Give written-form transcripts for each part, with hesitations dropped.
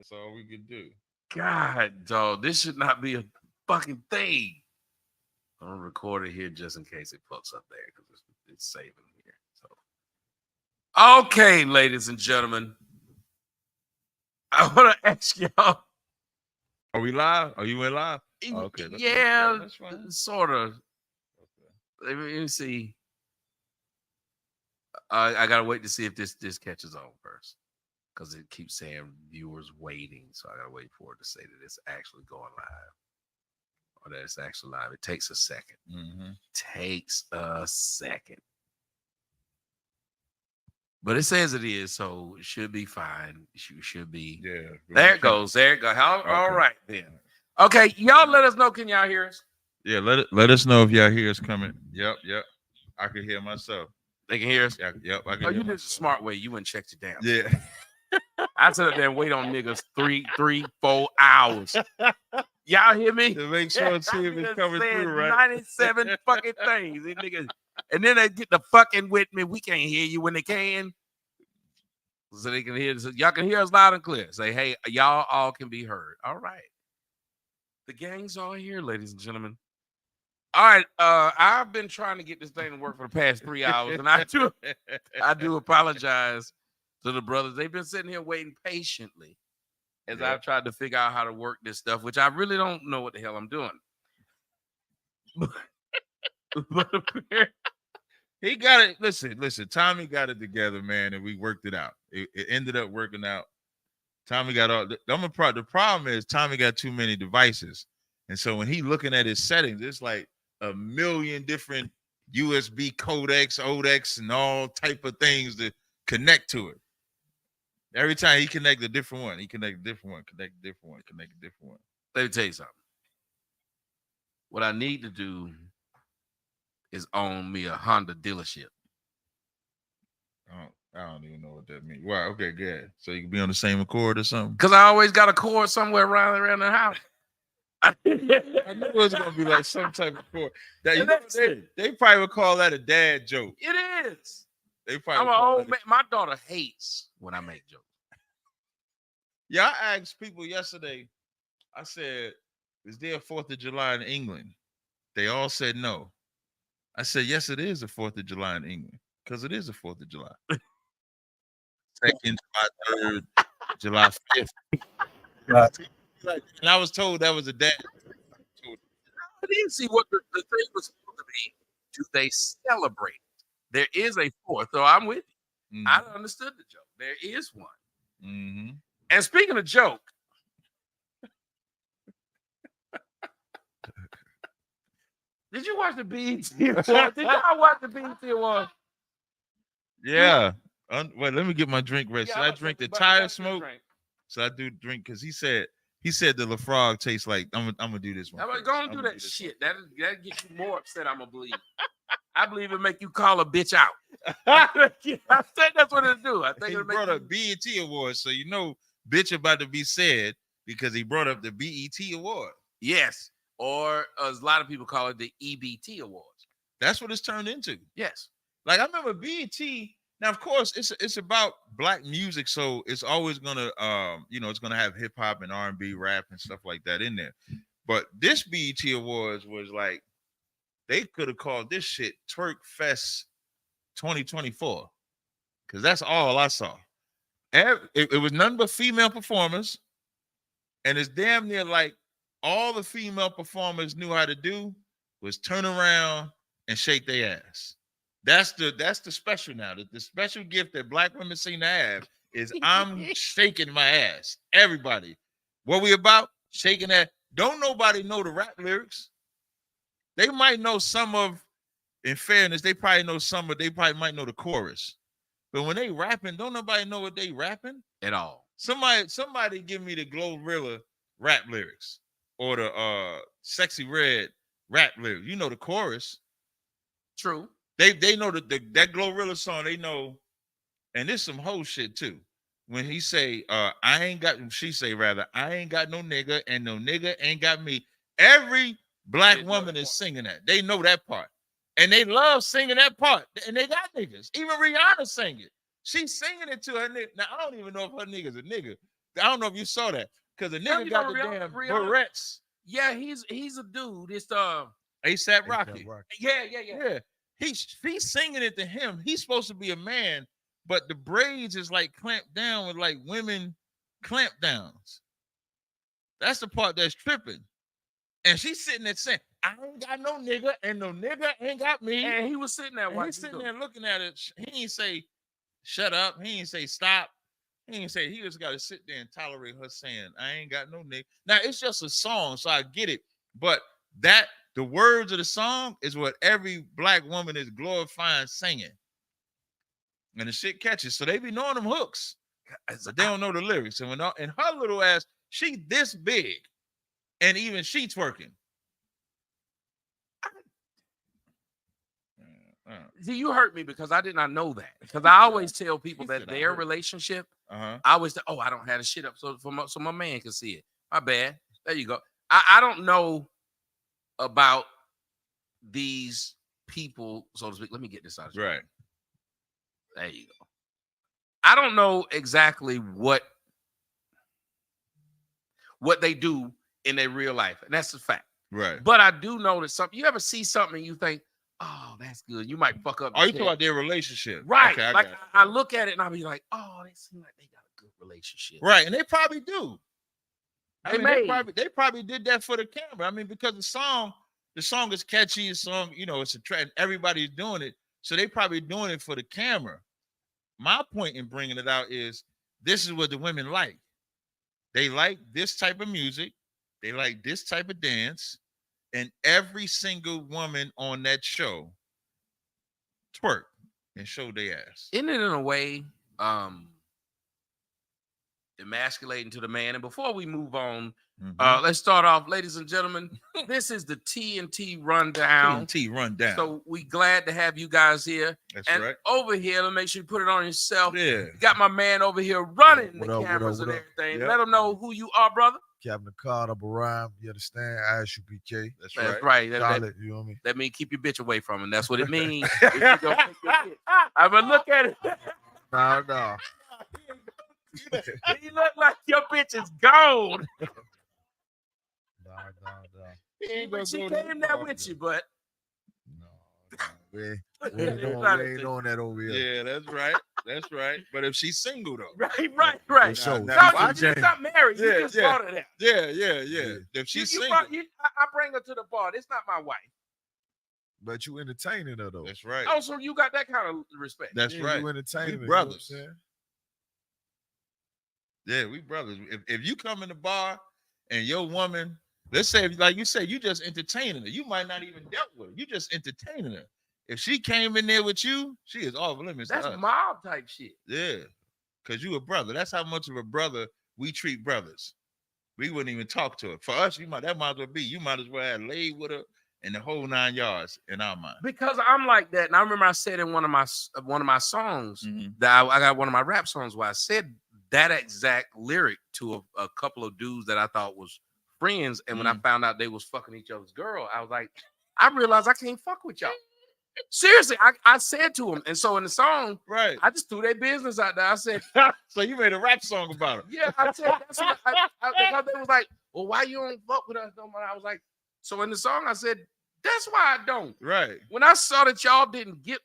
That's all we could do. God, dog, this should not be a fucking thing. I'm gonna record it here just in case it pops up there because it's saving here. So, okay, ladies and gentlemen, I want to ask y'all. Are we live? Are you in live? Oh, okay, Yeah, that's fine. sort of. Okay. Let me see. I gotta wait to see if this catches on first because it keeps saying viewers waiting, so I gotta wait for it to say that it's actually going live or that it's actually live. It takes a second. Mm-hmm. Takes a second, but it says it is, so it should be fine. You should be. Yeah. There it goes. There it goes. All Okay. right then. Okay, y'all let us know. Can y'all hear us? Yeah, let us know if y'all hear us coming. Yep. I can hear myself. They can hear us. Yep. I can. Oh, hear you did it the smart way. You wouldn't check it down. Yeah. I sit up there and wait on niggas 4 hours. Y'all hear me? To make sure and see if it's coming through, right? 97 fucking things. These niggas. And then they get the fucking with me. We can't hear you when they can. So they can hear this. Y'all can hear us loud and clear. Say, hey, y'all all can be heard. All right. The gang's all here, ladies and gentlemen. All right. I've been trying to get this thing to work for the past 3 hours. And I do apologize to the brothers. They've been sitting here waiting patiently as I've tried to figure out how to work this stuff, which I really don't know what the hell I'm doing. But he got it. Listen. Tommy got it together, man, and we worked it out. It ended up working out. Tommy got all. The problem is Tommy got too many devices, and so when he looking at his settings, it's like a million different USB codecs, odecs, and all type of things to connect to it. Every time he connect a different one, connect a different one. Let me tell you something. What I need to do is own me a Honda dealership. I don't even know what that means. Wow, okay, good. So you can be on the same accord or something? Because I always got a cord somewhere around the house. I knew it was going to be like some type of cord. They probably would call that a dad joke. It is. I'm an old man. My daughter hates when I make jokes. Yeah, I asked people yesterday, I said, is there a 4th of July in England? They all said no. I said, yes, it is the 4th of July in England, because it is the 4th of July. 2nd, July 3rd, July 5th. And I was told that was a dad. I didn't see what the thing was supposed to be. Do they celebrate? There is a 4th, so I'm with you. I understood the joke. There is one. Mm-hmm. And speaking of joke, did you watch the BET Awards? Did y'all watch the BET Awards? Yeah. Wait, let me get my drink ready. Should I drink the tire smoke? So I do drink because he said the LaFrog tastes like I'm gonna do this one. I'm gonna do that shit. That gets you more upset. I'm gonna believe. I believe it make you call a bitch out. I think that's what it do. I think he brought up BET Awards, so you know bitch about to be said because he brought up the BET Award. Yes, or as a lot of people call it, the EBT Awards. That's what it's turned into. Yes, like I remember BET. Now, of course, it's about black music, so it's always gonna, it's gonna have hip hop and R&B, rap, and stuff like that in there. But this BET Awards was like they could have called this shit Twerk Fest 2024, because that's all I saw. It was none but female performers, and it's damn near like all the female performers knew how to do was turn around and shake their ass. That's the special now. The special gift that black women seem to have is I'm shaking my ass. Everybody. What we about? Shaking that. Don't nobody know the rap lyrics. They might know some of, in fairness, they probably might know the chorus. But when they rapping, don't nobody know what they rapping at all. Somebody give me the Glorilla rap lyrics or the Sexy Red rap lyrics. You know the chorus. True. They know that Glorilla song, they know, and there's some whole shit too. When he say, she say rather, I ain't got no nigga and no nigga ain't got me. Every black woman is singing that. They know that part. And they love singing that part. And they got niggas. Even Rihanna sing it. She's singing it to her nigga. Now, I don't even know if her nigga's a nigga, I don't know if you saw that because the nigga you got know the Rihanna- damn Rihanna- barrettes. Yeah, he's a dude. It's ASAP Rocky. yeah. Yeah, he's singing it to him. He's supposed to be a man, but the braids is like clamped down with like women clamp downs. That's the part that's tripping. And she's sitting there saying, "I ain't got no nigga, and no nigga ain't got me." And he was sitting there. And he's sitting there looking at it. He ain't say, "Shut up." He ain't say, "Stop." He ain't say. He just got to sit there and tolerate her saying, "I ain't got no nigga." Now it's just a song, so I get it. But the words of the song is what every black woman is glorifying singing, and the shit catches. So they be knowing them hooks, but they don't know the lyrics. And and her little ass, she this big, and even she twerking. See, you hurt me because I did not know that. Because I always tell people that their relationship, I always say, "Oh, I don't have the shit up so my man can see it." My bad. There you go. I don't know about these people, so to speak. Let me get this out. Right. There you go. I don't know exactly what they do in their real life, and that's a fact. Right. But I do know that something. You ever see something and you think, "Oh, that's good." You might fuck up. Oh, you talking about their relationship, right? Okay, like I look at it and I'll be like, "Oh, they seem like they got a good relationship." Right, and they probably do. They probably did that for the camera. I mean, because the song is catchy. The song, it's a trend. Everybody's doing it, so they probably doing it for the camera. My point in bringing it out is this is what the women like. They like this type of music. They like this type of dance, and every single woman on that show twerk and show their ass. Isn't it in a way emasculating to the man? And before we move on, let's start off, ladies and gentlemen. This is the TNT rundown. TNT rundown. So we glad to have you guys here. That's and right. Over here, let me make sure you put it on yourself. Yeah. You got my man over here running the cameras and everything. Yep. Let them know who you are, brother. Captain Carter, Barime, you understand? ISUPK. That's right. Charlotte, you know what I mean? That means keep your bitch away from him. That's what it means. I'm gonna look at it. No. You look like your bitch is gone. No. She came there with you, but No. We ain't doing that over here. Yeah, that's right. That's right. But if she's single though. Right. So, No, she's not married. You just brought her there. Yeah. If she's single. I bring her to the bar. It's not my wife. But you entertaining her though. That's right. Oh, so you got that kind of respect. That's right. You entertaining We her, brothers. You know what I'm Yeah, we brothers. If you come in the bar and your woman, let's say, like you said, you just entertaining her. You might not even dealt with her. You just entertaining her. If she came in there with you, she is off limits. That's to us. mob type shit. Yeah, because you a brother. That's how much of a brother we treat brothers. We wouldn't even talk to her. For us, that might as well be. You might as well have laid with her and the whole 9 yards in our mind. Because I'm like that, and I remember I said in one of my songs that I got one of my rap songs where I said that exact lyric to a couple of dudes that I thought was friends, and when I found out they was fucking each other's girl, I was like, I realized I can't fuck with y'all. Seriously, I said to him, and so in the song, right, I just threw their business out there. I said, so you made a rap song about it? Yeah, I said that's what because they was like, well, why you don't fuck with us no more? I was like, so in the song, I said, that's why I don't. Right. When I saw that y'all didn't get,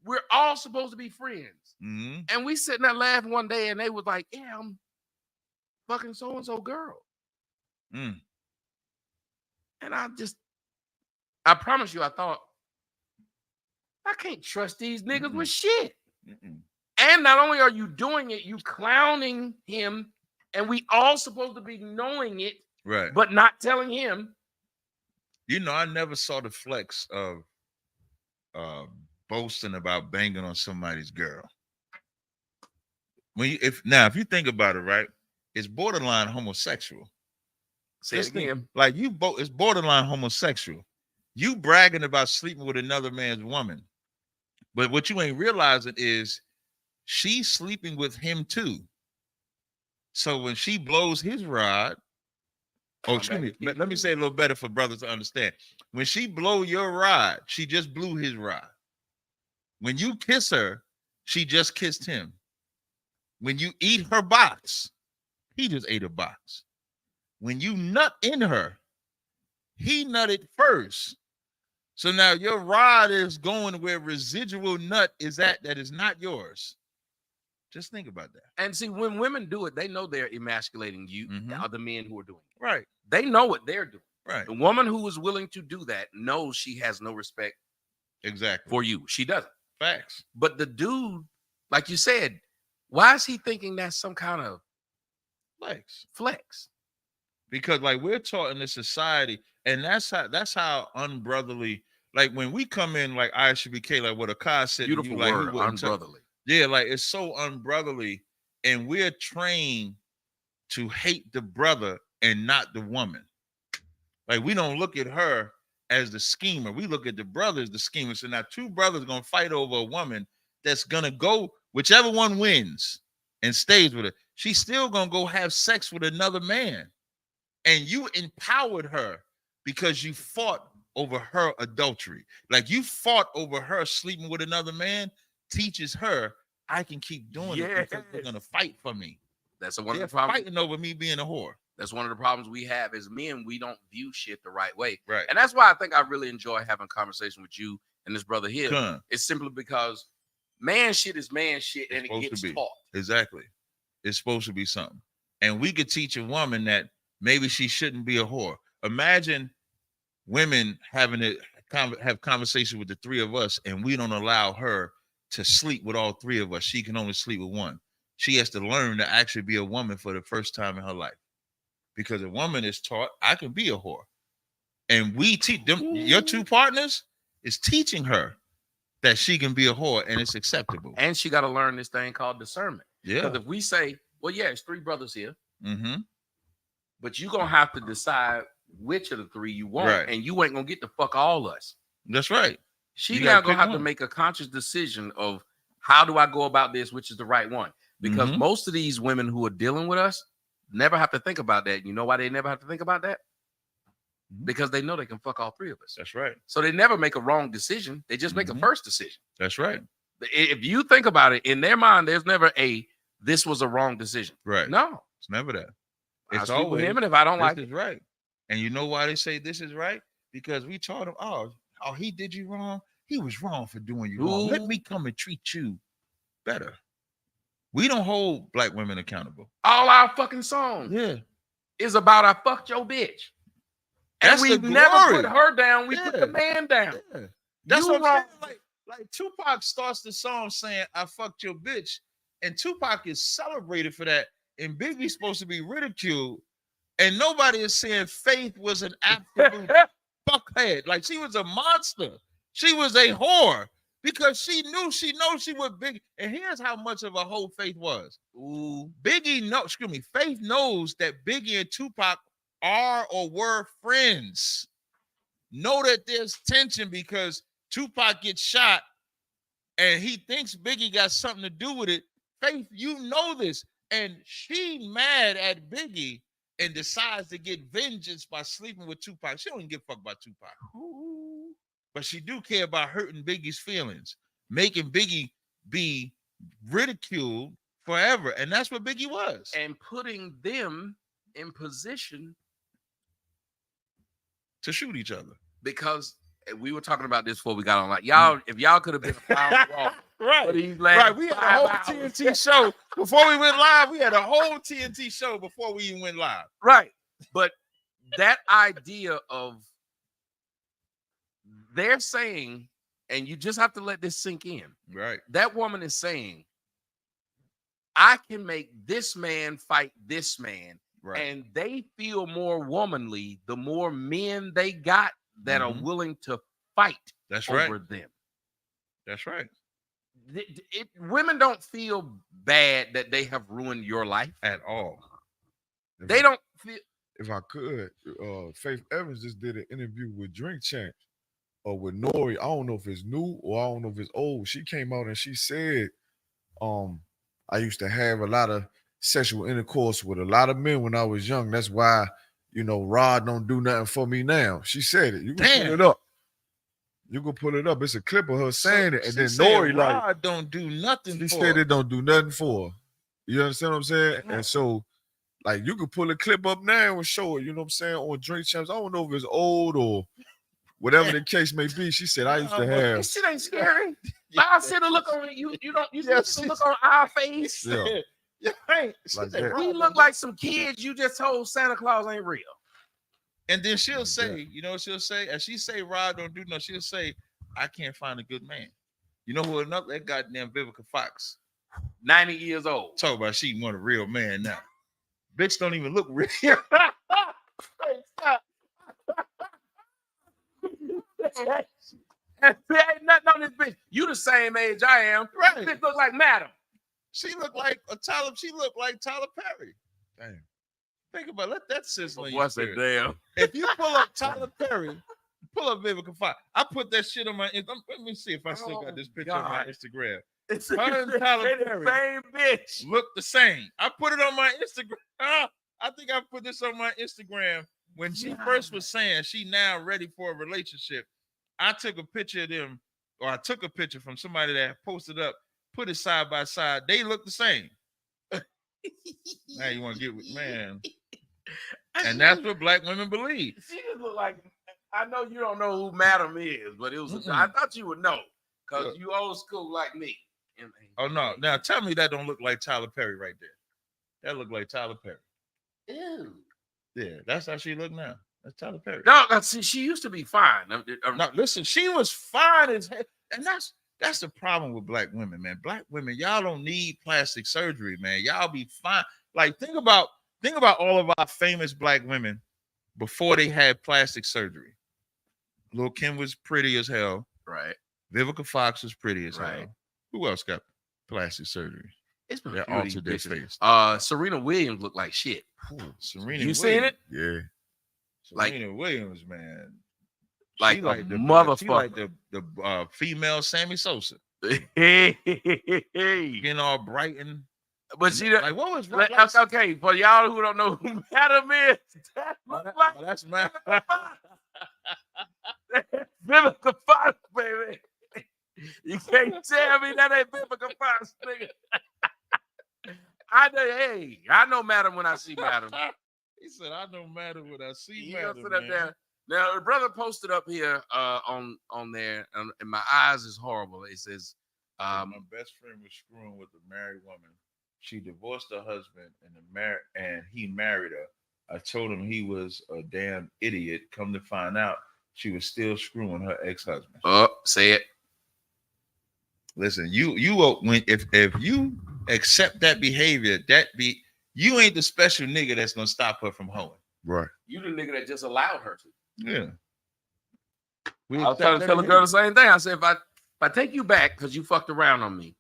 we're all supposed to be friends. And we sitting there laughing one day, and they was like, yeah, I'm fucking so-and-so girl. And I promise you, I thought, I can't trust these niggas with shit. And not only are you doing it, you clowning him, and we all supposed to be knowing it, right, but not telling him. I never saw the flex of boasting about banging on somebody's girl. If you think about it, right, it's borderline homosexual. Say it again. Like it's borderline homosexual. You bragging about sleeping with another man's woman, but what you ain't realizing is she's sleeping with him too. So when she blows his rod, excuse me, let me say it a little better for brothers to understand. When she blow your rod, she just blew his rod. When you kiss her, she just kissed him. When you eat her box, He just ate a box. When you nut in her, he nutted first. So now your rod is going where residual nut is at that is not yours. Just think about that. And see, when women do it, they know they're emasculating you, Mhm. the other men who are doing it. Right. They know what they're doing. Right. The woman who is willing to do that knows she has no respect Exactly. for you. She doesn't. Facts. But the dude, like you said, why is he thinking that's some kind of flex? Because like we're taught in this society, and that's how unbrotherly. Like when we come in, like ISBK, like what Akai said, Beautiful you, like, word, unbrotherly. Yeah, like it's so unbrotherly, and we're trained to hate the brother and not the woman. Like we don't look at her as the schemer. We look at the brother as the schemer. So now two brothers are gonna fight over a woman that's gonna go, whichever one wins and stays with her, she's still gonna go have sex with another man. And you empowered her because you fought over her adultery. Like you fought over her sleeping with another man, teaches her I can keep doing it because they're gonna fight for me. That's one of They're the problems. fighting over me being a whore. That's one of the problems we have as men. We don't view shit the right way. Right. And that's why I think I really enjoy having a conversation with you and this brother here. Come. It's simply because man shit is man shit and it gets taught. Exactly. It's supposed to be something. And we could teach a woman that maybe she shouldn't be a whore. Imagine women having to have conversation with the three of us and we don't allow her to sleep with all three of us. She can only sleep with one. She has to learn to actually be a woman for the first time in her life. Because a woman is taught, I can be a whore. And we teach them, your two partners is teaching her that she can be a whore and it's acceptable. And she got to learn this thing called discernment. Yeah. Because if we say, well, yeah, it's three brothers here, mm-hmm. but you're going to have to decide which of the three you want. Right. And you ain't going to get to fuck all us. That's right. She's now going to have to make a conscious decision of how do I go about this, which is the right one. Because most of these women who are dealing with us never have to think about that. You know why they never have to think about that? Because they know they can fuck all three of us. That's right. So they never make a wrong decision. They just make a first decision. That's right. If you think about it, in their mind, there's never this was a wrong decision. Right. No. It's never that. It's always him, and if I don't like it. This is right. And you know why they say this is right? Because we taught him, oh, he did you wrong. He was wrong for doing you wrong. Let me come and treat you better. We don't hold black women accountable. All our fucking songs is about I fucked your bitch. And we never put her down. We put the man down. Yeah. That's what I'm saying. Like Tupac starts the song saying, I fucked your bitch. And Tupac is celebrated for that. And Biggie's supposed to be ridiculed. And nobody is saying Faith was an absolute fuckhead. Like she was a monster. She was a whore. Because she knows she was big. And here's how much of a hoe Faith was. Ooh, Faith knows that Biggie and Tupac are or were friends. Know that there's tension because Tupac gets shot and he thinks Biggie got something to do with it. Faith, you know this. And she mad at Biggie and decides to get vengeance by sleeping with Tupac. She don't even give a fuck about Tupac. Ooh. But she do care about hurting Biggie's feelings, making Biggie be ridiculed forever. And that's what Biggie was. And putting them in position to shoot each other. Because we were talking about this before we got on. Like, y'all, if y'all could have been a pound wall, right. We had a whole TNT show before we went live. We had a whole TNT show before we even went live. Right. But that idea of they're saying, and you just have to let this sink in. Right. That woman is saying, I can make this man fight this man. Right. And they feel more womanly the more men they got that are willing to fight over them. That's right. Women don't feel bad that they have ruined your life at all. They don't feel. If I could, Faith Evans just did an interview with Drink Champs or with Nori. I don't know if it's new or I don't know if it's old. She came out and she said, I used to have a lot of sexual intercourse with a lot of men when I was young. That's why, Rod don't do nothing for me now. She said it. You can pull it up. You can pull it up. It's a clip of her saying it. And then Nori Rod don't do nothing she for said it don't do nothing for her. You understand what I'm saying? And so, like you could pull a clip up now and show it, you know what I'm saying, on Drink Champs. I don't know if it's old or whatever the case may be. She said, I used to have. This shit ain't scary. Like, I see the look on you. You don't. You see the look on our face. Yeah. Yeah, right. Like that. We look like some kids you just told Santa Claus ain't real. And then she'll say, you know what she'll say? As she say, Rod don't do nothing, she'll say, I can't find a good man. You know who another? That goddamn Vivica Fox. 90 years old. Talk about she want a real man now. Bitch don't even look real. Hey, stop. There ain't nothing on this bitch. You the same age I am. Right. This look like Madam. She look like a Tyler. She look like Tyler Perry. Damn. Think about it. Let that sizzle in your What's that spirit. damn? If you pull up Tyler Perry, pull up Vivica Fox. I put that shit on my. Let me see if I still got this picture on my Instagram. It's Her and Tyler the Perry same bitch. look the same. I put it on my Instagram. I think I put this on my Instagram when she first was saying she now ready for a relationship. I took a picture of them, or I took a picture from somebody that posted up, put it side by side. They look the same. Now you want to get with man. And that's what black women believe. She just look like, I know you don't know who Madam is, but it was. I thought you would know because you old school like me. Oh no! Now tell me that don't look like Tyler Perry right there. That look like Tyler Perry. Ew. Yeah, that's how she look now. That's Tyler Perry. No, see, she used to be fine. No, listen, she was fine as hell, and that's the problem with black women, man. Black women, y'all don't need plastic surgery, man. Y'all be fine. Like think about all of our famous black women before they had plastic surgery. Lil' Kim was pretty as hell. Right. Vivica Fox was pretty as Right. hell. Who else got plastic surgery? It's been That beauty altered their bitches. face. Serena Williams looked like shit. Serena You Williams. seen it? Yeah. Serena Williams, man. Like She a like motherfucker. She like the female Sammy Sosa. Hey. Getting all bright and But she like what was like, like, okay, for y'all who don't know who Madam is, that look like that's my Vivica Fox, baby. You can't tell me that ain't Vivica Fox, nigga. I know Madam when I see Madam. He said, I know Madam when I see You know, Madam. sit up there. Now, the brother posted up here on there, and my eyes is horrible. It says, my best friend was screwing with a married woman. She divorced her husband and he married her. I told him he was a damn idiot. Come to find out, she was still screwing her ex-husband. oh, say it. Listen, if you accept that behavior, you ain't the special nigga that's gonna stop her from hoeing. Right. You the nigga that just allowed her to. Yeah. I was trying to tell the girl the same thing. I said, if I take you back because you fucked around on me,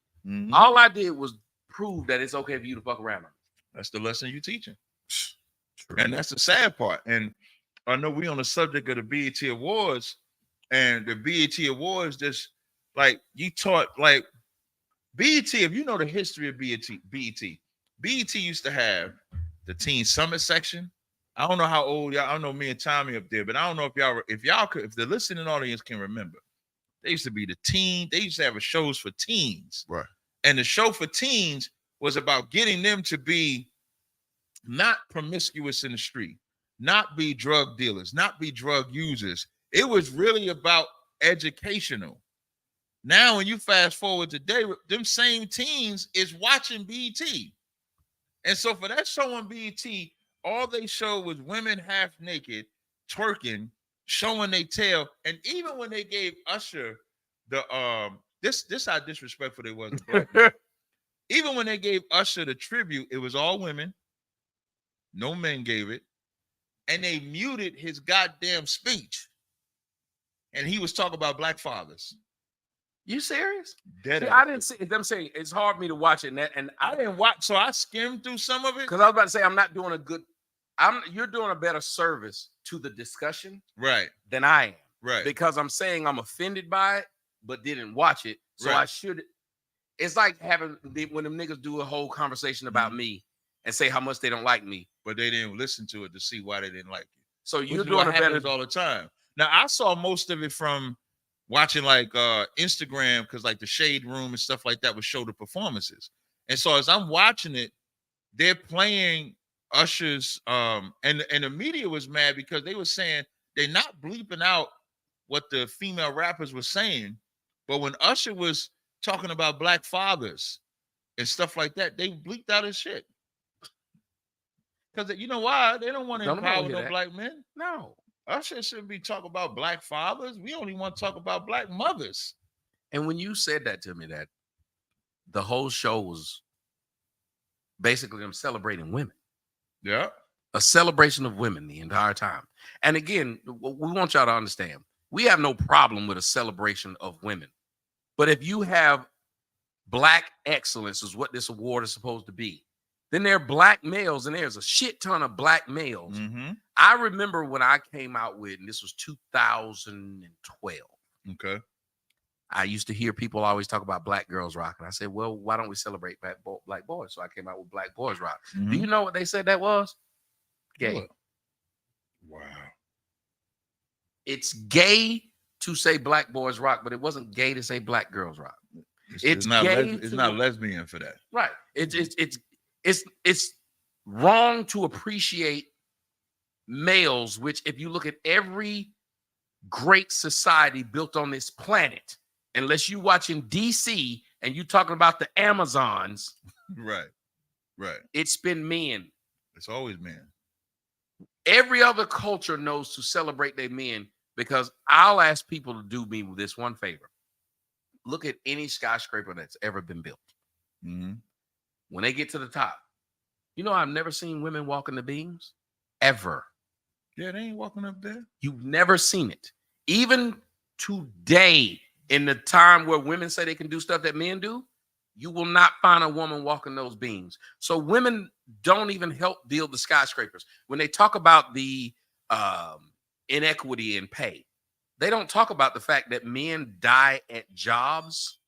all I did was prove that it's okay for you to fuck around on me. That's the lesson you teaching. And that's the sad part. And I know we on the subject of the BET Awards, and the BET Awards just like you taught like BET, if you know the history of BET used to have the Teen Summit section. I don't know how old y'all, I don't know me and Tommy up there, but I don't know if the listening audience can remember. They used to be they used to have shows for teens. Right. And the show for teens was about getting them to be not promiscuous in the street, not be drug dealers, not be drug users. It was really about educational. Now, when you fast forward today, them same teens is watching BET. And so for that show on BET, all they showed was women half naked, twerking, showing their tail. And even when they gave Usher this how disrespectful they was. Even when they gave Usher the tribute, it was all women. No men gave it. And they muted his goddamn speech. And he was talking about black fathers. You serious? See, I didn't see them saying it's hard for me to watch it, and I didn't watch, so I skimmed through some of it. Because I was about to say I'm not doing a good. You're doing a better service to the discussion, right, than I am, right? Because I'm saying I'm offended by it, but didn't watch it, so right. I should. It's like when them niggas do a whole conversation about me and say how much they don't like me, but they didn't listen to it to see why they didn't like you. So you're doing a better all the time. Now I saw most of it from watching like Instagram, because like the Shade Room and stuff like that would show the performances. And so as I'm watching it, they're playing Usher's and the media was mad because they were saying they're not bleeping out what the female rappers were saying, but when Usher was talking about black fathers and stuff like that, they bleeped out his shit. Because you know why? They don't want to empower no black men. No. Usher shouldn't be talking about black fathers. We only want to talk about black mothers. And when you said that to me, that the whole show was basically them celebrating women. Yeah. A celebration of women the entire time. And again, we want y'all to understand, we have no problem with a celebration of women. But if you have black excellence is what this award is supposed to be, then there are black males, and there's a shit ton of black males. Mm-hmm. I remember when I came out with, and this was 2012. Okay. I used to hear people always talk about Black Girls Rock. And I said, well, why don't we celebrate black boys? So I came out with Black Boys Rock. Mm-hmm. Do you know what they said that was? Gay. What? Wow. It's gay to say Black Boys Rock, but it wasn't gay to say Black Girls Rock. It's not lesbian for that. Right. It's wrong to appreciate males, which if you look at every great society built on this planet, unless you watching DC and you talking about the Amazons, right, it's been men. It's always men. Every other culture knows to celebrate their men, because I'll ask people to do me this one favor. Look at any skyscraper that's ever been built. Mm-hmm. When they get to the top, you know, I've never seen women walking the beams ever. Yeah, they ain't walking up there. You've never seen it. Even today, in the time where women say they can do stuff that men do, you will not find a woman walking those beams. So women don't even help build the skyscrapers. When they talk about the inequity in pay, they don't talk about the fact that men die at jobs,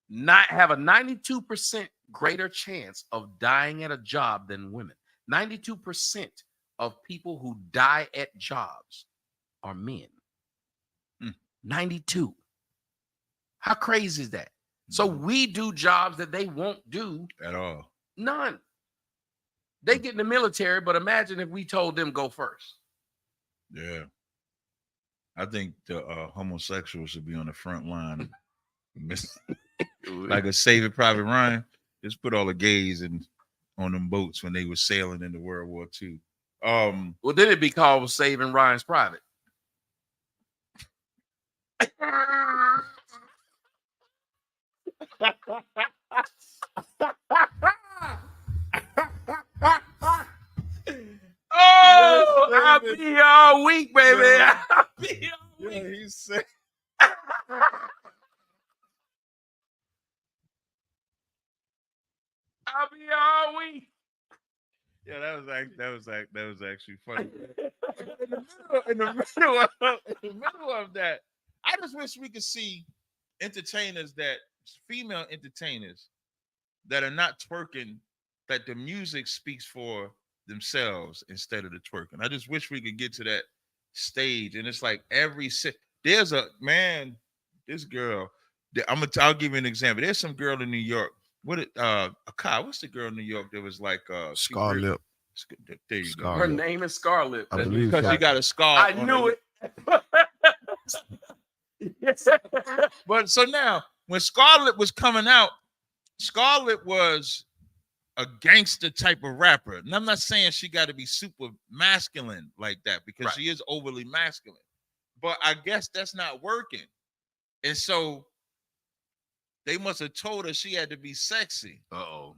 have a 92% greater chance of dying at a job than women. 92% of people who die at jobs are men. 92. How crazy is that? So we do jobs that they won't do at all. None. They get in the military, but imagine if we told them go first. Yeah. I think the homosexuals should be on the front line. Like a Saving Private Ryan. Just put all the gays on them boats when they were sailing into World War II. Well, then it'd be called Saving Ryan's Private. Oh, I'll be here all week, baby. Yeah. I'll be here all week. Yeah, he said. I'll be here all week. Yeah, that was actually funny. in the middle of that, I just wish we could see female entertainers that are not twerking, that the music speaks for themselves instead of the twerking. I just wish we could get to that stage. And it's like there's a man, this girl, I'll give you an example. There's some girl in New York. What's the girl in New York that was like Scarlett? There you Scarlett. Her name is Scarlett. I believe because so. she got a scar. I knew it. But so now, when Scarlett was coming out, Scarlett was a gangster type of rapper. And I'm not saying she got to be super masculine like that, because she is overly masculine. But I guess that's not working. And so they must have told her she had to be sexy. Uh-oh.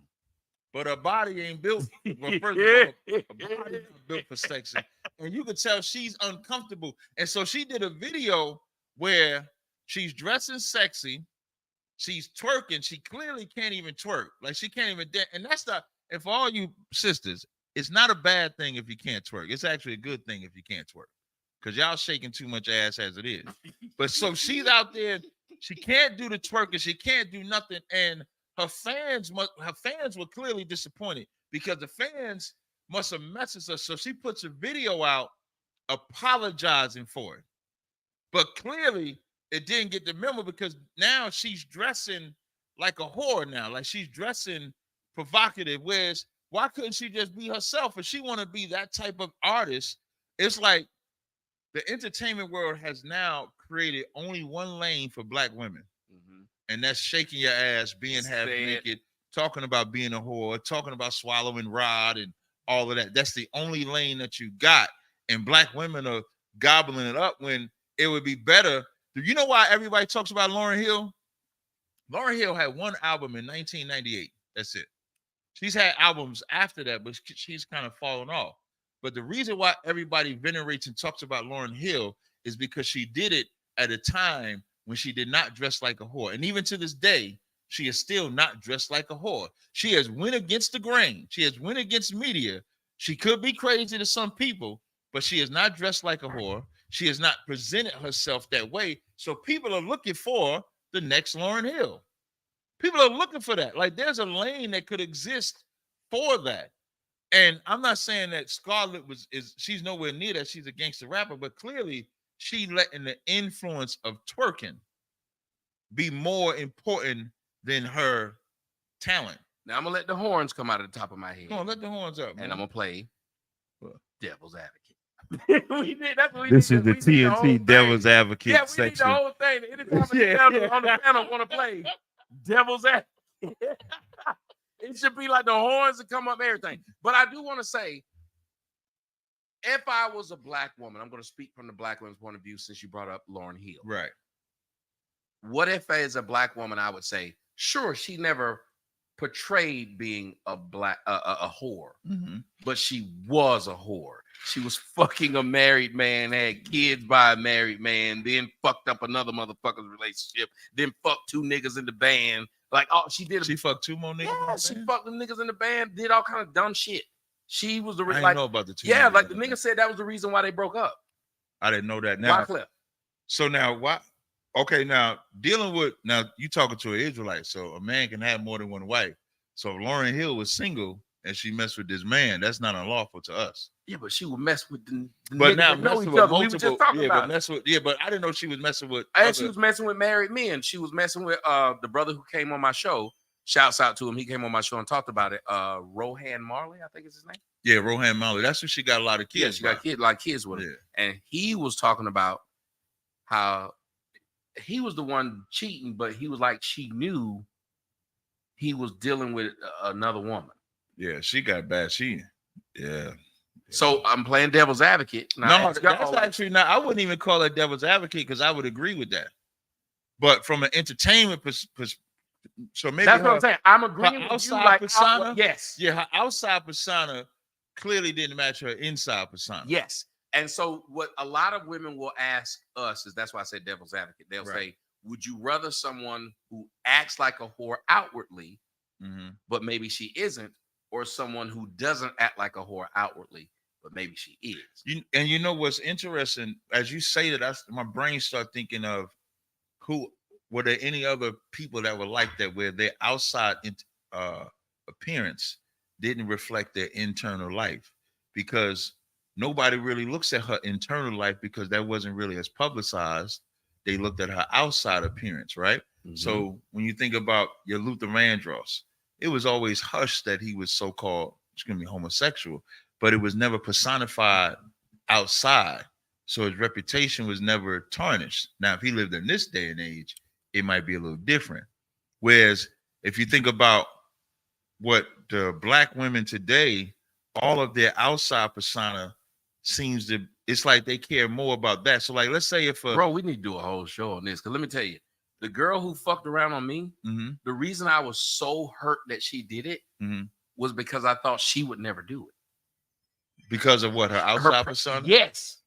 But her body ain't built. Well, first of all, her body not built for sexy. And you could tell she's uncomfortable. And so she did a video where she's dressing sexy. She's twerking. She clearly can't even twerk. Like, she can't even dance. And that's not, and for all you sisters, it's not a bad thing if you can't twerk. It's actually a good thing if you can't twerk, because y'all shaking too much ass as it is. But so she's out there. She can't do the twerking. She can't do nothing. And her fans were clearly disappointed, because the fans must have messaged her. So she puts a video out apologizing for it. But clearly it didn't get the memo, because now she's dressing like a whore now. Like, she's dressing provocative. Whereas Why couldn't she just be herself? If she want to be that type of artist, it's like the entertainment world has now created only one lane for black women. And that's shaking your ass, being half naked, talking about being a whore, talking about swallowing rod and all of that. That's the only lane that you got. And black women are gobbling it up when it would be better. Do you know why everybody talks about Lauryn Hill? Lauryn Hill had one album in 1998. That's it. She's had albums after that, but she's kind of fallen off. But the reason why everybody venerates and talks about Lauryn Hill is because she did it at a time when she did not dress like a whore. And even to this day, she is still not dressed like a whore. She has went against the grain. She has went against media. She could be crazy to some people, but she is not dressed like a whore. She has not presented herself that way. So people are looking for the next Lauryn Hill. People are looking for that. Like there's a lane that could exist for that. And I'm not saying that Scarlett she's nowhere near that. She's a gangster rapper, but clearly she letting the influence of twerking be more important than her talent. Now I'm gonna let the horns come out of the top of my head. Come on, let the horns up, man. And I'm gonna play devil's advocate. We did. That's what we This did. is the TNT Devil's Advocate Yeah, we section. need the whole thing. Anytime on the panel want to play devil's advocate, It should be like the horns that come up, everything. But I do want to say, if I was a black woman, I'm going to speak from the black woman's point of view since you brought up Lauryn Hill. Right. What if, as a black woman, I would say, sure, she never portrayed being a whore, but she was a whore. She was fucking a married man, had kids by a married man, then fucked up another motherfucker's relationship, then fucked two niggas in the band. Like, oh, she did. She fucked two more niggas. Yeah, she fucked them niggas in the band, did all kind of dumb shit. She was the I didn't like, know about the two. yeah, like the nigga said that was the reason why they broke up. I didn't know that. Now, Wyclef. So now why? Okay, now dealing with you talking to an Israelite, so a man can have more than one wife. So if Lauryn Hill was single and she messed with this man, that's not unlawful to us. Yeah, but she would mess with the but niggas now that know messing each with other. We were multiple, just talking about it. But I didn't know she was messing with. And she was messing with married men. She was messing with the brother who came on my show. Shouts out to him. He came on my show and talked about it. Rohan Marley, I think is his name. Yeah, Rohan Marley. That's who she got a lot of kids. Yeah, she got kids with him. Yeah. And he was talking about how he was the one cheating, but he was like, she knew he was dealing with another woman. Yeah, she got bad. So I'm playing devil's advocate. Now, no, that's actually not. I wouldn't even call it devil's advocate because I would agree with that. But from an entertainment perspective, so maybe that's what I'm saying. I'm agreeing with outside you. Like, persona, yes, yeah, her outside persona clearly didn't match her inside persona. Yes, and so what a lot of women will ask us is that's why I said devil's advocate. They'll say, "Would you rather someone who acts like a whore outwardly, but maybe she isn't, or someone who doesn't act like a whore outwardly, but maybe she is?" And you know what's interesting? As you say that, my brain started thinking of were there any other people that were like that, where their outside appearance didn't reflect their internal life? Because nobody really looks at her internal life because that wasn't really as publicized. They looked at her outside appearance, right? So when you think about your Luther Vandross, it was always hushed that he was so-called, homosexual, but it was never personified outside. So his reputation was never tarnished. Now, if he lived in this day and age, it might be a little different. Whereas if you think about what the black women today, all of their outside persona seems to, it's like they care more about that. So like, let's say if bro, we need to do a whole show on this. Cause let me tell you, the girl who fucked around on me, the reason I was so hurt that she did it was because I thought she would never do it. Because of what? Her outside persona? Yes.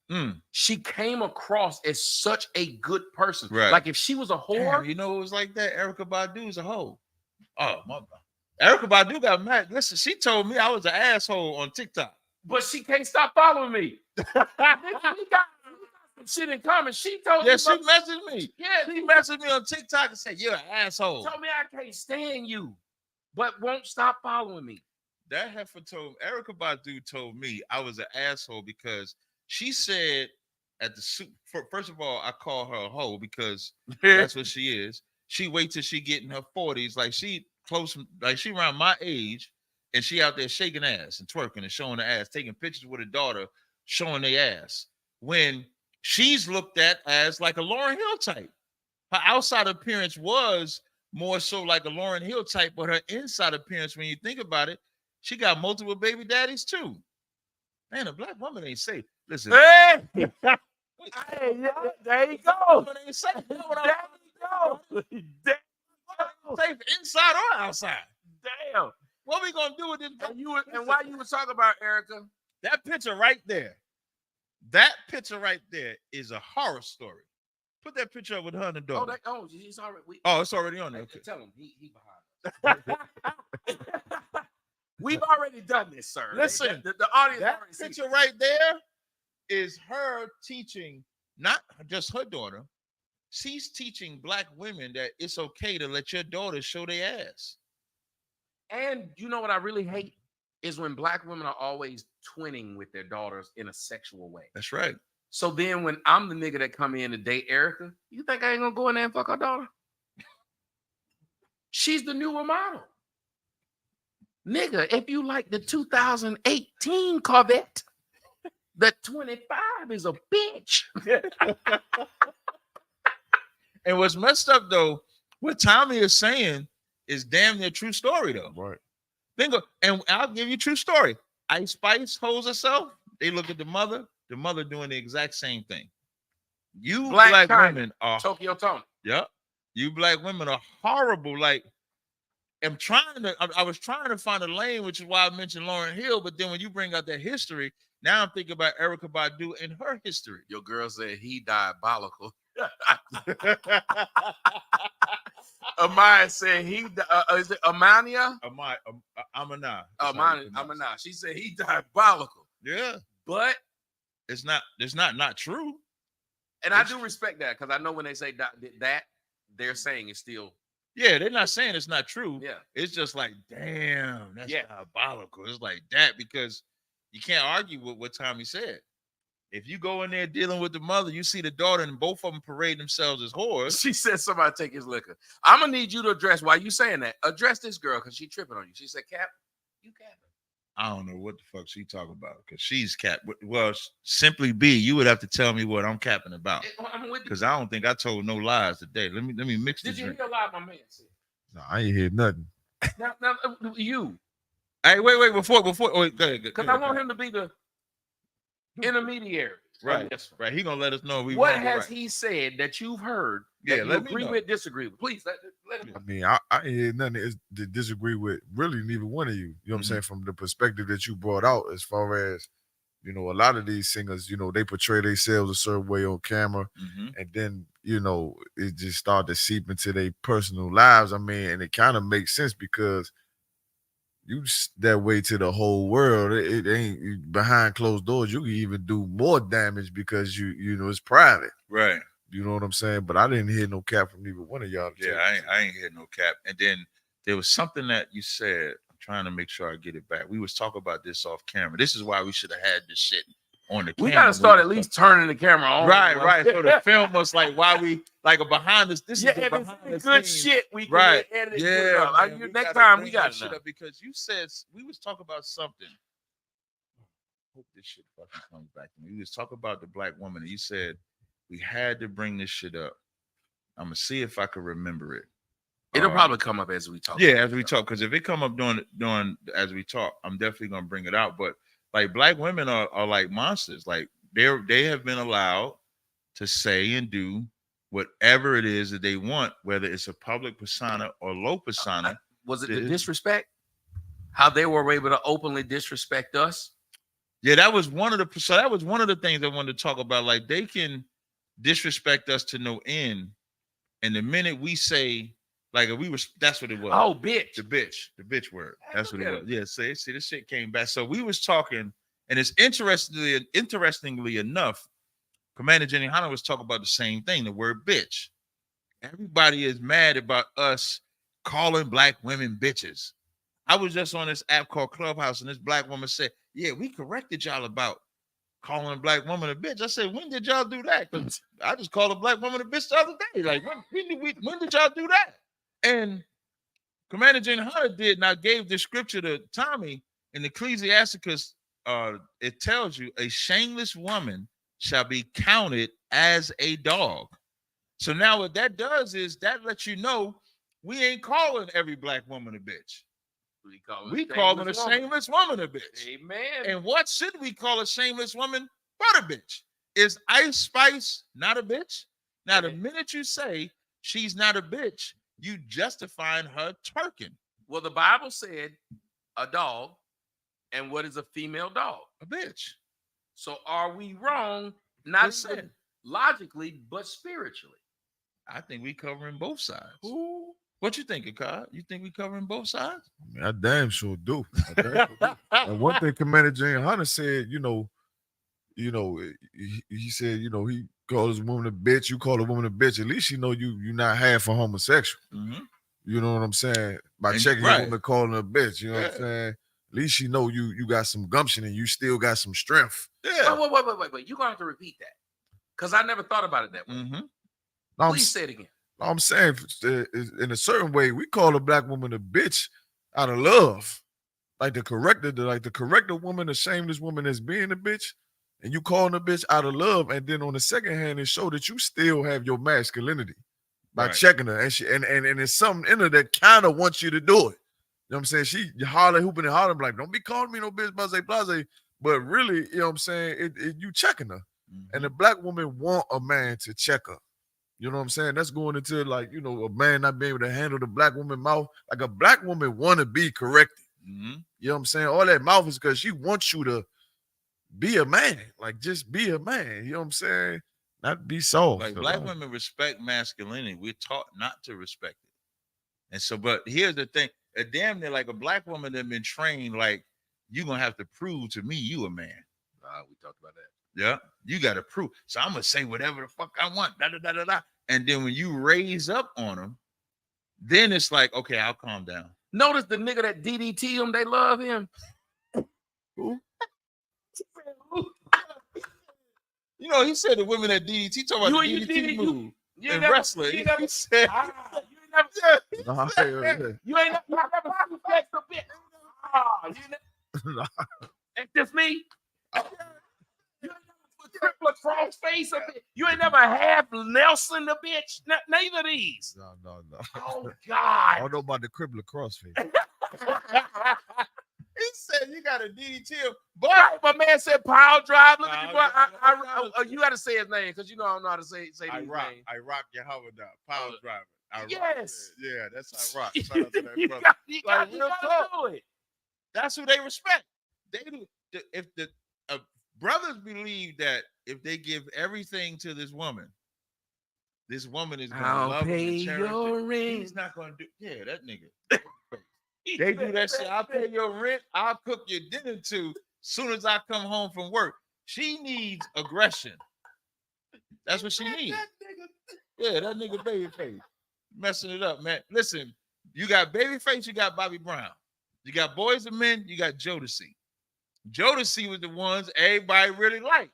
She came across as such a good person. Right. Like if she was a whore. Damn, it was like that. Erykah Badu's a hoe. Oh, my God. Erykah Badu got mad. Listen, she told me I was an asshole on TikTok. But she can't stop following me. we got some shit in common. She told me. Yeah, she messaged me. Yeah, she messaged me on TikTok and said, "You're an asshole." Told me I can't stand you, but won't stop following me. That heifer told Erykah Badu told me I was an asshole because she said at the first of all, I call her a hoe because that's what she is. She waits till she get in her 40s, like she close, like she around my age, and she out there shaking ass and twerking and showing her ass, taking pictures with her daughter, showing their ass. When she's looked at as like a Lauryn Hill type. Her outside appearance was more so like a Lauryn Hill type, but her inside appearance, when you think about it, she got multiple baby daddies too. Man, a black woman ain't safe. Listen. Hey, hey, yeah, there you go. Woman ain't safe. You know what There I'm you go. There you go. safe inside or outside. Damn. What we gonna do with this? And while you were talking about Erica, That picture right there. That picture right there is a horror story. Put that picture up with her and the dog. He's already. It's already on there. Okay. Tell him he behind us. We've already done this, sir. Listen, the audience that already sees picture right there is her teaching, not just her daughter. She's teaching black women that it's okay to let your daughter show their ass. And you know what I really hate is when black women are always twinning with their daughters in a sexual way. That's right. So then when I'm the nigga that come in to date Erica, you think I ain't gonna go in there and fuck her daughter? She's the newer model. Nigga, if you like the 2018 Corvette, the 25 is a bitch. And what's messed up though, what Tommy is saying is damn near true story though. Right. And I'll give you a true story. Ice Spice holds herself. They look at the mother doing the exact same thing. You black women are Tokyo Tony. Yep. You black women are horrible. Like, I was trying to find a lane, which is why I mentioned Lauryn Hill. But then when you bring out that history, now I'm thinking about Erykah Badu and her history. Your girl said he diabolical. Amaya said he is it Amania? Amana. Amana. She said he diabolical. Yeah. But it's not true. And I do respect that because I know when they say that they're saying it's still. Yeah, they're not saying it's not true. Yeah. It's just like, damn, that's diabolical. It's like that because you can't argue with what Tommy said. If you go in there dealing with the mother, you see the daughter, and both of them parade themselves as whores. She said somebody take his liquor. I'm gonna need you to address why you saying that. Address this girl because she tripping on you. She said, "Cap, you capping." I don't know what the fuck she talking about because she's cap. Well, simply B, you would have to tell me what I'm capping about because I don't think I told no lies today. Let me mix this. Did you hear a lie my man said? No, I ain't hear nothing. Now, you. Hey, wait, before. Oh, go ahead. Because I want him to be the intermediary. Right. He gonna let us know what has he said that you've heard that you agree with, disagree with? Please let him know. I mean, I ain't hear nothing to disagree with really neither one of you. You know what I'm saying? From the perspective that you brought out, as far as, you know, a lot of these singers, you know, they portray themselves a certain way on camera, and then, you know, it just started to seep into their personal lives. I mean, and it kind of makes sense because you that way to the whole world. It ain't behind closed doors. You can even do more damage because you know it's private. Right. You know what I'm saying? But I didn't hear no cap from neither one of y'all. Yeah, I ain't hear no cap. And then there was something that you said. I'm trying to make sure I get it back. We was talking about this off camera. This is why we should have had this shit on the camera. We gotta start at least turning the camera on. Right. So the film was like why we like a behind this. This is the behind the good scenes. shit. We can edit it. Yeah. Man, next time we got shit up because you said we was talking about something. I hope this shit fucking comes back to me. We was talking about the black woman, and you said we had to bring this shit up. I'm gonna see if I can remember it. It'll probably come up as we talk. Yeah, as we talk, because if it come up during as we talk, I'm definitely gonna bring it out. But like black women are like monsters. Like they have been allowed to say and do whatever it is that they want, whether it's a public persona or low persona. Was it the disrespect? How they were able to openly disrespect us? Yeah, that was one of the things I wanted to talk about. Like they can disrespect us to no end, and the minute we say like if we were, that's what it was. Oh, bitch. The bitch word. That's what it was. Yeah, see, this shit came back. So we was talking, and it's interestingly enough, Commander Jenny Hanna was talking about the same thing, the word bitch. Everybody is mad about us calling black women bitches. I was just on this app called Clubhouse, and this black woman said, yeah, we corrected y'all about calling a black woman a bitch. I said, when did y'all do that? Because I just called a black woman a bitch the other day. Like, when did y'all do that? And Commander General Hunter did, and I gave this scripture to Tommy in Ecclesiasticus. It tells you a shameless woman shall be counted as a dog. So now what that does is that lets you know we ain't calling every black woman a bitch. We calling a shameless woman a bitch. Amen. And what should we call a shameless woman but a bitch? Is Ice Spice not a bitch? Now, the minute you say she's not a bitch, you justifying her twerking. Well, the Bible said a dog, and what is a female dog? A bitch. So are we wrong? Not even logically, but spiritually. I think we covering both sides. Ooh. What you think, Akad? You think we covering both sides? I mean, I damn sure do. And one thing Commander Jane Hunter said, he said, he calls a woman a bitch. You call a woman a bitch. At least you know you're not half a homosexual. Mm-hmm. You know what I'm saying? By checking a woman calling her a bitch. You know what I'm saying? At least you know you got some gumption and you still got some strength. Yeah. Wait. You're going to have to repeat that. Because I never thought about it that way. Mm-hmm. Please say it again. I'm saying in a certain way, we call a black woman a bitch out of love. Like the correct a woman, a shameless woman as being a bitch, and you calling a bitch out of love, and then on the second hand, it show that you still have your masculinity by checking her, and it's something in her that kind of wants you to do it. You know what I'm saying? She hooping and hollering like, don't be calling me no bitch, blase. But really, you know what I'm saying? You checking her, and the black woman want a man to check her. You know what I'm saying? That's going into a man not being able to handle the black woman mouth. Like a black woman want to be corrected. Mm-hmm. You know what I'm saying? All that mouth is because she wants you to be a man. Like just be a man. You know what I'm saying? Not be soft. Like black women respect masculinity. We're taught not to respect it. And so, but here's the thing. A damn near like a black woman that been trained like you're gonna have to prove to me you a man. We talked about that. Yeah, you got to prove. So I'm gonna say whatever the fuck I want. And then when you raise up on them, then it's like, okay, I'll calm down. Notice the nigga that DDT him, they love him. Who? He said the women that DDT talk about the DDT move and wrestling. You He said, you ain't never suspect a bitch. It's just me. Triple cross face a bitch. You ain't never half Nelson the bitch. Neither of these. No. Oh God. I don't know about the crippler cross face. He said you got a DDT him, but my man said power drive. Look at you, boy. You got to say his name because you know I don't know how to say his name. I rock your hover down. Power driver. Yes. Yeah, that's how I rock. Shout out to that brother. You got to do it. That's who they respect. They do. If the brothers believe that if they give everything to this woman is going to love him and cherish it. He's not going to do. Yeah, that nigga. They do that shit. I'll pay your rent. I'll cook your dinner too. Soon as I come home from work, she needs aggression. That's what she needs. Yeah, that nigga Babyface messing it up, man. Listen, you got Babyface, you got Bobby Brown, you got Boys and Men, you got Jodeci. Jodeci was the ones everybody really liked.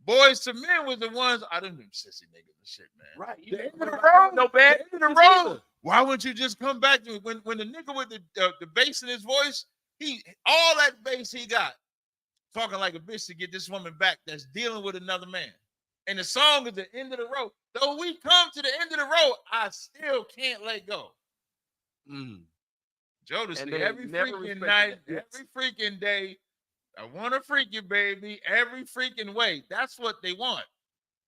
Boys to Men was the ones I didn't do sissy niggas and shit, man. Right. The end of the road, no bad. The end of the road. Why wouldn't you just come back to when the nigga with the bass in his voice, all that bass he got, talking like a bitch to get this woman back that's dealing with another man. And the song is the end of the road. Though we come to the end of the road, I still can't let go. Jodeci, every freaking night, every freaking day, I want to freak you, baby, every freaking way. That's what they want.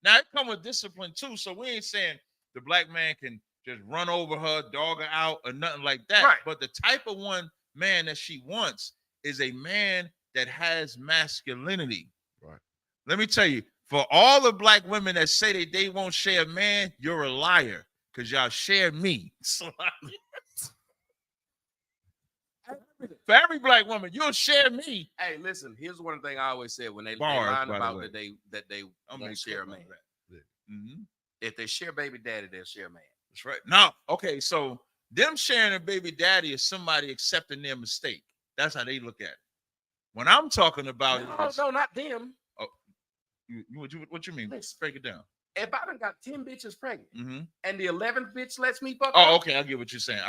Now, it comes with discipline, too, so we ain't saying the black man can just run over her, dog her out, or nothing like that. Right. But the type of man that she wants is a man that has masculinity. Right. Let me tell you, for all the black women that say that they won't share a man, you're a liar, because y'all share me. For every black woman, you'll share me. Hey, listen, here's one thing I always said when they Bars, line by the about way. that they won't share a man. Mm-hmm. If they share baby daddy, they'll share man. That's right. Now, okay, so them sharing a baby daddy is somebody accepting their mistake. That's how they look at it. When I'm talking about No, not them. what you mean? Let's break it down. If I done got 10 bitches pregnant Mm-hmm. and the 11th bitch lets me fuck Oh, her, okay. I get what you're saying.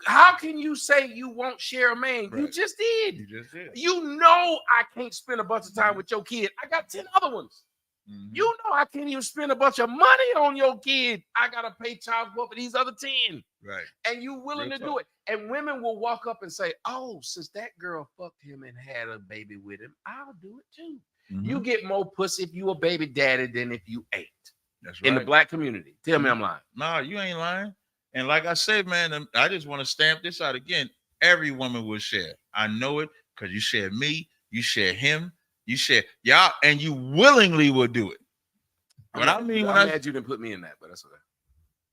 how can you say you won't share a man? You Right. just did. You just did. You know I can't spend a bunch of time with your kid. I got 10 other ones. Mhm. You know I can't even spend a bunch of money on your kid. I gotta pay child support for these other 10. Right. And you willing Real to do talk. it. And women will walk up and say, oh, since that girl fucked him and had a baby with him, I'll do it too. Mhm. You get more pussy if you a baby daddy than if you ain't. That's right. In the black community. Tell me Mhm. I'm lying. Nah, you ain't lying. And like I said, man, I just want to stamp this out again. Every woman will share. I know it because you share me, you share him, you share y'all, and you willingly will do it. What I mean when I'm mad you didn't put me in that, but that's okay.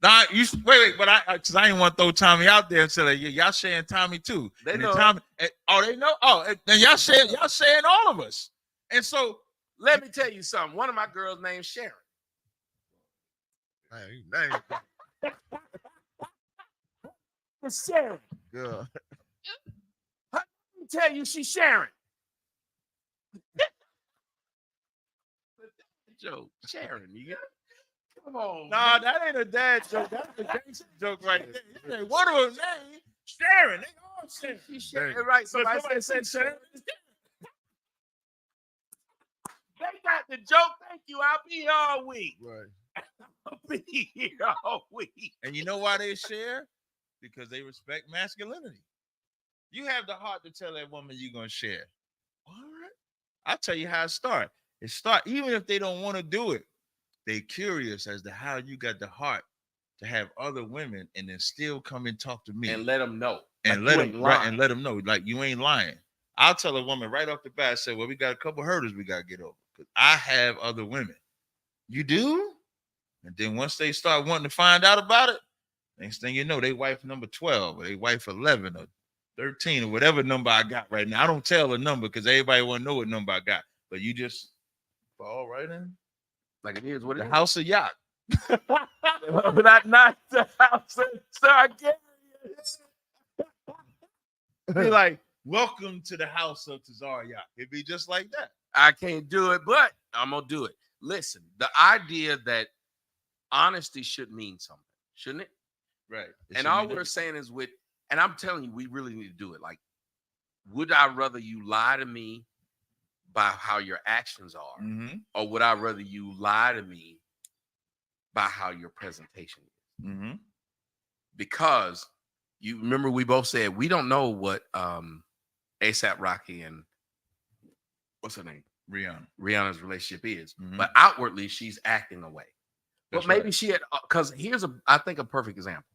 Nah, you wait, but because I didn't want to throw Tommy out there and say like, y'all sharing Tommy too. They and know. Tommy, they know. Oh, and y'all sharing all of us. And so let me tell you something. One of my girls named Sharon. It's Sharon. Yeah. Let me tell you, she's Sharon. Joke, Sharon. You got it? Come on. nah, man. that ain't a dad joke. That's a gangster joke right there. You say, what are her name? Sharon. They all Sharon. She's Sharon. Dang. Right. So Somebody somebody said said Sharon. they got the joke. Thank you. I'll be here all week. Right. I'll be here all week. And you know why they share? Because they respect masculinity. You have the heart to tell that woman you're gonna share. All right. I'll tell you how it starts. Even if they don't want to do it, they're curious as to how you got the heart to have other women and then still come and talk to me And let them know. and Like, let them know like you ain't lying. I'll tell a woman right off the bat, I say, well, we got a couple hurdles we gotta get over because I have other women. You do? And then once they start wanting to find out about it, next thing you know, they wife number 12 or they wife 11 or 13 or whatever number I got right now. I don't tell a number because everybody want to know what number I got. But you just fall right in. Like it is what it The is. house of yacht. not the house of Targaryen. Be like, welcome to the house of Tazar Yacht. It'd be just like that. I can't do it, but I'm gonna do it. Listen, the idea that honesty should mean something, shouldn't it? Right. And all we're saying is and I'm telling you, we really need to do it. Like, would I rather you lie to me by how your actions are, Mm-hmm. or would I rather you lie to me by how your presentation is? Mm-hmm. Because you remember we both said we don't know what ASAP Rocky and what's her name? Rihanna's relationship is, Mhm. but outwardly she's acting away. That's But maybe right. she had because here's I think a perfect example.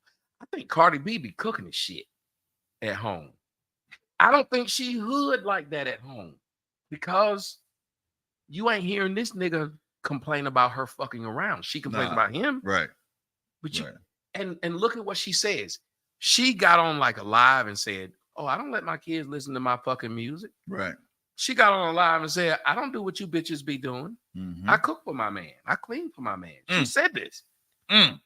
I think Cardi B be cooking this shit at home. I don't think she hood like that at home because you ain't hearing this nigga complain about her fucking around. She complains about him, Right. but you Right. and look at what she says. She got on like a live and said, "Oh, I don't let my kids listen to my fucking music." Right. She got on a live and said, "I don't do what you bitches be doing. Mm-hmm. I cook for my man. I clean for my man." She Mm. said this. Mm.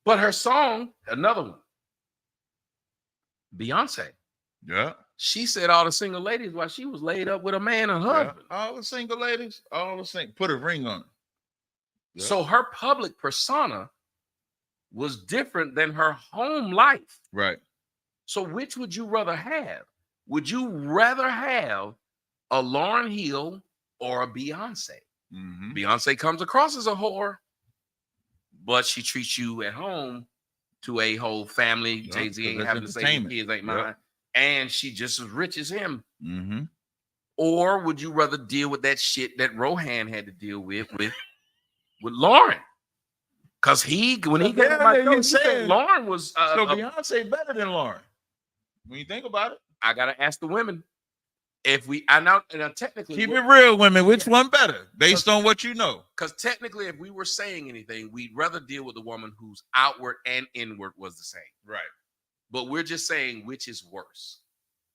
But her song, another one, Beyonce, Yeah. she said all the single ladies while she was laid up with a man and Yeah. husband. All the single ladies, put a ring on it. Yeah. So her public persona was different than her home life. Right. So which would you rather have? Would you rather have a Lauryn Hill or a Beyonce? Mm-hmm. Beyonce comes across as a whore, but she treats you at home to a whole family. Yeah, Jay-Z ain't 'cause having to that's say your entertainment. kids ain't Yep. mine. And she just as rich as him. Mm-hmm. Or would you rather deal with that shit that Rohan had to deal with Lauren? Because when he got my show, he said Lauren was so Beyonce better than Lauren. When you think about it, I gotta ask the women. If we I know technically keep it real, women. Which Yeah. one better, based on what you know? Because technically, if we were saying anything, we'd rather deal with the woman whose outward and inward was the same. Right. But we're just saying which is worse.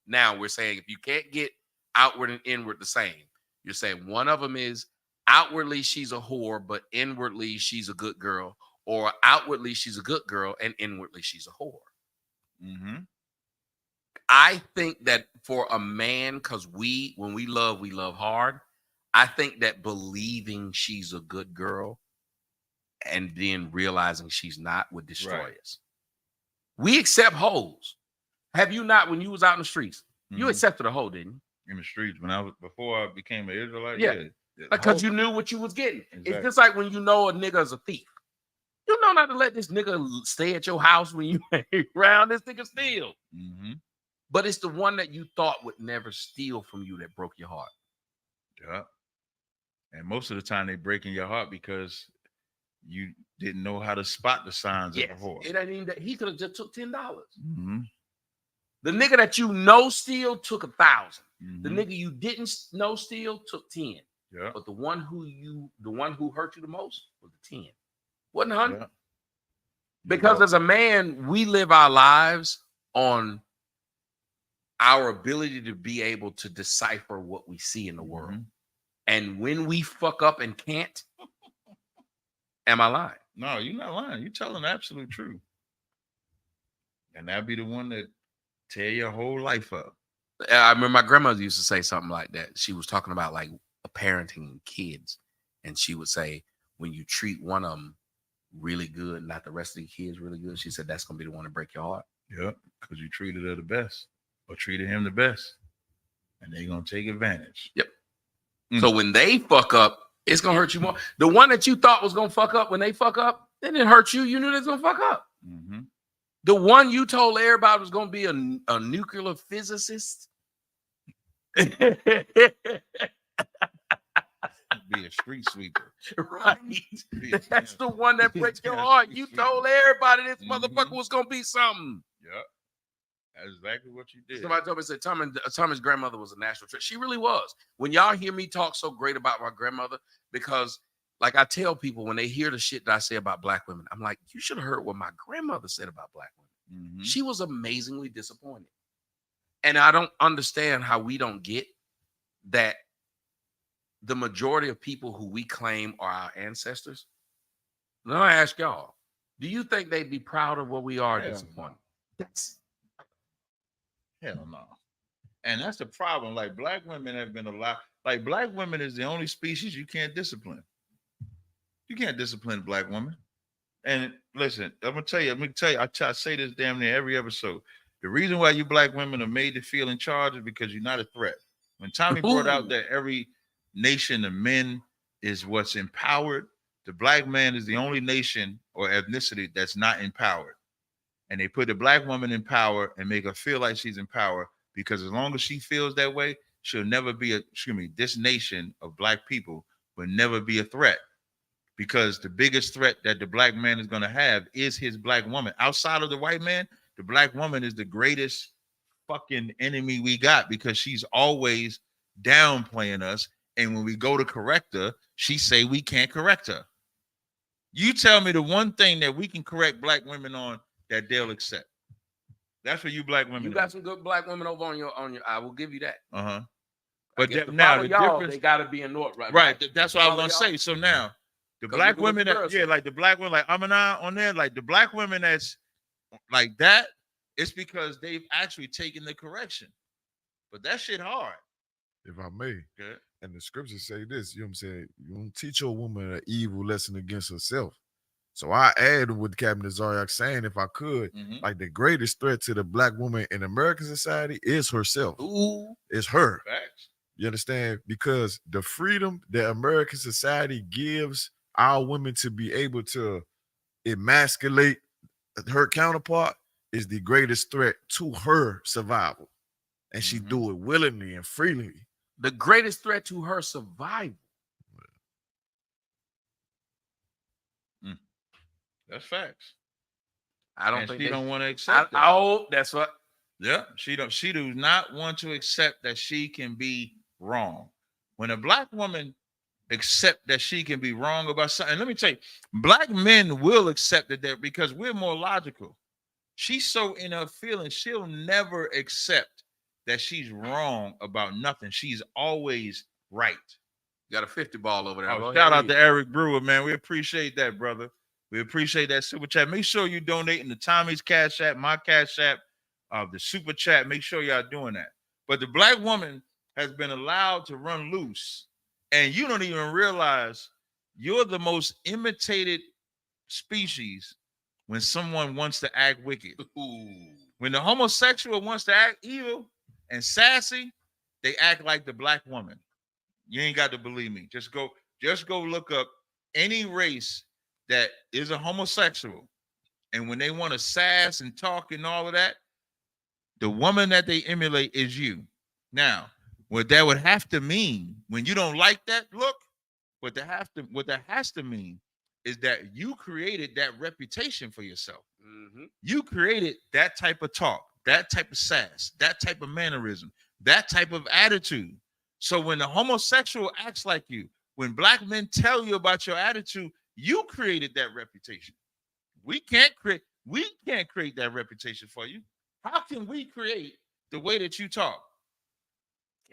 Now we're saying if you can't get outward and inward the same, you're saying one of them is outwardly she's a whore, but inwardly she's a good girl, or outwardly she's a good girl and inwardly she's a whore. Mm-hmm. I think that for a man, because when we love hard. I think that believing she's a good girl and then realizing she's not would destroy Right. us. We accept hoes. Have you not, when you was out in the streets, you Mhm. accepted a hoe, didn't you? In the streets when I was before I became an Israelite. Yeah. Yeah. Because you knew what you was getting. Exactly. It's just like when you know a nigga is a thief. You know not to let this nigga stay at your house when you ain't around. This nigga steal. Mm-hmm. But it's the one that you thought would never steal from you that broke your heart. Yeah. And most of the time they break in your heart because you didn't know how to spot the signs of a whore. It ain't even that. He could have just took $10. Mm-hmm. The nigga that you know steal took 1,000. The Mm-hmm. nigga you didn't know steal took 10. Yeah. But the one who hurt you the most was the 10. Wasn't 100. Yeah. Because as a man, we live our lives on our ability to be able to decipher what we see in the world. Mm-hmm. And when we fuck up and can't, am I lying? No, you're not lying. You're telling the absolute truth. And that'd be the one that tear your whole life up. I remember my grandmother used to say something like that. She was talking about like parenting kids. And she would say, when you treat one of them really good, not the rest of the kids really good, she said, that's going to be the one to break your heart. Yeah, because you treated her the best or treated him the best. And they're going to take advantage. Yep. So when they fuck up, it's going to hurt you more. The one that you thought was going to fuck up, when they fuck up, then it hurt you. You knew they was going to fuck up. Mm-hmm. The one you told everybody was going to be a nuclear physicist. Be a street sweeper. Right. That's the one that breaks your heart. You told everybody this motherfucker was going to be something. Yeah. That's exactly what you did. Somebody told me, said Tommy's grandmother was a national treasure. She really was. When y'all hear me talk so great about my grandmother, because like I tell people when they hear the shit that I say about black women, I'm like, you should have heard what my grandmother said about black women. Mm-hmm. She was amazingly disappointed. And I don't understand how we don't get that the majority of people who we claim are our ancestors. Now I ask y'all, do you think they'd be proud of what we are disappointed? That's hell no. And that's the problem. Like black women have been allowed. Like black women is the only species you can't discipline. You can't discipline black women. And listen, I'm gonna tell you. I say this damn near every episode. The reason why you black women are made to feel in charge is because you're not a threat. When Tommy brought out that every nation of men is what's empowered, the black man is the only nation or ethnicity that's not empowered. And they put the black woman in power and make her feel like she's in power because as long as she feels that way, she'll never be this nation of black people will never be a threat. Because the biggest threat that the black man is going to have is his black woman. Outside of the white man, the black woman is the greatest fucking enemy we got because she's always downplaying us. And when we go to correct her, she say we can't correct her. You tell me the one thing that we can correct black women on that they'll accept. That's what you black women. You got some good black women over on your. I will give you that. Uh-huh. But now the difference, they got to be in North, right? Right. That's what I was gonna say. So now the black women like the black women like Amina on there, like the black women that's like that, it's because they've actually taken the correction. But that shit hard. If I may. Good. And the scriptures say this, you know what I'm saying? You don't teach your woman an evil lesson against herself. So I add with Captain Zaryak saying, if I could, like the greatest threat to the black woman in American society is herself. Ooh. It's her. Facts. You understand? Because the freedom that American society gives our women to be able to emasculate her counterpart is the greatest threat to her survival. And she do it willingly and freely. The greatest threat to her survival. That's facts. I don't think she don't want to accept that. Oh, that's what. Yeah, she does not want to accept that she can be wrong. When a black woman accept that she can be wrong about something, let me tell you, black men will accept that because we're more logical. She's so in her feelings, she'll never accept that she's wrong about nothing. She's always right. Got a 50 ball over there. Oh, shout out to Eric Brewer, man. We appreciate that, brother. We appreciate that super chat. Make sure you donating to Tommy's Cash App, my Cash App, the super chat. Make sure y'all doing that. But the black woman has been allowed to run loose, and you don't even realize you're the most imitated species when someone wants to act wicked. Ooh. When the homosexual wants to act evil and sassy, they act like the black woman. You ain't got to believe me. Just go look up any race that is a homosexual. And when they want to sass and talk and all of that, the woman that they emulate is you. Now, what that would have to mean when you don't like that look, what that has to mean is that you created that reputation for yourself. Mm-hmm. You created that type of talk, that type of sass, that type of mannerism, that type of attitude. So when the homosexual acts like you, when black men tell you about your attitude, you created that reputation. We can't create that reputation for you. How can we create the way that you talk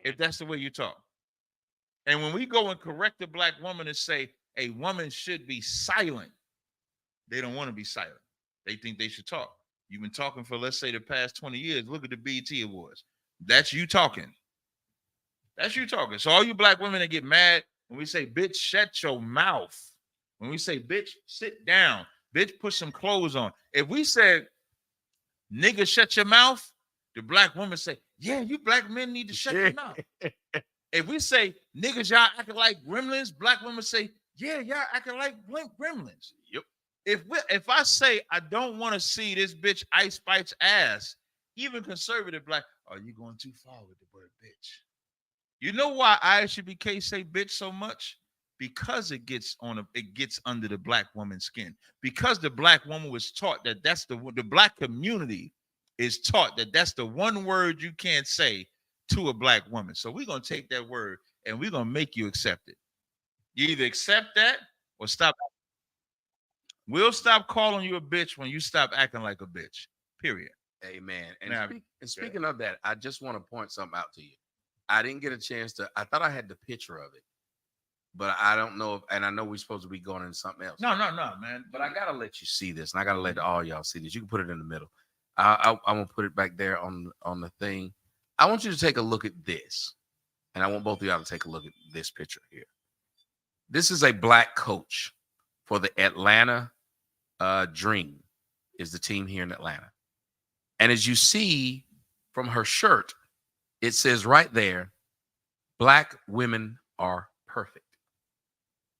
if that's the way you talk? And when we go and correct a black woman and say a woman should be silent, they don't want to be silent. They think they should talk. You've been talking for, let's say, the past 20 years. Look at the BET Awards. That's you talking. That's you talking. So all you black women that get mad when we say, bitch, shut your mouth. When we say, bitch, sit down. Bitch, put some clothes on. If we said, nigga, shut your mouth, the black woman say, yeah, you black men need to shut your mouth. If we say, niggas, y'all acting like gremlins, black women say, yeah, y'all acting like gremlins. Yep. If I say, I don't want to see this bitch Ice Spice ass, even conservative black, are you going too far with the word bitch? You know why ISUBK say bitch so much? Because it gets under the black woman's skin. Because the black woman was taught that that's the black community is taught that that's the one word you can't say to a black woman. So we're gonna take that word and we're gonna make you accept it. You either accept that or stop. We'll stop calling you a bitch when you stop acting like a bitch. Period. Amen. And, Now, speaking of that, I just want to point something out to you. I didn't get a chance to. I thought I had the picture of it, but I don't know if, and I know we're supposed to be going into something else. No, man. But I gotta let you see this, and I gotta let all y'all see this. You can put it in the middle. I'm gonna put it back there on the thing. I want you to take a look at this, and I want both of y'all to take a look at this picture here. This is a black coach for the Atlanta Dream, is the team here in Atlanta. And as you see from her shirt, it says right there, black women are perfect.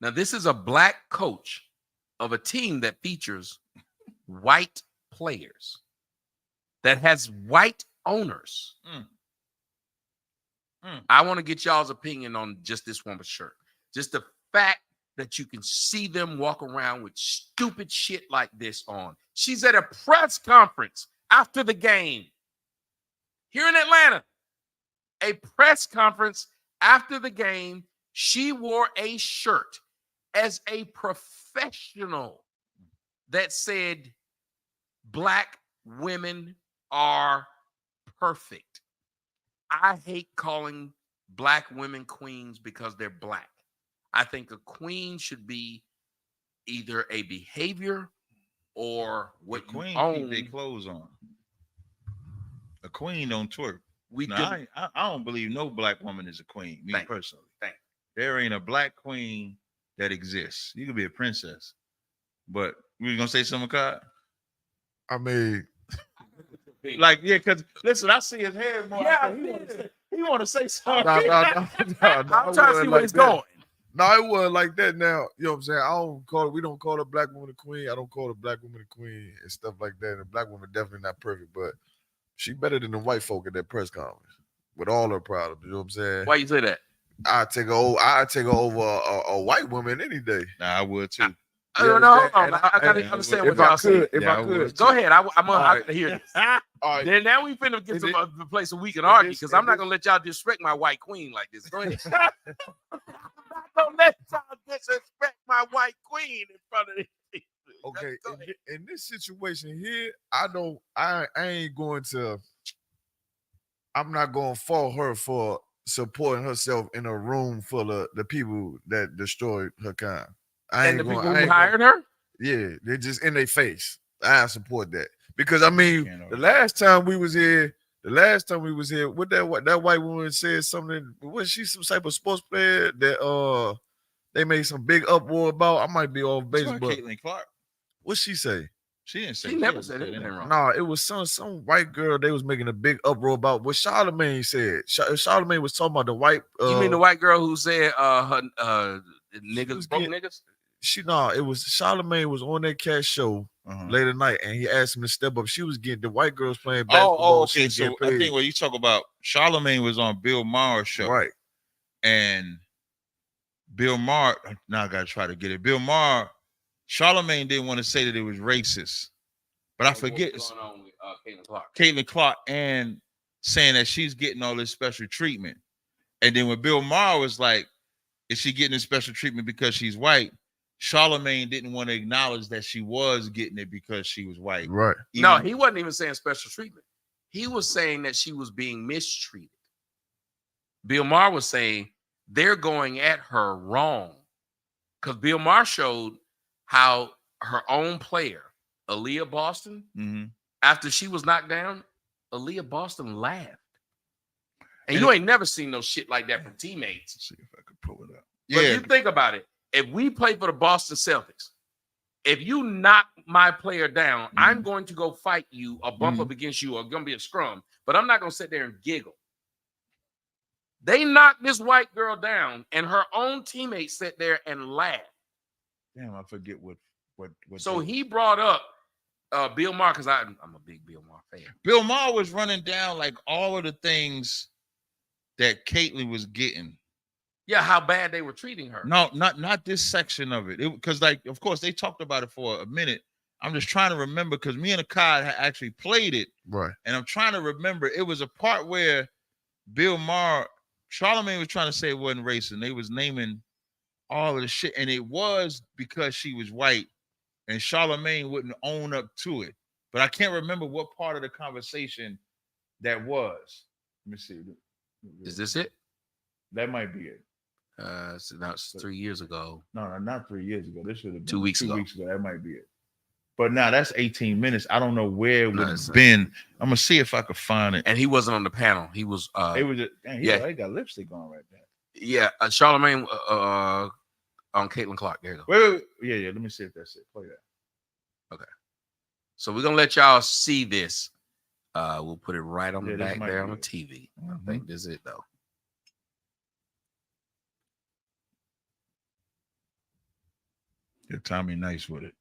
Now, this is a black coach of a team that features white players, that has white owners. I want to get y'all's opinion on just this woman's shirt. Just the fact that you can see them walk around with stupid shit like this on. She's at a press conference after the game here in Atlanta. A press conference after the game. She wore a shirt as a professional that said, black women are perfect. I hate calling black women queens because they're black. I think a queen should be either a behavior or what the queen you own. keep their clothes on. A queen don't twerk. We I don't believe no black woman is a queen. Me personally, there ain't a black queen that exists. You could be a princess, but you gonna say something, Cod? I mean, like, yeah, because listen, I see his hair more. Yeah, he want to say something. no, I'm trying to see where it's going. No, it wasn't like that now. You know what I'm saying? We don't call a black woman a queen. I don't call a black woman a queen and stuff like that. And a black woman definitely not perfect, but she better than the white folk at that press conference with all her problems. You know what I'm saying? Why you say that? I'd take her over a white woman any day. Nah, I would too. I don't know. Hold on. I gotta understand what y'all saying. If I could, go ahead. I'm gonna hear this. All right. Then now we finna get to a place where we can argue, because I'm not gonna let y'all disrespect my white queen like this. Go ahead. I'm not gonna let y'all disrespect my white queen in front of these people. Okay, in this situation here, I ain't going to. I'm not going to fault her for supporting herself in a room full of the people that destroyed her kind. And the people who hired her? Yeah, they're just in their face. I support that. Because I mean, the last time we was here, what that white woman said something, was she some type of sports player that they made some big uproar about? I might be off base, but Caitlin Clark. What she say? She didn't say. She never didn't said say anything wrong. Nah, it was some white girl they was making a big uproar about what Charlamagne said. Charlamagne was talking about the white. You mean the white girl who said her niggas was broke getting- niggas? It was Charlamagne was on that cat show late at night, and he asked him to step up. She was getting the white girls playing basketball. Okay. So I think what you talk about, Charlamagne was on Bill Maher's show, right? And Bill Maher, now I gotta try to get it. Bill Maher, Charlamagne didn't want to say that it was racist, but I forget. What's going on with Caitlin Clark? Caitlin Clark, and saying that she's getting all this special treatment. And then when Bill Maher was like, is she getting this special treatment because she's white? Charlamagne didn't want to acknowledge that she was getting it because she was white. Right. No, he wasn't even saying special treatment. He was saying that she was being mistreated. Bill Maher was saying they're going at her wrong. Because Bill Maher showed how her own player, Aaliyah Boston, after she was knocked down, Aaliyah Boston laughed. And you ain't never seen no shit like that from teammates. Let's see if I can pull it up. But if you think about it, if we play for the Boston Celtics, if you knock my player down, I'm going to go fight you or bump up against you or going to be a scrum, but I'm not going to sit there and giggle. They knocked this white girl down and her own teammates sat there and laughed. Damn, I forget what. So he brought up Bill Maher, because I'm a big Bill Maher fan. Bill Maher was running down like all of the things that Caitlin was getting. Yeah, how bad they were treating her. No, not this section of it. Because, like, of course, they talked about it for a minute. I'm just trying to remember because me and Akai had actually played it. Right. And I'm trying to remember. It was a part where Bill Maher, Charlamagne was trying to say it wasn't racist. They was naming all of the shit. And it was because she was white. And Charlamagne wouldn't own up to it. But I can't remember what part of the conversation that was. Let me see. Is this it? That might be it. So that's 3 years ago. No, not 3 years ago. This should have been 2 weeks ago. 2 weeks ago. That might be it. But now that's 18 minutes. I don't know where it would have been. I'm gonna see if I could find it. And he wasn't on the panel. He was. It was. He got lipstick on right there. Yeah, Charlamagne on Caitlin Clark. There you go. Wait. Yeah. Let me see if that's it. Play that. Okay. So we're gonna let y'all see this. We'll put it right on the back there on the TV. I think this is it though. Yeah, Tommy nice with it.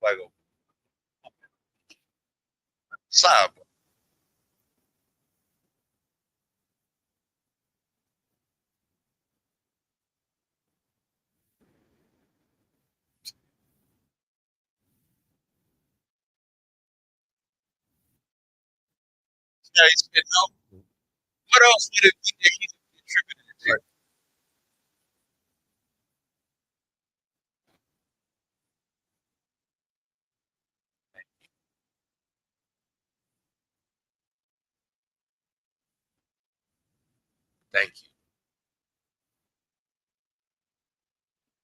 Like a side. Yeah, he said no. What else would it be that he contributed to? Right. Thank you.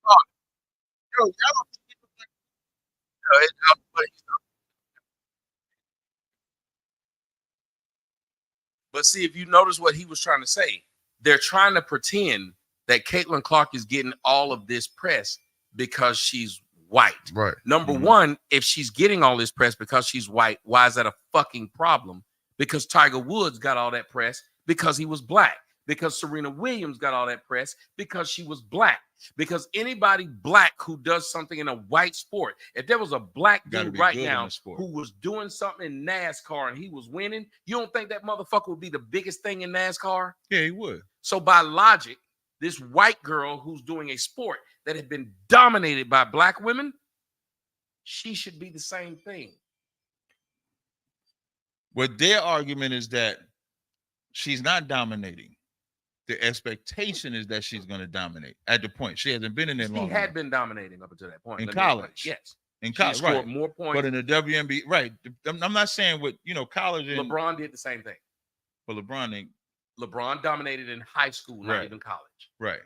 Oh, yo, y'all don't think he look like But see, if you notice what he was trying to say, they're trying to pretend that Caitlin Clark is getting all of this press because she's white. Right. Number one, if she's getting all this press because she's white, why is that a fucking problem? Because Tiger Woods got all that press because he was black. Because Serena Williams got all that press because she was black. Because anybody black who does something in a white sport, if there was a black dude right now who was doing something in NASCAR and he was winning, you don't think that motherfucker would be the biggest thing in NASCAR? Yeah, he would. So by logic, this white girl who's doing a sport that had been dominated by black women, she should be the same thing. But their argument is that she's not dominating. The expectation is that she's going to dominate at the point. She hasn't been in there long. She had been dominating up until that point. In college. Yes. In college, right. More points. But in the WNBA, right. I'm not saying what, college. And, LeBron did the same thing. But LeBron dominated in high school, not right. even college. Right.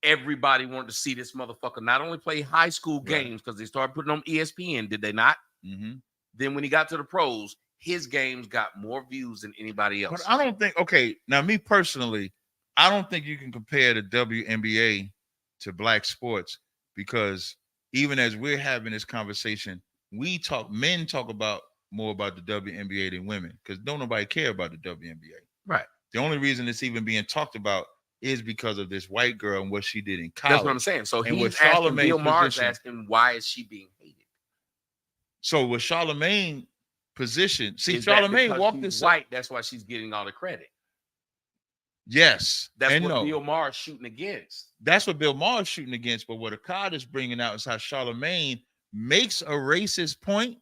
everybody wanted to see this motherfucker not only play high school games because they started putting on ESPN, did they not? Mm-hmm. Then when he got to the pros, his games got more views than anybody else. But I don't think, okay, now me personally, I don't think you can compare the WNBA to black sports because even as we're having this conversation, men talk about more about the WNBA than women because don't nobody care about the WNBA. Right. The only reason it's even being talked about is because of this white girl and what she did in college. That's what I'm saying. So and he's asking, Bill Maher's asking, why is she being hated? So with Charlamagne position, see, Is that Charlamagne because walked she's this white. That's why she's getting all the credit. Yes. That's and what no. Bill Maher's shooting against. That's what Bill Maher is shooting against. But what Akkad is bringing out is how Charlamagne makes a racist point,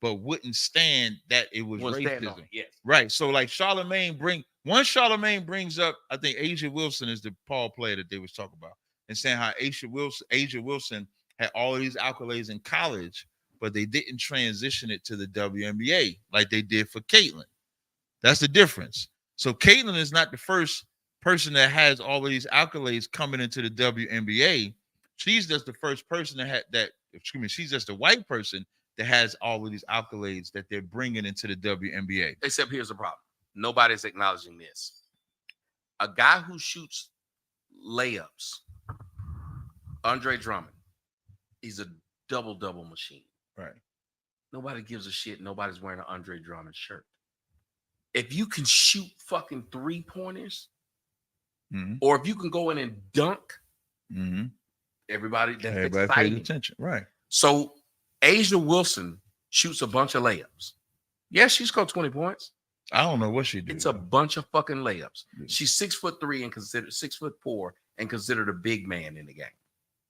but wouldn't stand that it was racism. Yes. Right. So like Charlamagne brings up, I think Asia Wilson is the Paul player that they was talking about, and saying how Asia Wilson had all of these accolades in college, but they didn't transition it to the WNBA like they did for Caitlyn. That's the difference. So Caitlyn is not the first person that has all of these accolades coming into the WNBA. She's just the first person she's just a white person that has all of these accolades that they're bringing into the WNBA. Except here's the problem. Nobody's acknowledging this. A guy who shoots layups, Andre Drummond, he's a double-double machine. Right. Nobody gives a shit. Nobody's wearing an Andre Drummond shirt. If you can shoot fucking 3-pointers, or if you can go in and dunk, everybody pays attention. Right. So Asia Wilson shoots a bunch of layups. Yes, she scored 20 points. I don't know what she did. It's a bunch of fucking layups. Yeah. She's 6'3" and considered 6'4" and considered a big man in the game.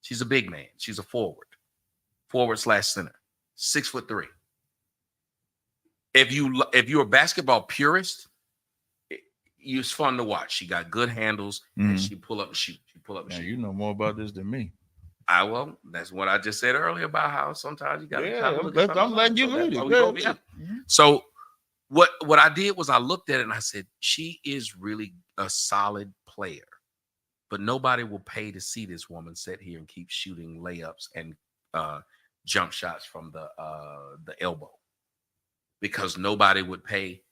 She's a big man. She's a forward/center, 6'3". If you're a basketball purist, it's fun to watch. She got good handles and she pull up and shoot. You know more about this than me. That's what I just said earlier about how sometimes you got to. I'm letting you lead it. So what I did was I looked at it and I said, she is really a solid player, but nobody will pay to see this woman sit here and keep shooting layups and jump shots from the elbow, because nobody would pay.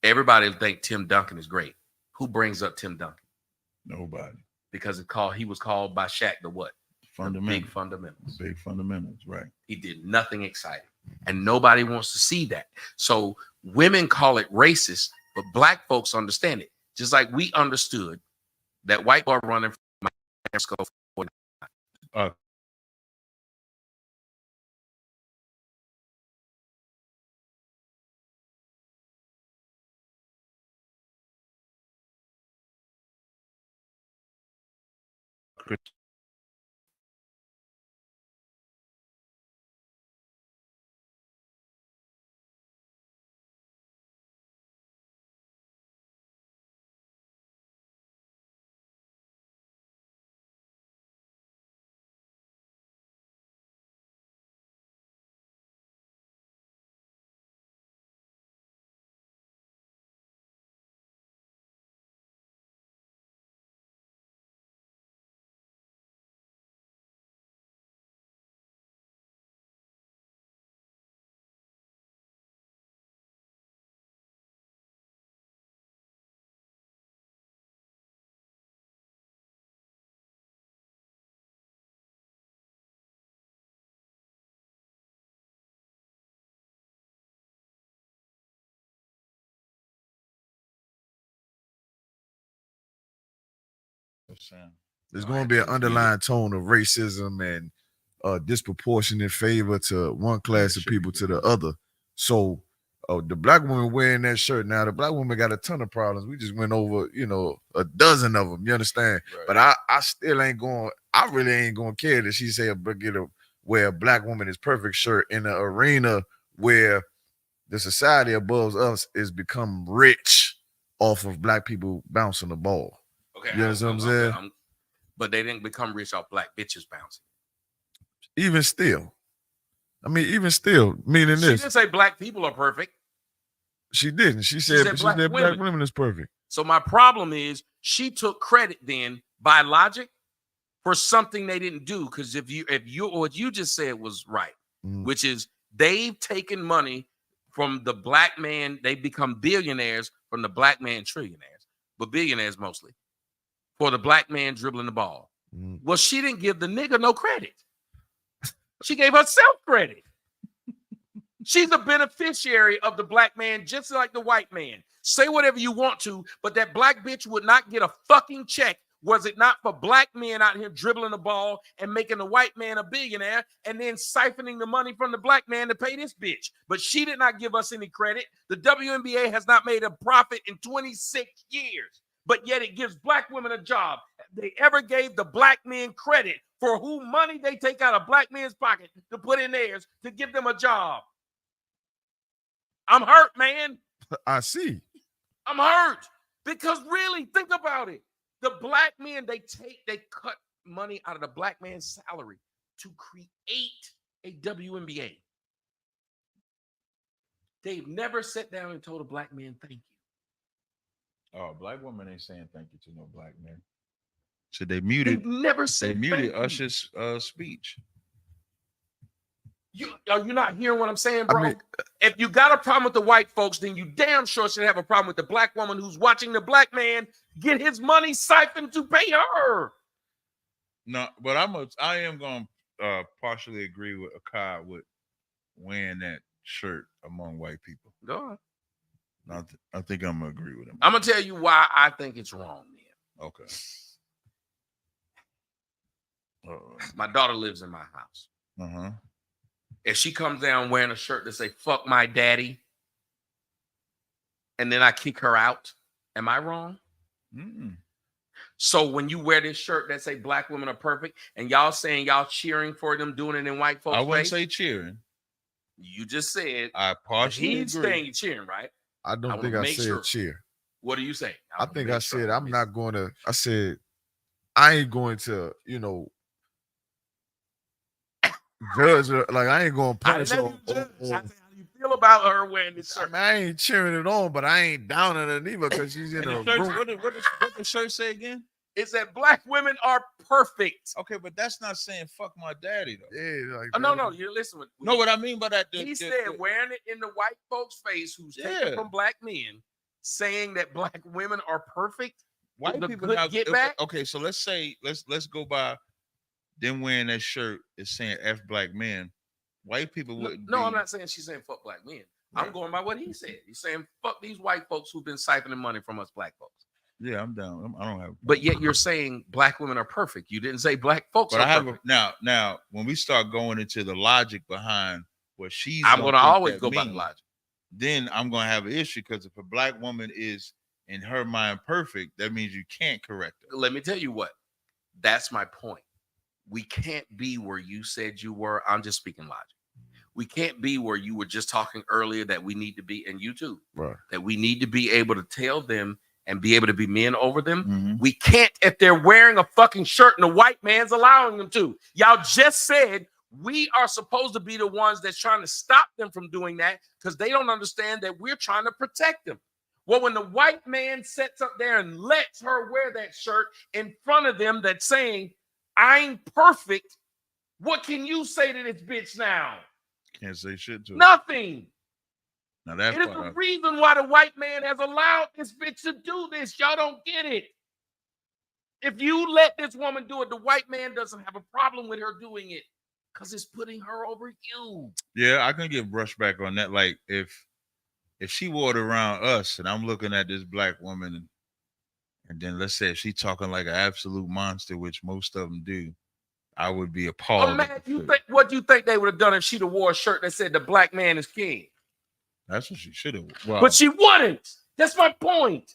Everybody would think Tim Duncan is great. Who brings up Tim Duncan? Nobody. Because he was called by Shaq the what? Big fundamentals. Big fundamentals, right. He did nothing exciting. And nobody wants to see that. So women call it racist, but black folks understand it. Just like we understood that white boy running from Mexico. There's going to be an underlying tone of racism and disproportionate favor to one class of people to the other. So the black woman wearing that shirt, now the black woman got a ton of problems. We just went over, a dozen of them. You understand? Right. But I still ain't going. I really ain't going to care that she say wear a black woman is perfect shirt in an arena where the society above us is become rich off of black people bouncing the ball. Okay, you know what I'm saying? But they didn't become rich off black bitches bouncing. Even still, meaning this. She didn't say black people are perfect. She didn't. She said black women is perfect. So my problem is she took credit then by logic. for something they didn't do. Because if you what you just said was right, which is they've taken money from the black man, they become billionaires from the black man, trillionaires, but billionaires mostly, for the black man dribbling the ball. Well, she didn't give the nigga no credit. She gave herself credit. She's a beneficiary of the black man, just like the white man. Say whatever you want to, but that black bitch would not get a fucking check was it not for black men out here dribbling the ball and making the white man a billionaire and then siphoning the money from the black man to pay this bitch. But she did not give us any credit. The WNBA has not made a profit in 26 years, but yet it gives black women a job. They ever gave the black men credit for who money they take out of black men's pocket to put in theirs to give them a job. I'm hurt, man. I see. I'm hurt because really, think about it. The black men, they cut money out of the black man's salary to create a WNBA. They've never sat down and told a black man, thank you. Oh, black woman ain't saying thank you to no black man. So they muted. They've never said They muted thank you. Usher's speech. Are you not hearing what I'm saying, bro? I mean, if you got a problem with the white folks, then you damn sure should have a problem with the black woman who's watching the black man get his money siphoned to pay her. No, but I am going to partially agree with Akai with wearing that shirt among white people. Go on. I think I'm going to agree with him. I'm going to tell you why I think it's wrong, man. Okay. My daughter lives in my house. Uh-huh. If she comes down wearing a shirt that say, fuck my daddy, and then I kick her out, am I wrong? Mm-mm. So when you wear this shirt that say black women are perfect, and y'all saying y'all cheering for them doing it in white folks' I wouldn't face, say cheering. you just said I partially he's agree. saying you're cheering, right? I don't I think wanna I make said sure. cheer. What do you say? I think I said I'm not going to. I said I ain't going to, judge her. Like I ain't going to I punish didn't her. let you judge. I said, how do you feel about her wearing this I shirt? mean, I ain't cheering it on, but I ain't down on her neither because she's in And a the shirt, room. what the shirt say again? It said black women are perfect. Okay, but that's not saying fuck my daddy though. Yeah, like No, you're listening. No, what I mean by that. He said wearing it in the white folks' face who's taken Yeah. from black men, saying that black women are perfect. white the people good have get back? Okay, so let's go by them wearing that shirt is saying F black men. White people wouldn't. No, I'm not saying she's saying fuck black men. I'm going by what he said. He's saying fuck these white folks who've been siphoning money from us black folks. Yeah, I'm down. I don't have. But yet you're saying black women are perfect. You didn't say black folks But are I have perfect. now when we start going into the logic behind what she's, I'm going to think always that go by the means, logic. Then I'm going to have an issue because if a black woman is in her mind perfect, that means you can't correct her. Let me tell you what. That's my point. We can't be where you said you were. I'm just speaking logic. We can't be where you were just talking earlier that we need to be, and you too, Right. that we need to be able to tell them and be able to be men over them. Mm-hmm. We can't if they're wearing a fucking shirt and the white man's allowing them to. Y'all just said we are supposed to be the ones that's trying to stop them from doing that because they don't understand that we're trying to protect them. Well, when the white man sits up there and lets her wear that shirt in front of them that's saying, I'm perfect, what can you say to this bitch now? Can't say shit to her. Nothing. Now that's It is the reason why the white man has allowed this bitch to do this. Y'all don't get it. If you let this woman do it, the white man doesn't have a problem with her doing it because it's putting her over you. Yeah, I can get brushed back on that. Like if she wore it around us and I'm looking at this black woman and then let's say if she talking like an absolute monster, which most of them do, I would be appalled. Oh, man, what do you think they would have done if she'd have wore a shirt that said the black man is king? That's what she should have. Well, But she wouldn't. That's my point.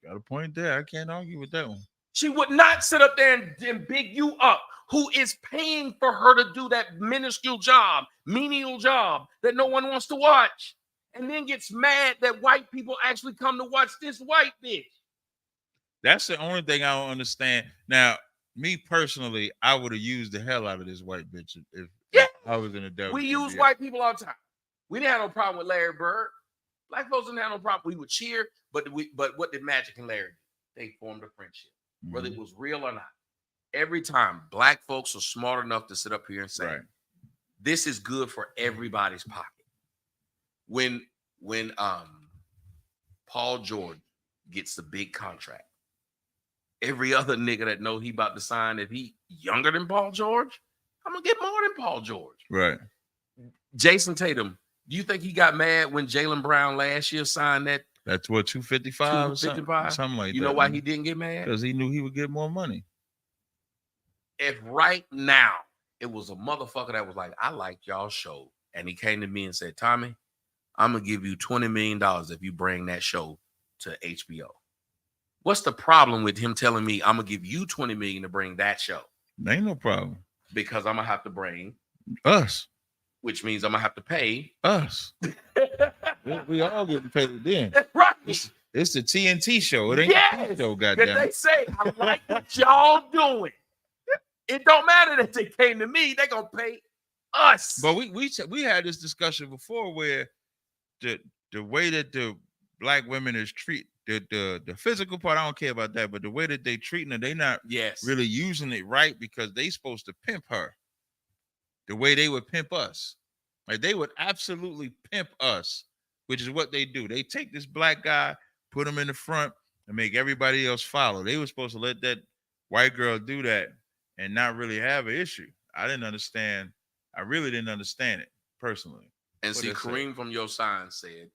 Got a point there. I can't argue with that one. She would not sit up there and big you up, who is paying for her to do that minuscule job, menial job that no one wants to watch, and then gets mad that white people actually come to watch this white bitch. That's the only thing I don't understand. Now, me personally, I would have used the hell out of this white bitch if I was in a devil. We use white people all the time. We didn't have no problem with Larry Bird. Black folks didn't have no problem. We would cheer, but what did Magic and Larry do? They formed a friendship, whether it was real or not. every time black folks are smart enough to sit up here and say, Right. this is good for everybody's pocket. When Paul George gets the big contract, every other nigga that know he about to sign, if he younger than Paul George, I'm gonna get more than Paul George. Right. Jason Tatum, do you think he got mad when Jaylen Brown last year signed that? That's what 255 or something, 255? something like that. You know why he didn't get mad? Because he knew he would get more money. If right now it was a motherfucker that was like, I like y'all show, and he came to me and said, Tommy, I'm gonna give you $20 million if you bring that show to HBO. What's the problem with him telling me I'm gonna give you $20 million to bring that show? Ain't no problem. Because I'm gonna have to bring Us. which means I'm gonna have to pay Us. we all getting paid then. right. It's the TNT show. It ain't Yes, the show, because goddamn. they say I like what y'all doing. It don't matter that they came to me; they gonna pay us. But we had this discussion before where the way that the black women is treat the physical part, I don't care about that, but the way that they treating her, they not yes, really using it right because they supposed to pimp her the way they would pimp us. Like they would absolutely pimp us, which is what they do. They take this black guy, put him in the front, and make everybody else follow. They were supposed to let that white girl do that and not really have an issue. I didn't understand. I really didn't understand it personally. And What see, it said. Kareem from your sign said,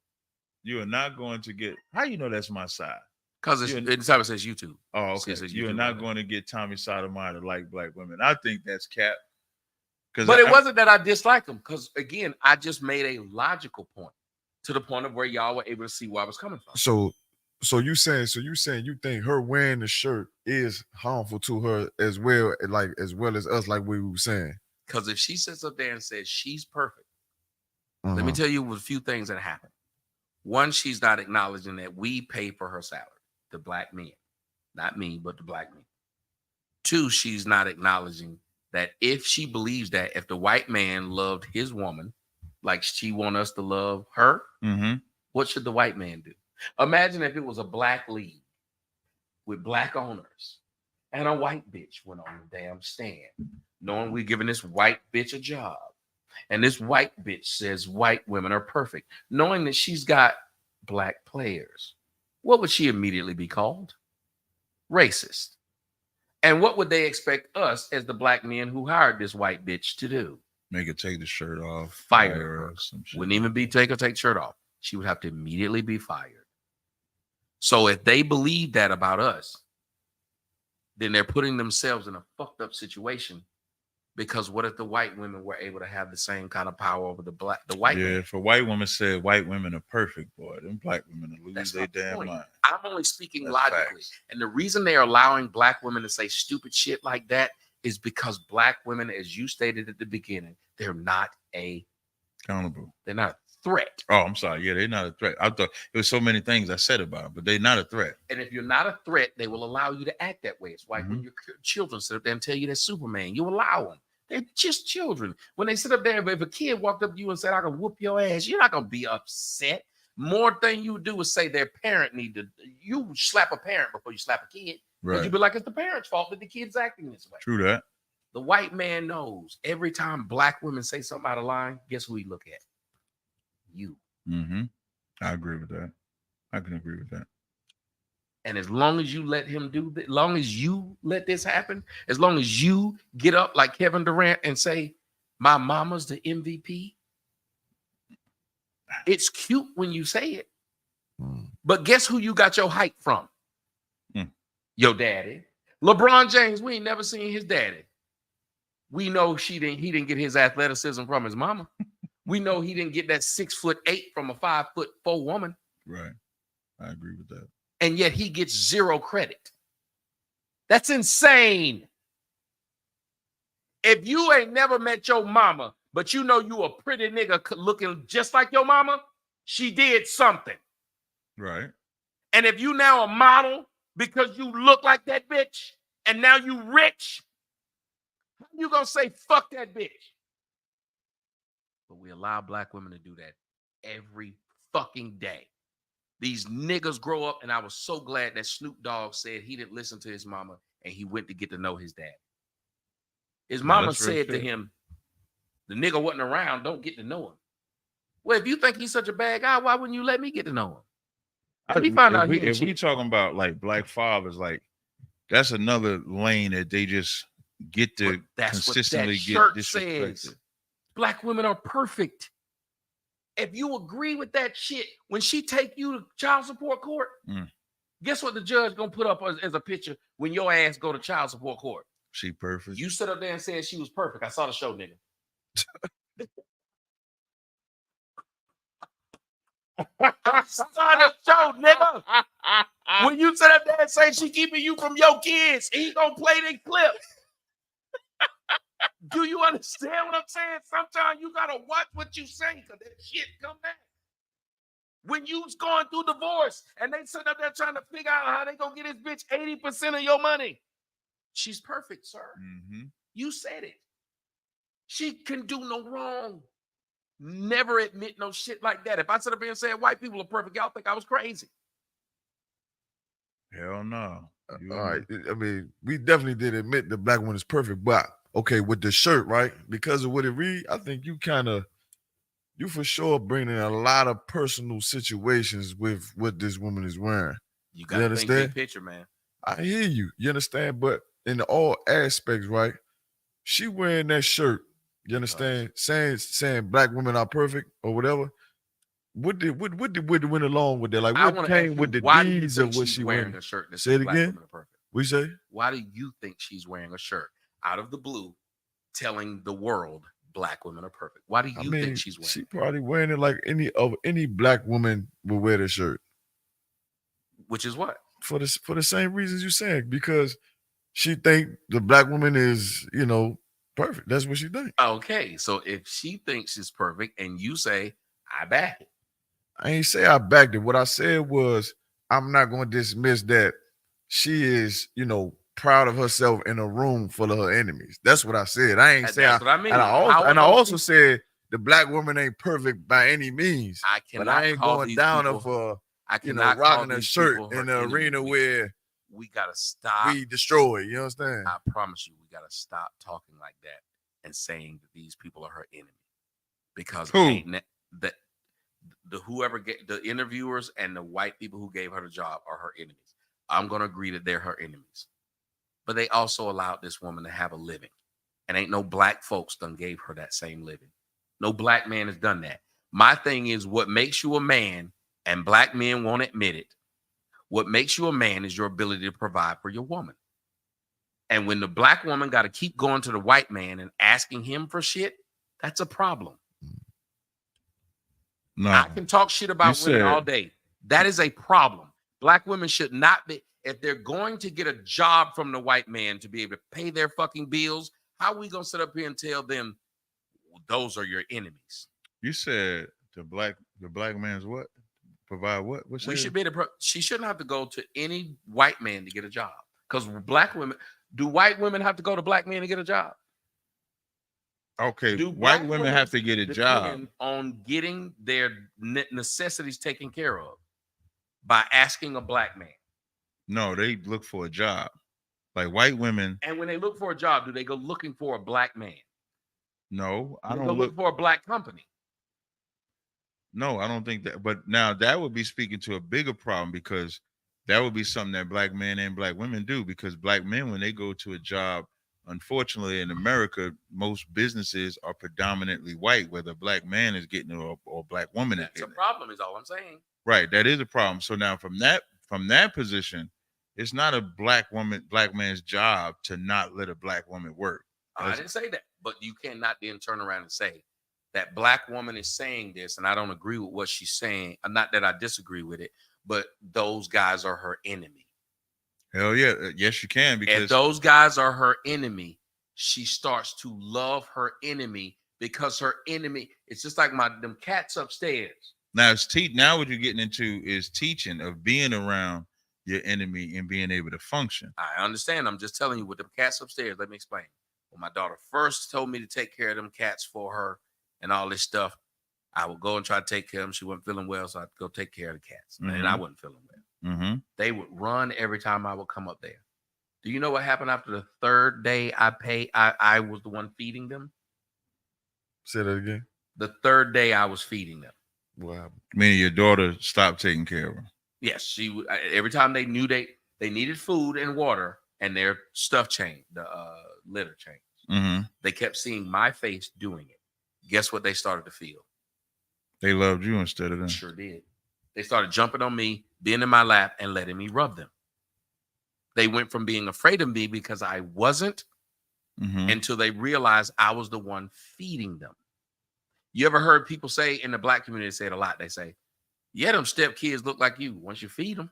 You are not going to get. How you know that's my side? because it's anytime it says YouTube. Oh, okay. It says You are YouTube not right going to get Tommy Sotomayor to like black women. I think that's cap. But it wasn't that I disliked him, because again, I just made a logical point to the point of where y'all were able to see where I was coming from. So you saying you think her wearing the shirt is harmful to her as well as us, like we were saying. Because if she sits up there and says she's perfect, Uh-huh. let me tell you a few things that happen. One, she's not acknowledging that we pay for her salary, the black men, not me, but the black men. Two, she's not acknowledging that if she believes that if the white man loved his woman like she want us to love her, what should the white man do? Imagine if it was a black league with black owners and a white bitch went on the damn stand, knowing we're giving this white bitch a job. And this white bitch says white women are perfect, knowing that she's got black players. What would she immediately be called? Racist. And what would they expect us as the black men who hired this white bitch to do? Make her take the shirt off. Fire her. Or some shit. Wouldn't even be take the shirt off. She would have to immediately be fired. So if they believe that about us, then they're putting themselves in a fucked up situation. Because what if the white women were able to have the same kind of power over the white Yeah, men? if a white woman said white women are perfect, boy, them black women will lose their damn mind. I'm only speaking That's logically. facts. And the reason they are allowing black women to say stupid shit like that is because black women, as you stated at the beginning, they're not Accountable. they're not a threat. Oh, I'm sorry. Yeah, they're not a threat. I thought it was so many things I said about them, but they're not a threat. And if you're not a threat, they will allow you to act that way. It's why when your children sit up there and tell you they're Superman, you allow them. They're just children. When they sit up there, if a kid walked up to you and said, I can whoop your ass, you're not going to be upset. More thing you do is say their parent you slap a parent before you slap a kid. Because Right. you be like, it's the parent's fault that the kid's acting this way. True that. The white man knows every time black women say something out of line, guess who he look at? You. I agree with that. I can agree with that. And as long as you let him do that, as long as you let this happen, as long as you get up like Kevin Durant and say, my mama's the MVP, it's cute when you say it. But guess who you got your hype from? Your daddy. LeBron James, we ain't never seen his daddy. We know he didn't get his athleticism from his mama. We know he didn't get that 6'8" from a 5'4" woman. Right. I agree with that. And yet he gets zero credit. That's insane. If you ain't never met your mama, but you know you a pretty nigga looking just like your mama, she did something. Right. And if you now a model because you look like that bitch and now you rich, how you gonna say fuck that bitch? But we allow black women to do that every fucking day. These niggas grow up, and I was so glad that Snoop Dogg said he didn't listen to his mama and he went to get to know his dad. His mama said to him, the nigga wasn't around, don't get to know him. Well, if you think he's such a bad guy, why wouldn't you let me get to know him? If we talking about like black fathers, like that's another lane that they just get to consistently get disrespected. Says. Black women are perfect. If you agree with that shit, when she take you to child support court, guess what the judge gonna put up as a picture when your ass go to child support court? She perfect. You sit up there and said she was perfect. I saw the show, nigga. I saw the show, nigga. When you sit up there and say she keeping you from your kids, he gonna play the clip. Do you understand what I'm saying? Sometimes you gotta watch what you say because that shit come back. When you's going through divorce and they sit up there trying to figure out how they gonna get this bitch 80% of your money. She's perfect, sir. Mm-hmm. You said it. She can do no wrong. Never admit no shit like that. If I sit up here and say white people are perfect, y'all think I was crazy. Hell no. All right. I mean, we definitely did admit the black woman is perfect, but okay, with the shirt, right? Because of what it read, I think you for sure bringing a lot of personal situations with what this woman is wearing. You got to think big picture, man. I hear you. You understand? But in all aspects, right? She wearing that shirt. You understand? Saying black women are perfect or whatever. What went along with that? Like what came with the deeds of what she wearing? A shirt that say it again. We say. Why do you think she's wearing a shirt out of the blue, telling the world black women are perfect? Why do you think she's wearing? She probably wearing it like any black woman would wear the shirt. Which is what? For the same reasons you said, because she think the black woman is, perfect. That's what she think. Okay, so if she thinks she's perfect and you say, I back it. I ain't say I backed it. What I said was, I'm not going to dismiss that she is, proud of herself in a room full of her enemies. That's what I said. I ain't say that's what I mean. And I also said the black woman ain't perfect by any means. But I ain't going down her for rocking a shirt in the arena where we gotta stop. We destroy. You understand? I promise you, we gotta stop talking like that and saying that these people are her enemy. Because whoever get the interviewers and the white people who gave her the job are her enemies. I'm gonna agree that they're her enemies. But they also allowed this woman to have a living. And ain't no black folks done gave her that same living. No black man has done that. My thing is what makes you a man, and black men won't admit it. What makes you a man is your ability to provide for your woman. And when the black woman got to keep going to the white man and asking him for shit, that's a problem. No, I can talk shit about women all day. That is a problem. Black women should not be, if they're going to get a job from the white man to be able to pay their fucking bills, how are we going to sit up here and tell them those are your enemies? You said the black man's what? Provide what? We should be able to, she shouldn't have to go to any white man to get a job. Because black women, do white women have to go to black men to get a job? Okay, white women have to get a job on getting their necessities taken care of by asking a black man. No, they look for a job. Like white women. And when they look for a job, do they go looking for a black man? No, I don't look for a black company. No, I don't think that. But now that would be speaking to a bigger problem, because that would be something that black men and black women do. Because black men, when they go to a job, unfortunately in America, most businesses are predominantly white, whether a black man is getting it or a black woman is getting it. That's a problem, is all I'm saying. Right, that is a problem. So now from that position, it's not a black man's job to not let a black woman work. I didn't say that, but you cannot then turn around and say that black woman is saying this, and I don't agree with what she's saying. Not that I disagree with it, but those guys are her enemy. Hell yeah, yes you can, because if those guys are her enemy, she starts to love her enemy, because her enemy. It's just like them cats upstairs. Now now what you're getting into is teaching of being around your enemy and being able to function. I understand. I'm just telling you with the cats upstairs. Let me explain. When my daughter first told me to take care of them cats for her and all this stuff, I would go and try to take care of them. She wasn't feeling well, so I'd go take care of the cats. And I wasn't feeling well. Mm-hmm. They would run every time I would come up there. Do you know what happened after the third day I was the one feeding them? Say that again. The third day I was feeding them. What happened? Meaning your daughter stopped taking care of her. Yes, she would. Every time they knew they needed food and water, and their stuff changed, the litter changed. Mm-hmm. They kept seeing my face doing it. Guess what they started to feel? They loved you instead of them. Sure did. They started jumping on me, being in my lap, and letting me rub them. They went from being afraid of me because I wasn't until they realized I was the one feeding them. You ever heard people say in the Black community, they say it a lot. They say, yeah, them step kids look like you once you feed them.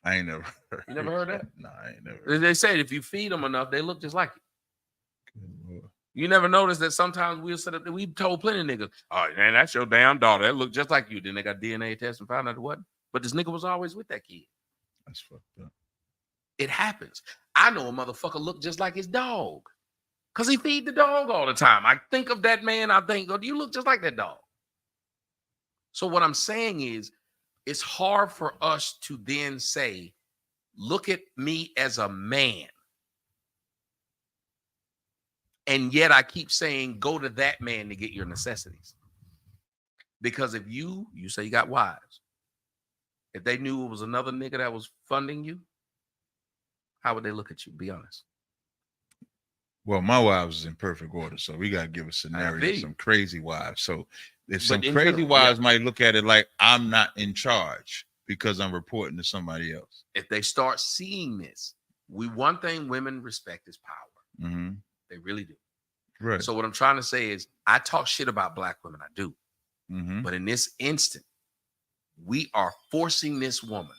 I ain't never heard. You never heard that? No, I ain't never heard. They said if you feed them enough, they look just like you. Good Lord. You never noticed that sometimes we'll set up, we told plenty of niggas, oh, man, that's your damn daughter. That look just like you. Then they got DNA test and found out it wasn't. But this nigga was always with that kid. That's fucked up. It happens. I know a motherfucker look just like his dog because he feed the dog all the time. I think of that man. I think, oh, do you look just like that dog? So what I'm saying is it's hard for us to then say, look at me as a man. And yet I keep saying, go to that man to get your necessities. Because if you say you got wives, if they knew it was another nigga that was funding you, how would they look at you? Be honest. Well, my wives is in perfect order, so we gotta give a scenario. Some crazy wives. So if some crazy wives might look at it like I'm not in charge because I'm reporting to somebody else. If they start seeing this, one thing women respect is power. Mm-hmm. They really do. Right. So what I'm trying to say is I talk shit about Black women. I do. Mm-hmm. But in this instant, we are forcing this woman.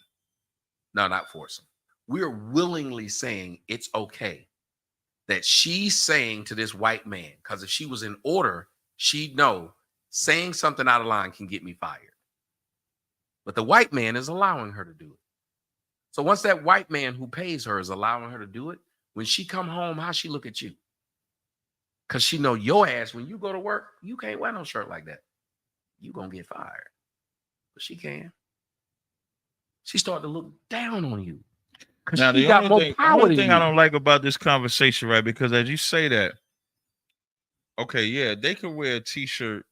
No, not forcing. We are willingly saying it's okay that she's saying to this white man, because if she was in order, she'd know saying something out of line can get me fired. But the white man is allowing her to do it. So once that white man who pays her is allowing her to do it, when she come home, how she look at you? Because she know your ass, when you go to work, you can't wear no shirt like that. You gonna get fired. But she can. She started to look down on you. Now, the only thing I don't like about this conversation, right? Because as you say that, okay, yeah, they could wear a t-shirt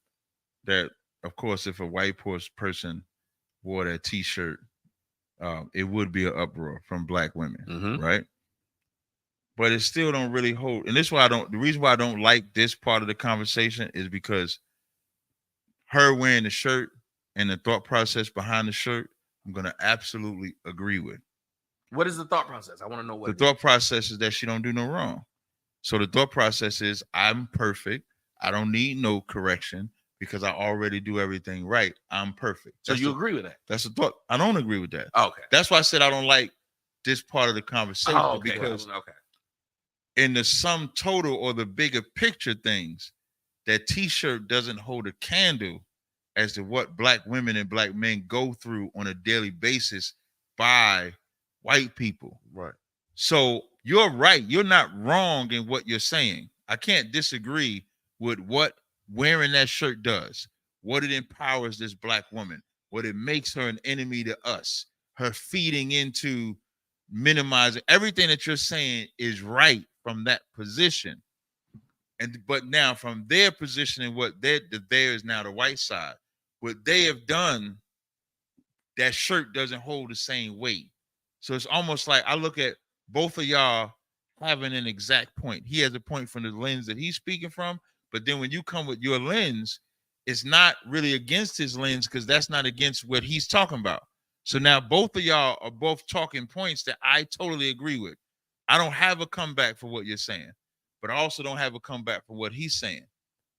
that, of course, if a white person wore that t-shirt, it would be an uproar from Black women, right? But it still don't really hold. And this is why the reason why I don't like this part of the conversation is because her wearing the shirt and the thought process behind the shirt, I'm going to absolutely agree with. What is the thought process? I want to know what the thought process is. That she don't do no wrong. So the thought process is I'm perfect. I don't need no correction because I already do everything right. I'm perfect. So you agree with that? That's the thought. I don't agree with that. Okay. That's why I said I don't like this part of the conversation because in the sum total or the bigger picture things, that t-shirt doesn't hold a candle as to what Black women and Black men go through on a daily basis by white people. Right. So you're right. You're not wrong in what you're saying. I can't disagree with what wearing that shirt does, what it empowers this Black woman, what it makes her an enemy to us, her feeding into minimizing everything that you're saying is right from that position. But now from their position and what there is now the white side, what they have done, that shirt doesn't hold the same weight. So it's almost like I look at both of y'all having an exact point. He has a point from the lens that he's speaking from, but then when you come with your lens, it's not really against his lens because that's not against what he's talking about. So now both of y'all are both talking points that I totally agree with. I don't have a comeback for what you're saying, but I also don't have a comeback for what he's saying.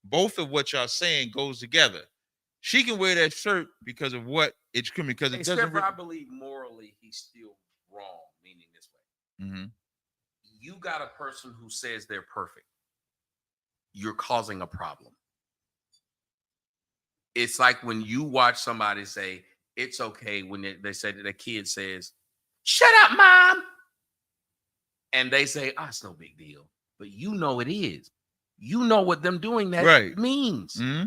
Both of what y'all saying goes together. She can wear that shirt because of what it's coming, because it doesn't. I believe morally he's still wrong, meaning this way. Mm-hmm. You got a person who says they're perfect. You're causing a problem. It's like when you watch somebody say, it's okay when they say that a kid says, shut up, mom. And they say, oh, it's no big deal. But you know it is. You know what them doing that means. Mm-hmm.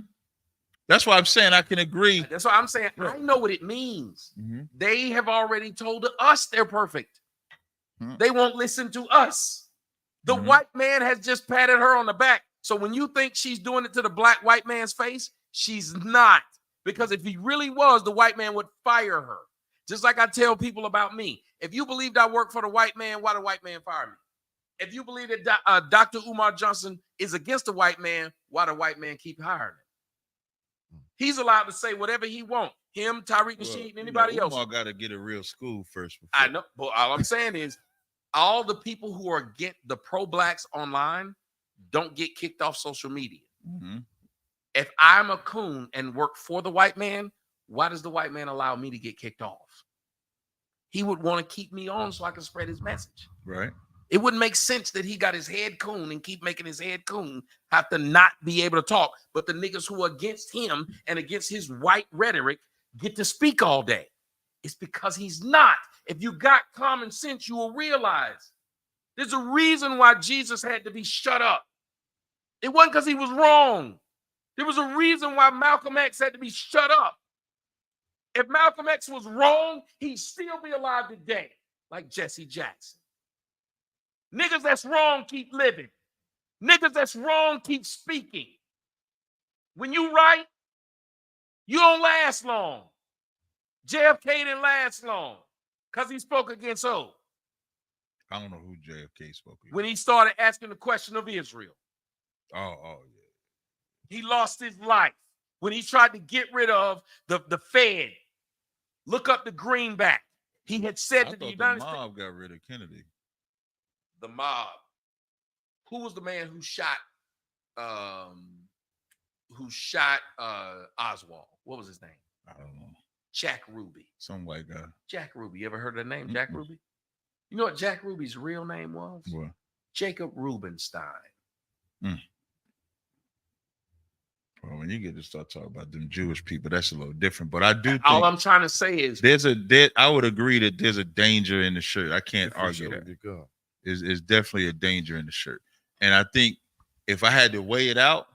That's why I'm saying I can agree. That's why I'm saying I know what it means. They have already told us they're perfect. They won't listen to us. The white man has just patted her on the back. So when you think she's doing it to the black white man's face, she's not. Because if he really was, the white man would fire her. Just like I tell people about me. If you believed I work for the white man, why the white man fire me? If you believe that Dr. Umar Johnson is against the white man, why the white man keep hiring him? He's allowed to say whatever he wants. Him, Tariq Nasheed, and anybody else. Umar got to get a real school first. I know, but all I'm saying is all the people who are against the pro-blacks online don't get kicked off social media. If I'm a coon and work for the white man, why does the white man allow me to get kicked off? He would want to keep me on so I can spread his message. Right. It wouldn't make sense that he got his head coon and keep making his head coon have to not be able to talk. But the niggas who are against him and against his white rhetoric get to speak all day. It's because he's not. If you got common sense, you will realize there's a reason why Jesus had to be shut up. It wasn't because he was wrong. There was a reason why Malcolm X had to be shut up. If Malcolm X was wrong, he'd still be alive today, like Jesse Jackson. Niggas that's wrong keep living. Niggas that's wrong keep speaking. When you right, you don't last long. JFK didn't last long because he spoke against who? I don't know who JFK spoke against. When he started asking the question of Israel. Oh, yeah. He lost his life. When he tried to get rid of the Fed, look up the greenback. He had said that the United States. The mob got rid of Kennedy. The mob. Who was the man who shot Oswald? What was his name? I don't know. Jack Ruby. Some white guy. Jack Ruby. You ever heard of the name Jack Ruby? You know what Jack Ruby's real name was? What? Jacob Rubenstein. Well, when you get to start talking about them Jewish people, that's a little different. But I do think all I'm trying to say is I would agree that there's a danger in the shirt. I can't argue that. Is definitely a danger in the shirt. And I think if I had to weigh it out,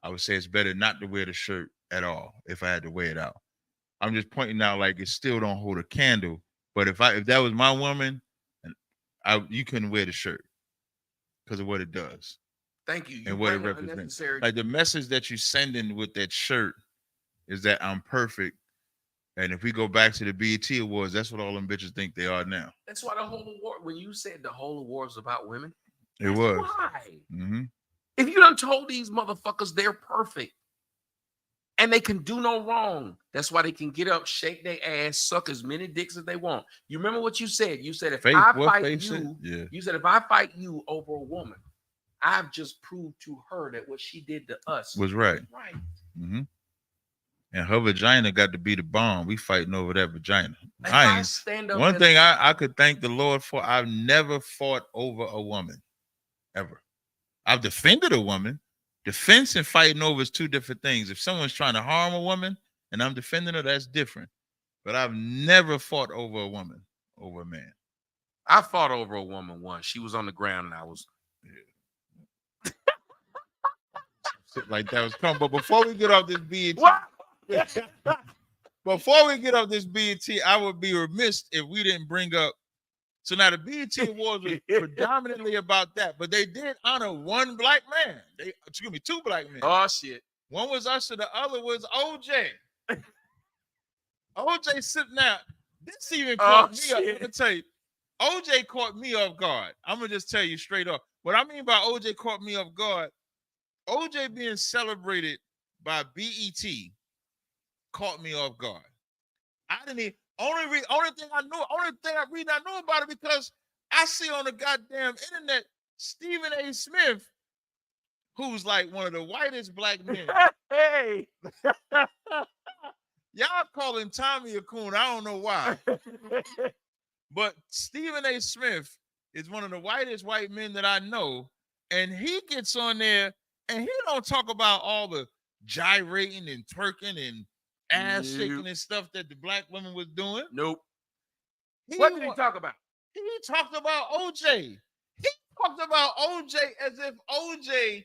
I would say it's better not to wear the shirt at all if I had to weigh it out. I'm just pointing out like it still don't hold a candle. But if that was my woman, you couldn't wear the shirt because of what it does. Thank you. And what it represents. Like the message that you're sending with that shirt is that I'm perfect. And if we go back to the BET Awards, that's what all them bitches think they are now. That's why the whole award, when you said the whole award was about women, it was. Why? If you done told these motherfuckers they're perfect and they can do no wrong, that's why they can get up, shake their ass, suck as many dicks as they want. You remember what you said? You said if I fight you, you said if I fight you over a woman, I've just proved to her that what she did to us was right. Right. And her vagina got to be the bomb. We fighting over that vagina. One thing I could thank the Lord for, I've never fought over a woman, ever. I've defended a woman. Defense and fighting over is two different things. If someone's trying to harm a woman and I'm defending her, that's different. But I've never fought over a woman, over a man. I fought over a woman once. She was on the ground and I was... Shit like that was coming. But before we get off this BET, I would be remiss if we didn't bring up. So now the BET Awards was predominantly about that, but they did honor one black man. Two black men. Oh shit! One was Usher, the other was OJ. OJ sitting now. This even caught me up. I'm gonna tell you, OJ caught me off guard. I'm gonna just tell you straight up. What I mean by OJ caught me off guard. OJ being celebrated by BET caught me off guard. I didn't even, only thing I read about it because I see on the goddamn internet Stephen A. Smith, who's like one of the whitest black men. Hey, y'all call him Tommy a coon. I don't know why. But Stephen A. Smith is one of the whitest white men that I know. And he gets on there and he don't talk about all the gyrating and twerking and ass shaking and stuff that the black women was doing. Nope. What did he talk about? He talked about OJ. He talked about OJ as if OJ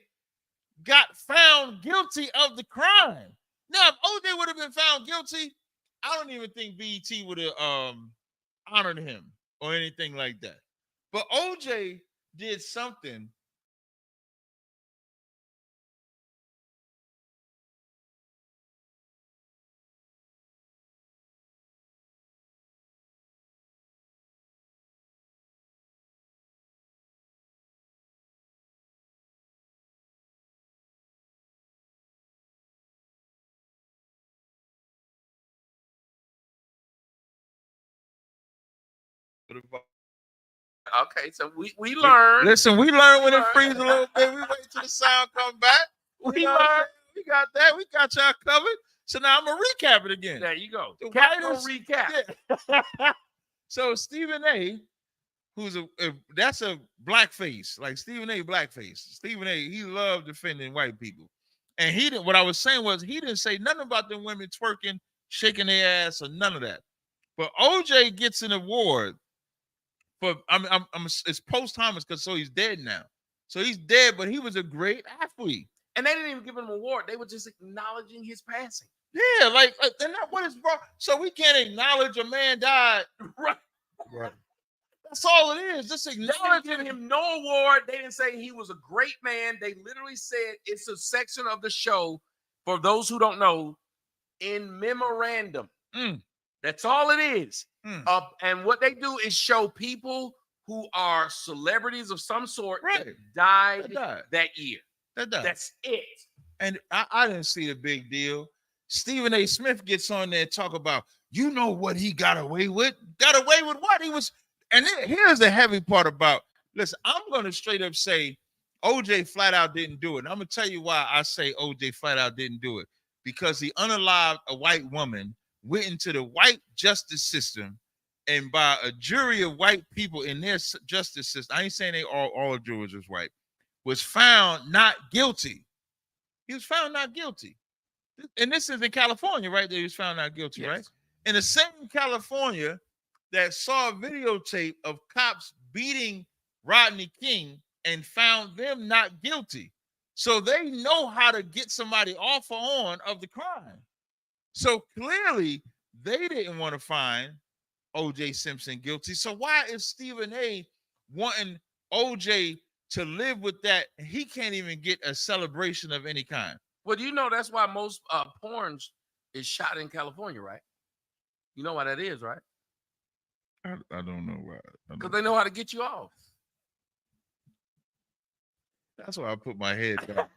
got found guilty of the crime. Now, if OJ would have been found guilty, I don't even think BET would have honored him or anything like that. But OJ did something. Okay, so we learned. Listen, we learned when it freezes a little bit. We wait till the sound come back. We learned. We got that. We got y'all covered. So now I'm gonna recap it again. There you go. The Capital whitest- recap. Yeah. So Stephen A, who's that's a blackface, like Stephen A blackface. Stephen A, he loved defending white people. And he didn't, what I was saying was he didn't say nothing about them women twerking, shaking their ass, or none of that. But OJ gets an award for it's posthumous because he's dead now. So he's dead, but he was a great athlete. And they didn't even give him an award. They were just acknowledging his passing. Yeah, like and that what is wrong. So we can't acknowledge a man died. Right. Right. That's all it is. Just They acknowledge didn't give him no award. They didn't say he was a great man. They literally said it's a section of the show, for those who don't know, in memorandum. That's all it is. And what they do is show people who are celebrities of some sort that died that year. That's it. And I didn't see the big deal. Stephen A. Smith gets on there and talk about, you know what he got away with? Got away with what? He was, and then here's the heavy part about, listen, I'm going to straight up say OJ flat out didn't do it. And I'm going to tell you why I say OJ flat out didn't do it. Because he unalived a white woman, went into the white justice system, and by a jury of white people in their justice system, I ain't saying they all jurors was white, was found not guilty. He was found not guilty. And this is in California, right? That he was found not guilty, right? In the same California that saw a videotape of cops beating Rodney King and found them not guilty. So they know how to get somebody off or on of the crime. So clearly they didn't want to find OJ Simpson guilty. So why is Stephen A wanting OJ to live with that? He can't even get a celebration of any kind. Well, you know that's why most porns is shot in California, right? You know why that is, right? I don't know why. Because they know how to get you off. That's why I put my head down.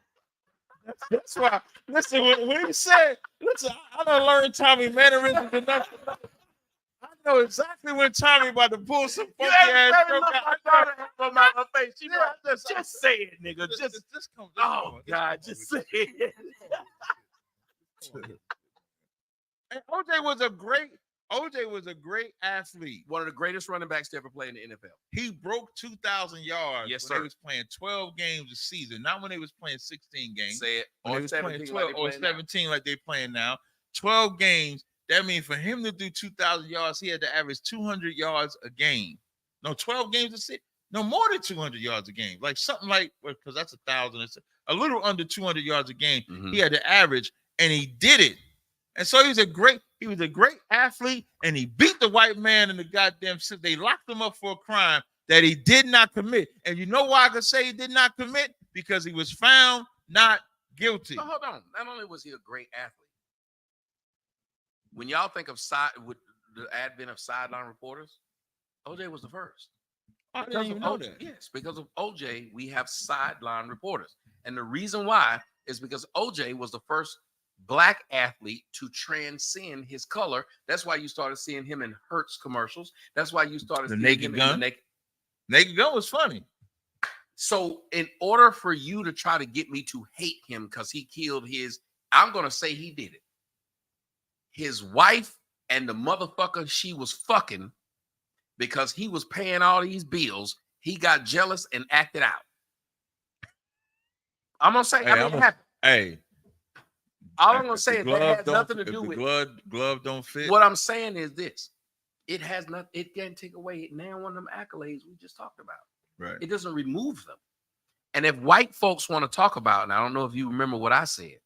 That's why. Listen, when he said, listen, I done learned Tommy mannerisms enough. I know exactly when Tommy about to pull some funky ass joke out. Her face. She just say it, nigga. Just come. Oh God, just say it. And OJ was a great athlete. One of the greatest running backs to ever play in the NFL. He broke 2,000 yards Yes, when sir. they was playing 12 games a season, not when they was playing 16 games. Say it. When Or they was playing 17 12 or 17 like they playing now. 12 games. That means for him to do 2,000 yards, he had to average 200 yards a game. No, 12 games a season. No, more than 200 yards a game. Like something like, because that's 1,000. It's a little under 200 yards a game. He had to average, and he did it. And so he was a great athlete, and he beat the white man in the goddamn city. They locked him up for a crime that he did not commit. And you know why I could say he did not commit? Because he was found not guilty. So hold on. Not only was he a great athlete, when y'all think of with the advent of sideline reporters, OJ was the first. I didn't even know that. Yes, because of OJ, we have sideline reporters. And the reason why is because OJ was the first Black athlete to transcend his color. That's why you started seeing him in Hertz commercials. That's why you started seeing Naked him Gun. in the Naked Gun was funny. So in order for you to try to get me to hate him because he killed I'm going to say he did it. His wife and the motherfucker she was fucking, because he was paying all these bills, he got jealous and acted out. I'm going to say, all I'm gonna say is that has nothing to do with glove don't fit. What I'm saying is this: it can't take away now one of them accolades we just talked about. Right. It doesn't remove them. And if white folks want to talk about, and I don't know if you remember what I said,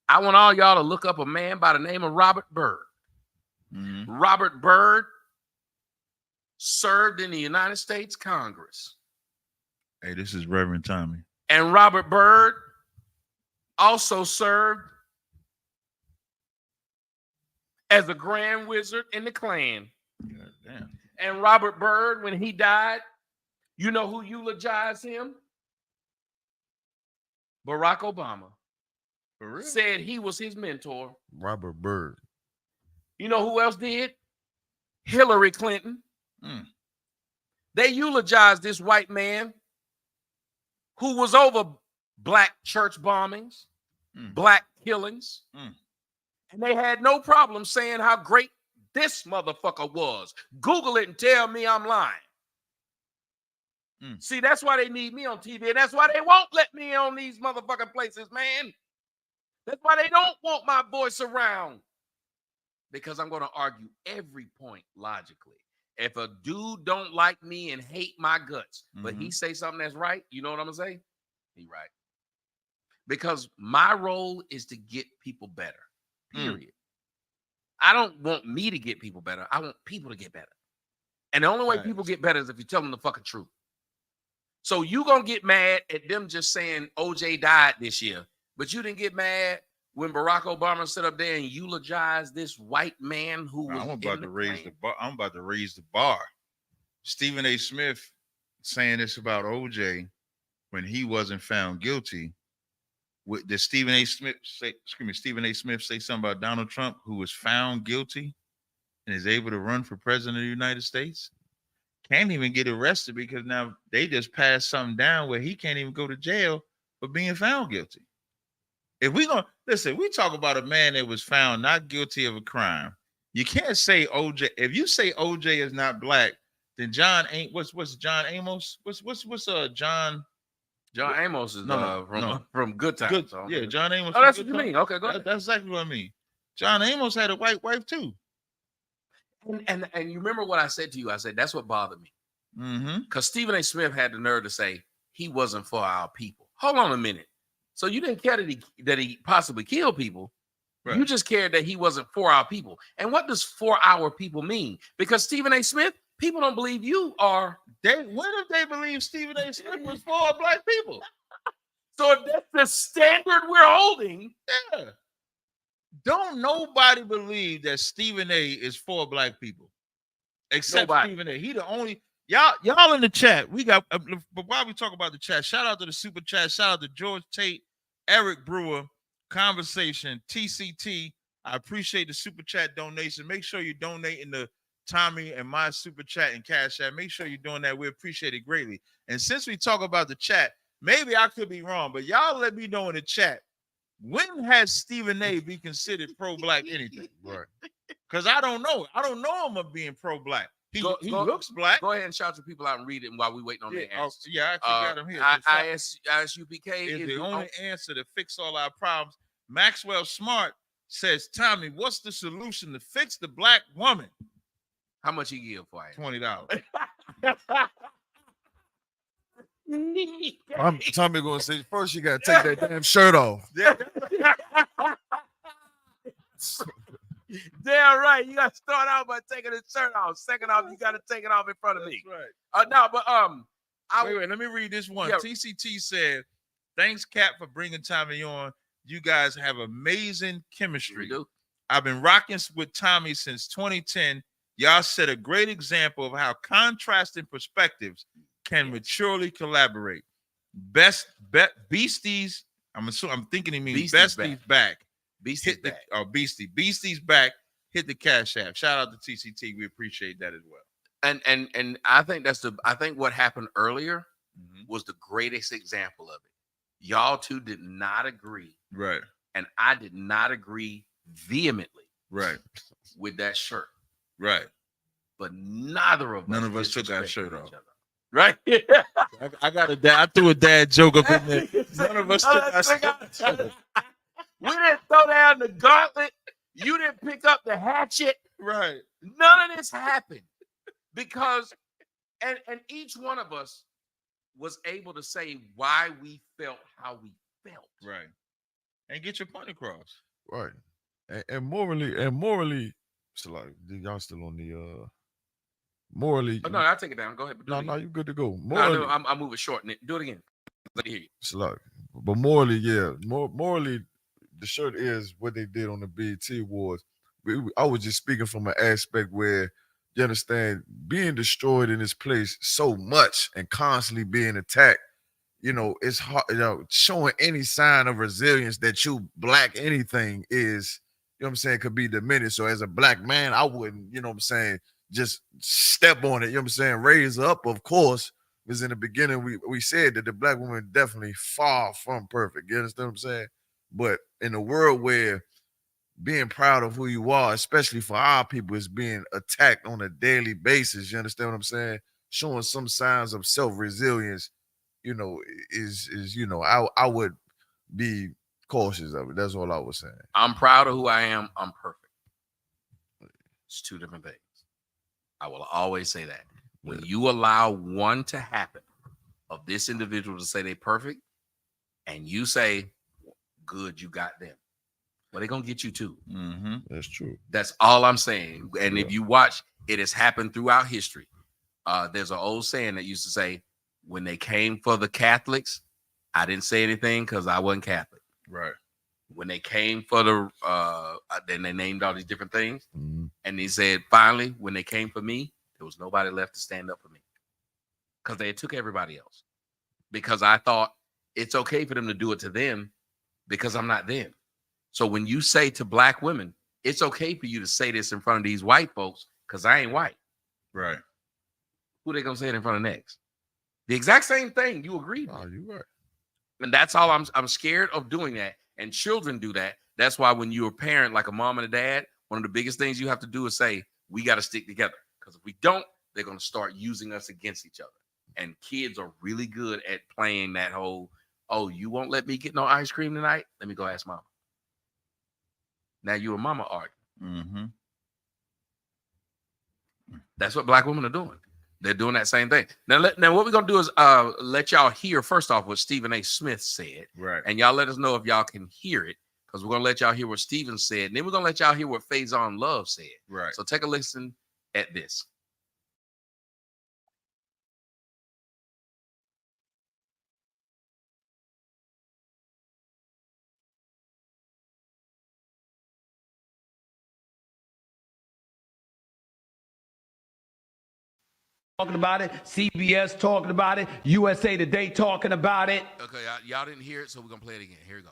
I want all y'all to look up a man by the name of Robert Byrd. Mm-hmm. Robert Byrd served in the United States Congress. Hey, this is Reverend Tommy. And Robert Byrd also served as a Grand Wizard in the Klan. God damn. And Robert Byrd, when he died, you know who eulogized him? Barack Obama. For real? Said he was his mentor. Robert Byrd. You know who else did? Hillary Clinton. Mm. They eulogized this white man who was over black church bombings, black killings. And they had no problem saying how great this motherfucker was. Google it and tell me I'm lying. See, that's why they need me on TV, and that's why they won't let me on these motherfucking places, man. That's why they don't want my voice around. Because I'm going to argue every point logically. If a dude don't like me and hate my guts, but he say something that's right, you know what I'm going to say? He right. Because my role is to get people better, period. I don't want me to get people better. I want people to get better. And the only way people get better is if you tell them the fucking truth. So you going to get mad at them just saying OJ died this year, but you didn't get mad when Barack Obama stood up there and eulogized this white man who was I'm about to raise the bar. I'm about to raise the bar. Stephen A. Smith saying this about OJ when he wasn't found guilty. Did Stephen A. Smith say? Stephen A. Smith say something about Donald Trump, who was found guilty and is able to run for president of the United States? Can't even get arrested because now they just passed something down where he can't even go to jail for being found guilty. If we gonna listen, we talk about a man that was found not guilty of a crime. You can't say OJ. If you say OJ is not black, then John ain't. What's John Amos? What's John? John Amos is from Good Times. Good, So. yeah, John Amos. Oh, that's what you mean. Okay, go ahead. That's exactly what I mean. John Amos had a white wife too. And you remember what I said to you? I said that's what bothered me. Because Stephen A. Smith had the nerve to say he wasn't for our people. Hold on a minute. So you didn't care that he possibly killed people. Right. You just cared that he wasn't for our people. And what does for our people mean? Because Stephen A. Smith, people don't believe you are. When if they believe Stephen A. Smith was for black people? So if that's the standard we're holding, yeah. Don't nobody believe that Stephen A. is for black people, except nobody. Stephen A. He the only y'all in the chat. We got, but while we talk about the chat, shout out to the super chat. Shout out to George Tate, Eric Brewer, Conversation, TCT. I appreciate the super chat donation. Make sure you donate in the Tommy and my super chat and Cash App. Make sure you're doing that. We appreciate it greatly. And since we talk about the chat, maybe I could be wrong, but y'all let me know in the chat. When has Stephen A. be considered pro-black anything? Right. Because I don't know. I don't know him of being pro-black. He looks black. Go ahead and shout your people out and read it while we waiting on the answer. Yeah, I actually got him here. ISUPK is the only answer to fix all our problems. Maxwell Smart says, Tommy, what's the solution to fix the black woman? How much he give for it? $20. Tommy gonna say first you gotta take that damn shirt off. Damn right. You gotta start out by taking the shirt off. Second off, you gotta take it off in front of me. Right. No, but wait, let me read this one. Yeah. TCT said, thanks, Cap, for bringing Tommy on. You guys have amazing chemistry. We do. I've been rocking with Tommy since 2010. Y'all set a great example of how contrasting perspectives can maturely collaborate. Beasties. I'm thinking he means Beasties back. Beasties back. Beasties back. Hit the Cash App. Shout out to TCT. We appreciate that as well. And I think I think what happened earlier was the greatest example of it. Y'all two did not agree. Right. And I did not agree vehemently. Right. With that shirt. Right. But none of us took our shirt off. Right? I got a dad. I threw a dad joke up in there. None of us took our shirt. We didn't throw down the gauntlet. You didn't pick up the hatchet. Right. None of this happened. Because and each one of us was able to say why we felt how we felt. Right. and get your point across. Right. And morally, so like y'all still on the morally. Oh, no, I'll take it down. Go ahead. No, you good to go. No, Morally, I'll move it short. Do it again. Let me hear you. so like, but morally, yeah, morally, the shirt is what they did on the BET Awards. I was just speaking from an aspect where you understand being destroyed in this place so much and constantly being attacked. You know, it's hard. You know, showing any sign of resilience that you black anything is, you know what I'm saying, could be diminished. So as a black man, I wouldn't, you know what I'm saying, just step on it. You know what I'm saying, raise up, of course. Because in the beginning, we said that the black woman definitely far from perfect. You understand what I'm saying? But in a world where being proud of who you are, especially for our people, is being attacked on a daily basis. You understand what I'm saying? Showing some signs of self-resilience, you know, is you know, I would be cautious of it. That's all I was saying. I'm proud of who I am. I'm perfect. It's two different things. I will always say that. When you allow one to happen of this individual to say they're perfect, and you say, good, you got them. Well, they're going to get you too. Mm-hmm. That's true. That's all I'm saying. And if you watch, it has happened throughout history. There's an old saying that used to say, when they came for the Catholics, I didn't say anything because I wasn't Catholic. Right. When they came for the, then they named all these different things. Mm-hmm. And they said, finally, when they came for me, there was nobody left to stand up for me. Because they took everybody else. Because I thought it's okay for them to do it to them because I'm not them. So when you say to black women, it's okay for you to say this in front of these white folks because I ain't white. Right. Who they going to say it in front of next? The exact same thing. You agreed. Oh, you're right. And that's all I'm scared of doing that. And children do that. That's why when you're a parent, like a mom and a dad, one of the biggest things you have to do is say, we got to stick together. Because if we don't, they're going to start using us against each other. And kids are really good at playing that whole, oh, you won't let me get no ice cream tonight? Let me go ask mama. Now you and mama arguing. Mm-hmm. That's what black women are doing. They're doing that same thing. Now what we're going to do is let y'all hear, first off, what Stephen A. Smith said. Right. And y'all let us know if y'all can hear it, because we're going to let y'all hear what Stephen said. And then we're going to let y'all hear what Faison Love said. Right. So take a listen at this. Talking about it, CBS talking about it, USA Today talking about it. Okay, y'all didn't hear it, so we're going to play it again. Here we go.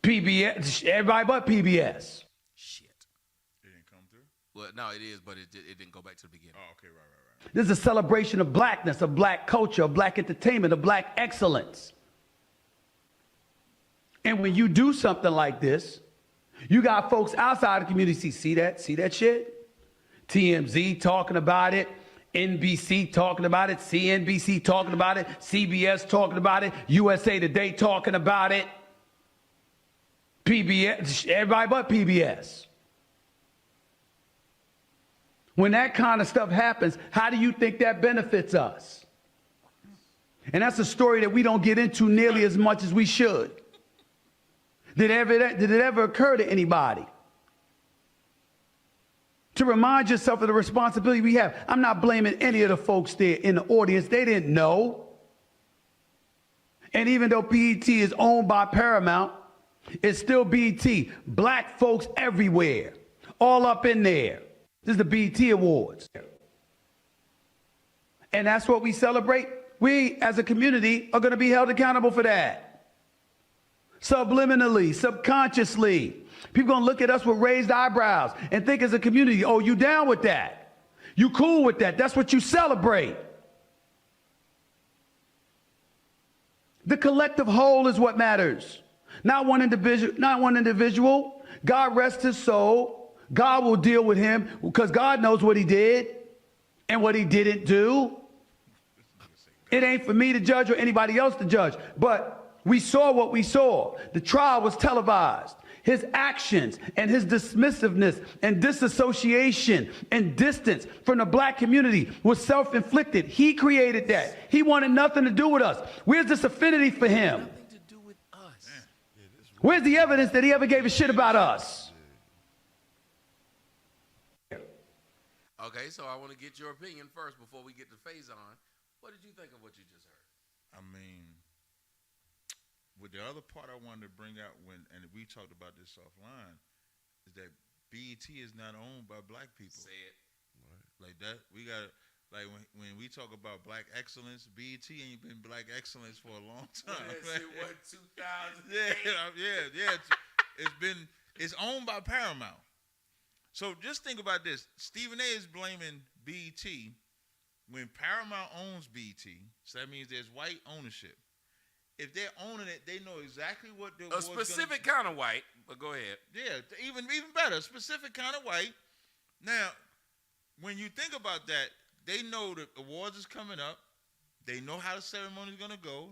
PBS, everybody but PBS. Shit. It didn't come through? Well, no, it is, but it didn't go back to the beginning. Oh, okay, right. This is a celebration of blackness, of black culture, of black entertainment, of black excellence. And when you do something like this, you got folks outside the community see that shit? TMZ talking about it, NBC talking about it, CNBC talking about it, CBS talking about it, USA Today talking about it, PBS, everybody but PBS. When that kind of stuff happens, how do you think that benefits us? And that's a story that we don't get into nearly as much as we should. Did it ever occur to anybody to remind yourself of the responsibility we have? I'm not blaming any of the folks there in the audience. They didn't know. And even though BET is owned by Paramount, it's still BET. Black folks everywhere, all up in there. This is the BET Awards. And that's what we celebrate. We, as a community, are going to be held accountable for that. Subliminally, subconsciously. People going to look at us with raised eyebrows and think as a community, oh, you down with that? You cool with that? That's what you celebrate. The collective whole is what matters. Not one individual. God rest his soul. God will deal with him because God knows what he did and what he didn't do. It ain't for me to judge or anybody else to judge, but we saw what we saw. The trial was televised. His actions and his dismissiveness and disassociation and distance from the black community was self-inflicted. He created that. He wanted nothing to do with us. Where's this affinity for him? Nothing to do with us. Where's the evidence that he ever gave a shit about us? Okay, so I want to get your opinion first before we get to Faison. What did you think of what you just heard? I mean, with the other part I wanted to bring out and we talked about this offline, is that BET is not owned by black people. Say it. Like that, we got like when we talk about black excellence, BET ain't been black excellence for a long time. What 2000? Yeah. It's owned by Paramount. So just think about this. Stephen A is blaming BET when Paramount owns BET. So that means there's white ownership. If they're owning it, they know exactly what the A specific kind of white, but go ahead. Yeah, even better, specific kind of white. Now, when you think about that, they know the awards is coming up. They know how the ceremony is gonna go.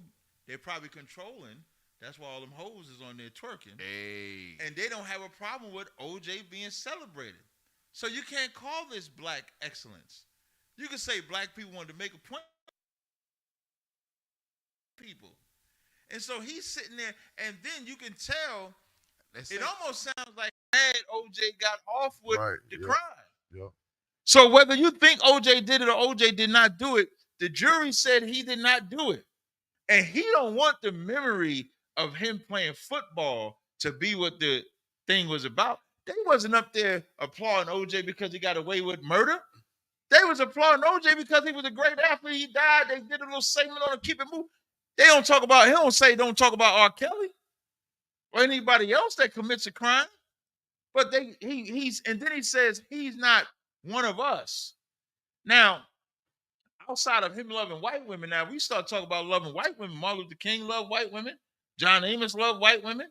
They're probably controlling. That's why all them hoes is on there twerking. Hey. And they don't have a problem with OJ being celebrated. So you can't call this black excellence. You can say black people wanted to make a point. People. And so he's sitting there, and then you can tell it almost sounds like mad OJ got off with the crime. Yeah. So whether you think OJ did it or OJ did not do it, the jury said he did not do it. And he don't want the memory of him playing football to be what the thing was about. They wasn't up there applauding OJ because he got away with murder. They was applauding OJ because he was a great athlete. He died. They did a little segment on him, keep it moving. They don't talk about, don't talk about R. Kelly or anybody else that commits a crime. But and then he says he's not one of us. Now, outside of him loving white women, now we start talking about loving white women. Martin Luther King loved white women. John Amos loved white women.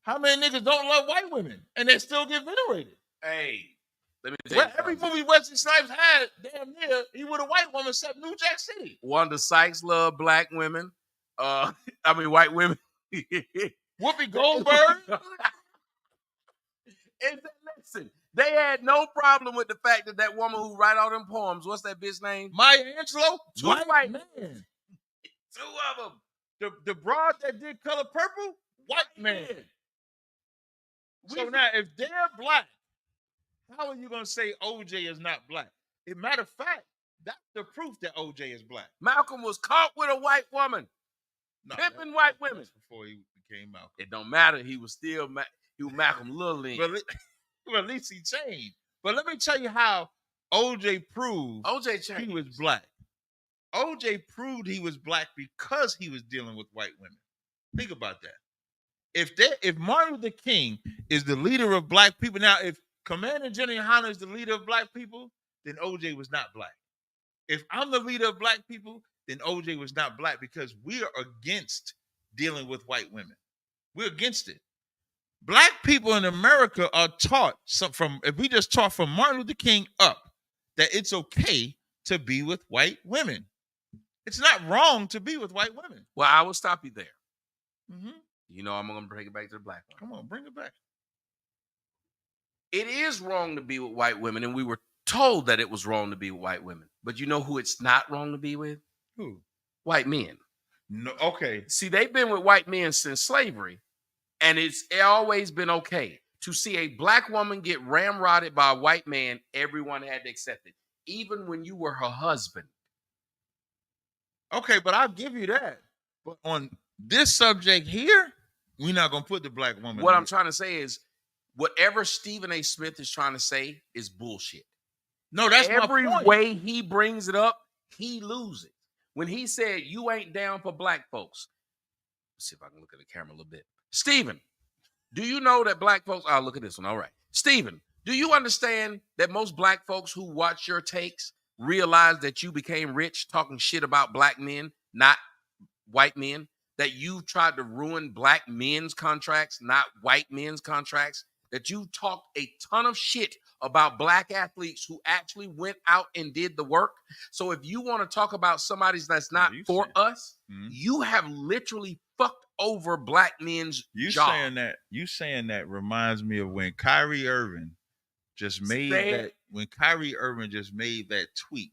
How many niggas don't love white women and they still get venerated? Hey, let me tell you every movie Wesley Snipes had, damn near, he with a white woman except New Jack City. Wanda Sykes loved black women. White women. Whoopi Goldberg. Listen, they had no problem with the fact that woman who write all them poems, what's that bitch name? Maya Angelou. White man. Two of them. The broad that did Color Purple, white man. So now, if they're black, how are you going to say OJ is not black? As a matter of fact, that's the proof that OJ is black. Malcolm was caught with a white woman. No, pimping white women. Before he became Malcolm. It don't matter. He was still Malcolm Little. Well, at least he changed. But let me tell you how OJ proved he was black. OJ proved he was black because he was dealing with white women. Think about that. If Martin Luther King is the leader of black people, now if Commander General Hunter is the leader of black people, then OJ was not black. If I'm the leader of black people, then OJ was not black because we are against dealing with white women. We're against it. Black people in America are taught if we just taught from Martin Luther King up, that it's okay to be with white women. It's not wrong to be with white women. Well, I will stop you there. Mm-hmm. You know I'm going to bring it back to the black one. Come on, bring it back. It is wrong to be with white women, and we were told that it was wrong to be with white women. But you know who it's not wrong to be with? Who? White men. No, okay. See, they've been with white men since slavery, and it's always been okay. To see a black woman get ramrodded by a white man, everyone had to accept it, even when you were her husband. Okay, but I'll give you that. But on this subject here, we're not going to put the black woman. What I'm trying to say is, whatever Stephen A. Smith is trying to say is bullshit. No, that's every my point. way he brings it up, he loses. When he said, you ain't down for black folks. Let's see if I can look at the camera a little bit. Stephen, do you know that black folks, I'll look at this one. All right. Stephen, do you understand that most black folks who watch your takes realize that you became rich talking shit about black men, not white men? That you tried to ruin black men's contracts, not white men's contracts? That you talked a ton of shit about black athletes who actually went out and did the work. So if you want to talk about somebody that's not for us, you have literally fucked over black men's job. You saying that reminds me of when Kyrie Irving just made that tweet.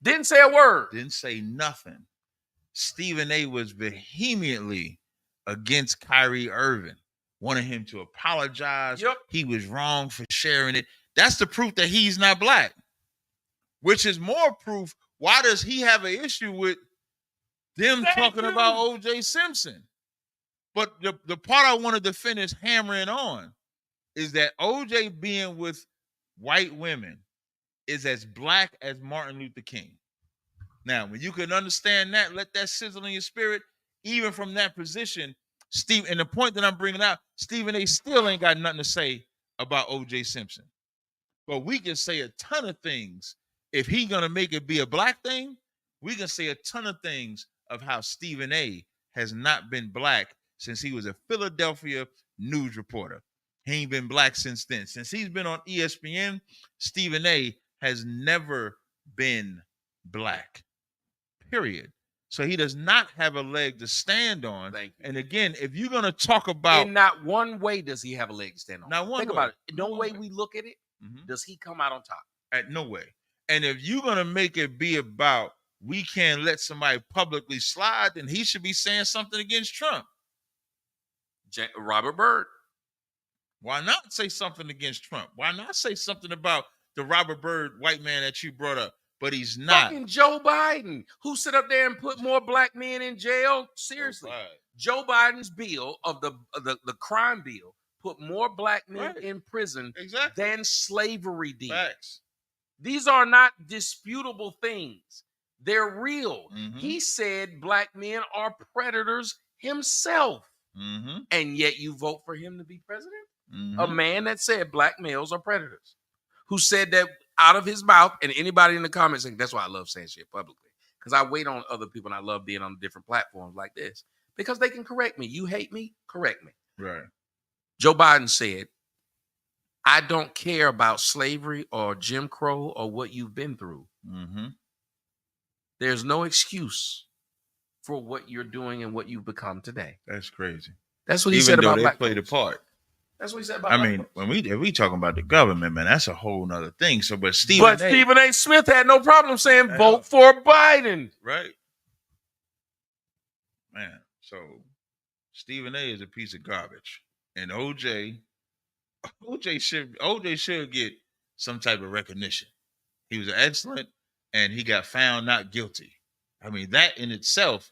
Didn't say a word. Didn't say nothing. Stephen A was vehemently against Kyrie Irving. wanted him to apologize. Yep. He was wrong for sharing it. That's the proof that he's not black, which is more proof. Why does he have an issue with them talking about O.J. Simpson? But the part I wanted to finish hammering on is that O.J. being with white women is as black as Martin Luther King. Now, when you can understand that, let that sizzle in your spirit, even from that position, Steve, and the point that I'm bringing out, Stephen A. still ain't got nothing to say about O.J. Simpson. But we can say a ton of things. If he gonna make it be a black thing, we can say a ton of things of how Stephen A. has not been black since he was a Philadelphia news reporter. He ain't been black since then. Since he's been on ESPN, Stephen A. has never been black. Period. So he does not have a leg to stand on. Thank you. And again, if you're gonna talk about, in not one way does he have a leg to stand on. Not one Think way. about it. No Not one way way. we look at it, does he come out on top. at no way. And if you're gonna make it be about we can't let somebody publicly slide, then he should be saying something against Trump. Robert Byrd. Why not say something against Trump? Why not say something about the Robert Byrd white man that you brought up? But he's not. Fucking Joe Biden, who sit up there and put more black men in jail. Seriously, Joe Biden's bill of the crime bill put more black men in prison than slavery did. Facts. These are not disputable things. They're real. He said black men are predators himself. And yet you vote for him to be president? A man that said black males are predators, who said that out of his mouth, and anybody in the comments saying, that's why I love saying shit publicly, because I wait on other people and I love being on different platforms like this, because they can correct me. You hate me? Correct me. Right. Joe Biden said, I don't care about slavery or Jim Crow or what you've been through. There's no excuse for what you're doing and what you've become today. That's crazy. That's what he said about black played a part. That's what he said about. I mean, if we talking about the government, man, that's a whole nother thing. So, but Stephen A. Smith had no problem saying vote for Biden. Right. Man, so Stephen A. is a piece of garbage, and OJ should get some type of recognition. He was excellent, and he got found not guilty. I mean, that in itself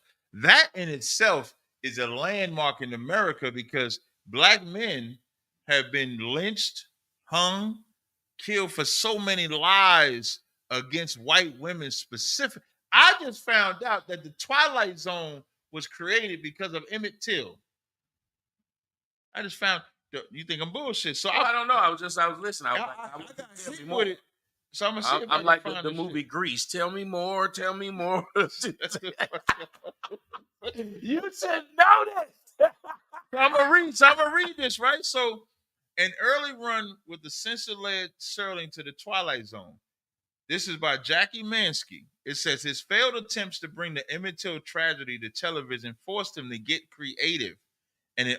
is a landmark in America, because black men have been lynched, hung, killed for so many lies against white women specific. I just found out that the Twilight Zone was created because of Emmett Till. I just found. You think I'm bullshit? So I don't know. I was listening. I got hit with it. So I'm gonna see if I'm like the shit. movie Grease. Tell me more. Tell me more. You should know this. I'm gonna read this, right? So, an early run with the censor-led Serling to the Twilight Zone. This is by Jackie Mansky. It says his failed attempts to bring the Emmett Till tragedy to television forced him to get creative. And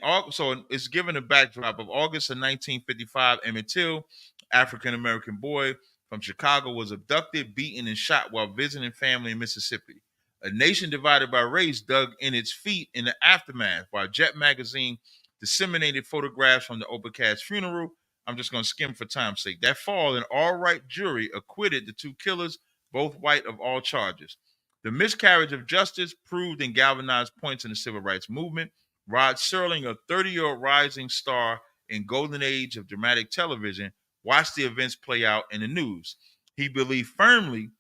it's given a backdrop of August of 1955. Emmett Till, African-American boy from Chicago, was abducted, beaten, and shot while visiting family in Mississippi. A nation divided by race dug in its feet in the aftermath, while Jet magazine disseminated photographs from the Obercast funeral. I'm just going to skim for time's sake. That fall, an all-right jury acquitted the two killers, both white, of all charges. The miscarriage of justice proved and galvanized points in the civil rights movement. Rod Serling, a 30-year-old rising star in golden age of dramatic television, watched the events play out in the news. He believed firmly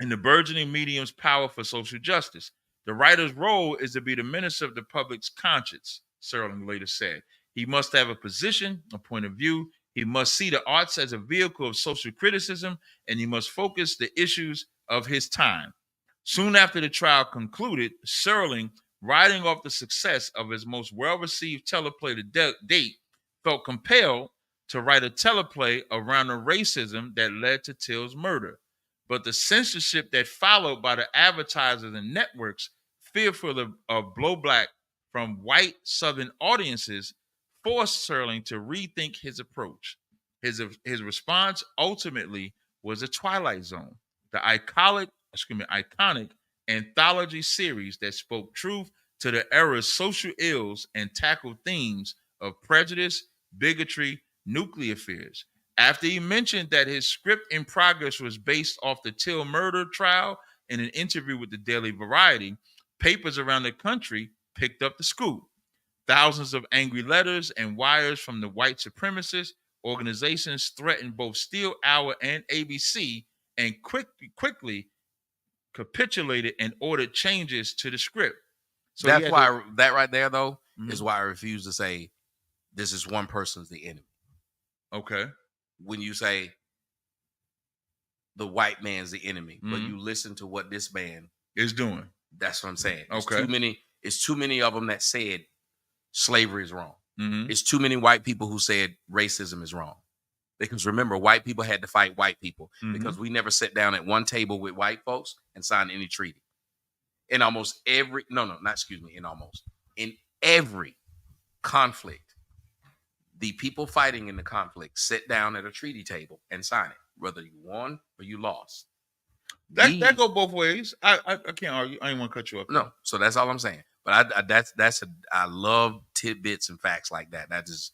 in the burgeoning medium's power for social justice. The writer's role is to be the minister of the public's conscience, Serling later said. He must have a position, a point of view. He must see the arts as a vehicle of social criticism, and he must focus the issues of his time. Soon after the trial concluded, Serling, riding off the success of his most well-received teleplay to date, felt compelled to write a teleplay around the racism that led to Till's murder. But the censorship that followed by the advertisers and networks, fearful of blowback from white Southern audiences, forced Serling to rethink his approach. His response ultimately was The Twilight Zone, the iconic anthology series that spoke truth to the era's social ills and tackled themes of prejudice, bigotry, nuclear fears. After he mentioned that his script in progress was based off the Till murder trial in an interview with the Daily Variety, papers around the country picked up the scoop. Thousands of angry letters and wires from the white supremacist organizations threatened both Steel Hour and ABC and quickly capitulated and ordered changes to the script. So that's why that right there, though, is why I refuse to say this is one person's the enemy. Okay. When you say the white man's the enemy, but you listen to what this man is doing. That's what I'm saying. Okay. It's too many of them that said slavery is wrong. It's too many white people who said racism is wrong. Because remember, white people had to fight white people because we never sat down at one table with white folks and signed any treaty. In almost every, in every conflict, the people fighting in the conflict sit down at a treaty table and sign it, whether you won or you lost. That go both ways. I can't argue. I ain't want to cut you up. No, so that's all I'm saying. But I love tidbits and facts like that. That is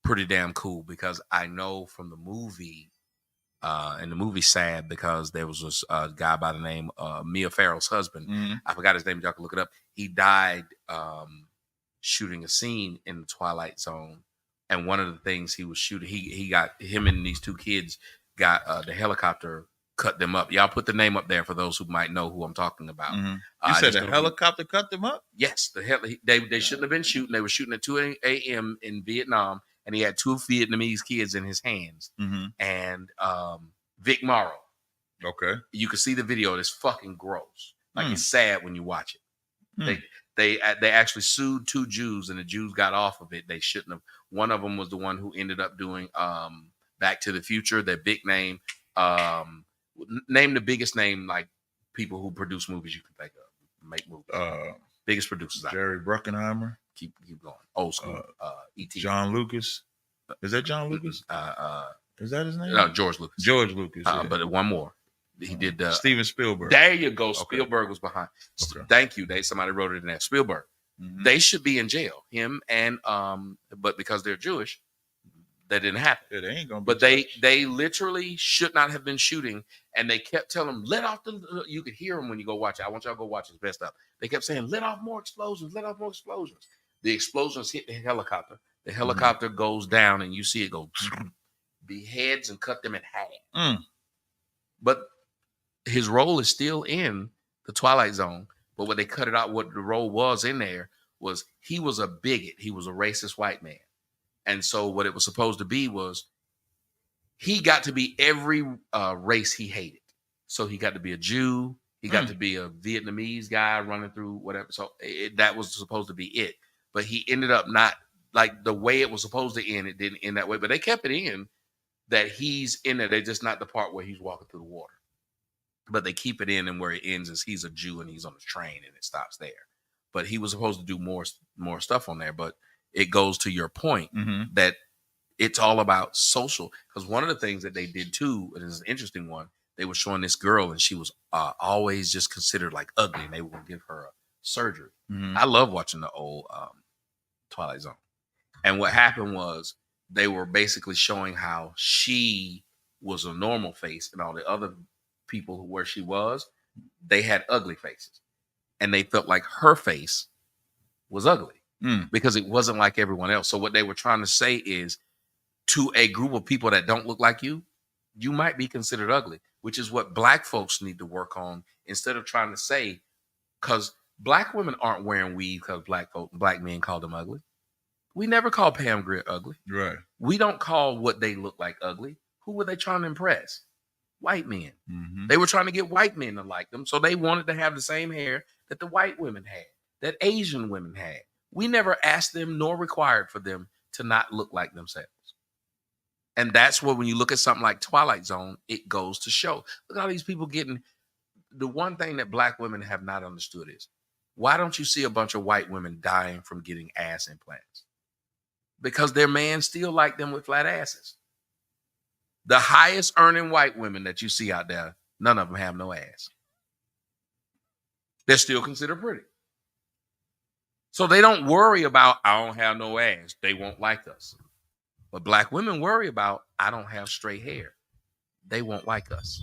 pretty damn cool because I know from the movie, and the movie's sad because there was this guy by the name Mia Farrow's husband. I forgot his name. Y'all can look it up. He died shooting a scene in the Twilight Zone, and one of the things he was shooting, he got him and these two kids got the helicopter cut them up. Y'all put the name up there for those who might know who I'm talking about. You said the helicopter cut them up? Yes, they shouldn't have been shooting. They were shooting at 2 a.m. in Vietnam. And he had 2 Vietnamese kids in his hands. And Vic Morrow. Okay. You can see the video. It's fucking gross. Like it's sad when you watch it. They actually sued 2 Jews and the Jews got off of it. They shouldn't have. One of them was the one who ended up doing Back to the Future. Their big name. Name the biggest name like people who produce movies you can think of. Make movies. Biggest producers out Jerry Bruckheimer. Keep going. Old school. E.T. John Lucas. Is that John Lucas? Is that his name? No, George Lucas. George Lucas. Yeah. But one more. He did Steven Spielberg. There you go. Spielberg was behind. Okay. Thank you. Somebody wrote it in there. Spielberg. They should be in jail. Him and but because they're Jewish, that didn't happen. Yeah, they ain't gonna be but they literally should not have been shooting, and they kept telling them, let off the. You could hear them when you go watch it. I want y'all to go watch his best up. They kept saying, let off more explosions. Let off more explosions. The explosions hit the helicopter. The helicopter goes down, and you see it go beheads and cut them in half. But his role is still in the Twilight Zone. But what they cut it out, what the role was in there was he was a bigot. He was a racist white man. And so what it was supposed to be was he got to be every race he hated. So he got to be a Jew. He got to be a Vietnamese guy running through whatever. So that was supposed to be it. But he ended up not like the way it was supposed to end. It didn't end that way. But they kept it in that he's in there. They're just not the part where he's walking through the water. But they keep it in, and where it ends is he's a Jew and he's on the train and it stops there. But he was supposed to do more stuff on there. But it goes to your point that it's all about social. Because one of the things that they did too, and it's an interesting one, they were showing this girl and she was always just considered like ugly, and they were going to give her a surgery. I love watching the old Twilight Zone. And what happened was they were basically showing how she was a normal face and all the other people where she was, they had ugly faces. And they felt like her face was ugly because it wasn't like everyone else. So what they were trying to say is to a group of people that don't look like you, you might be considered ugly, which is what black folks need to work on instead of trying to say, because black women aren't wearing weave because black men call them ugly. We never call Pam Grier ugly. Right. We don't call what they look like ugly. Who were they trying to impress? White men. They were trying to get white men to like them. So they wanted to have the same hair that the white women had, that Asian women had. We never asked them nor required for them to not look like themselves. And that's what, when you look at something like Twilight Zone, it goes to show. Look at all these people getting. The one thing that black women have not understood is, why don't you see a bunch of white women dying from getting ass implants? Because their men still like them with flat asses. The highest earning white women that you see out there, none of them have no ass. They're still considered pretty. So they don't worry about, I don't have no ass, they won't like us. But black women worry about, I don't have straight hair, they won't like us.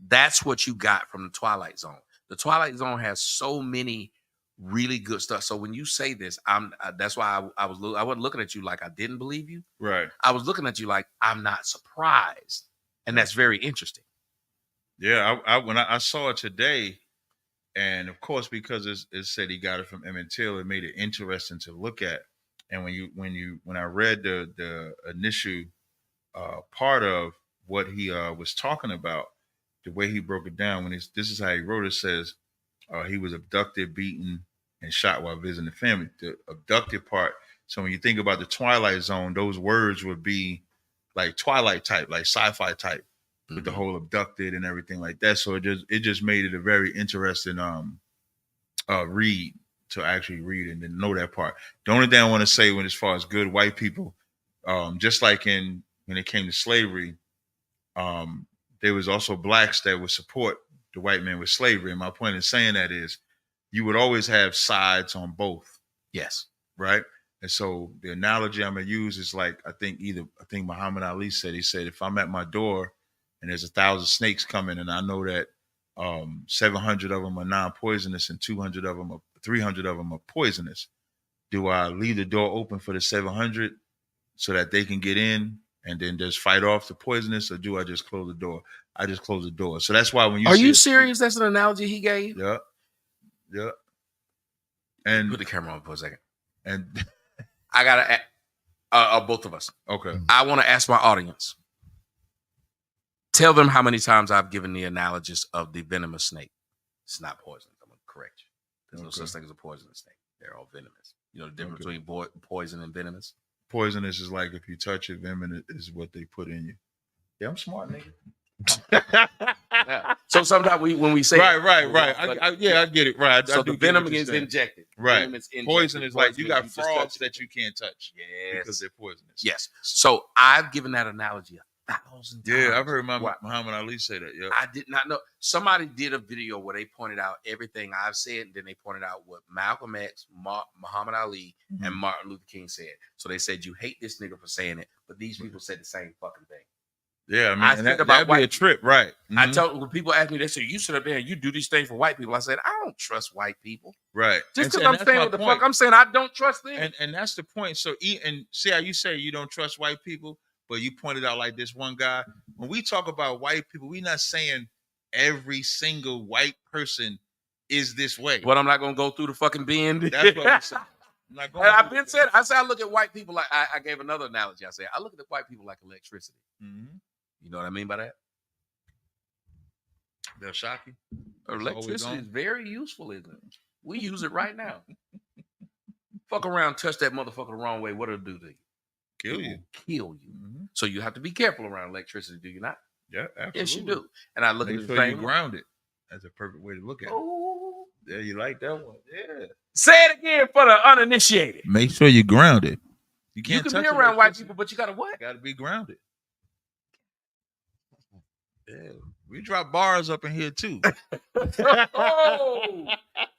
That's what you got from the Twilight Zone. The Twilight Zone has so many really good stuff. So when you say this, that's why I wasn't looking at you like I didn't believe you. Right. I was looking at you like I'm not surprised, and that's very interesting. Yeah, when I saw it today, and of course because it said he got it from Emmett Till, it made it interesting to look at. And when I read the initial part of what he was talking about, the way he broke it down, this is how he wrote it, says he was abducted, beaten, and shot while visiting the family. The abducted part. So when you think about the Twilight Zone, those words would be like Twilight type, like sci-fi type, with the whole abducted and everything like that. So it just made it a very interesting read to actually read and then know that part. The only thing I want to say as far as good white people, just like when it came to slavery, there was also blacks that would support the white man with slavery. And my point in saying that is you would always have sides on both. Yes. Right. And so the analogy I'm going to use is like, I think Muhammad Ali said, if I'm at my door and there's 1,000 snakes coming and I know that 700 of them are non-poisonous and 300 of them are poisonous, do I leave the door open for the 700 so that they can get in and then just fight off the poisonous, or do I just close the door? I just close the door. So that's why when you Are you serious? That's an analogy he gave? Yeah. Yeah. And put the camera on for a second. And I gotta both of us. Okay. I want to ask my audience. Tell them how many times I've given the analogies of the venomous snake. It's not poisonous. I'm gonna correct you. There's no such thing as a poisonous snake. They're all venomous. You know the difference between poison and venomous? Poisonous is like if you touch it, venomous is what they put in you. Yeah, I'm smart, nigga. Yeah. So sometimes when we say right. I get it. Right. So the venom is injected. Right. Venom is injected. Poison is like you got just frogs that you can't touch. Yes. Because they're poisonous. Yes. So I've given that analogy 1,000 times. Yeah, I've heard Muhammad Ali say that. Yeah. I did not know. Somebody did a video where they pointed out everything I've said, and then they pointed out what Malcolm X, Muhammad Ali, and Martin Luther King said. So they said, you hate this nigga for saying it, but these people said the same fucking thing. Yeah, I mean, that'd be a trip, right? I told when people ask me, they say, you sit up there and you do these things for white people. I said, I don't trust white people. Right. Just because I'm saying what the fuck I'm saying, I don't trust them. And that's the point. So, and see how you say you don't trust white people, but you pointed out like this one guy. When we talk about white people, we're not saying every single white person is this way. But I'm not going to go through the fucking bend. That's what I'm saying. I've been said, I say I look at white people like, I gave another analogy. I say, I look at the white people like electricity. Mm-hmm. You know what I mean by that? They'll shock you. Electricity is very useful, isn't it? We use it right now. Fuck around, touch that motherfucker the wrong way. What'll it do to you? Kill you. Kill you. Mm-hmm. So you have to be careful around electricity, do you not? Yeah, absolutely. Yes, you do. And I look at the sure thing. You grounded. That's a perfect way to look at it. Oh, yeah, you like that one? Yeah. Say it again for the uninitiated. Make sure you're grounded. You can be around white people, but you gotta what? Got to be grounded. Yeah, we drop bars up in here too. Oh,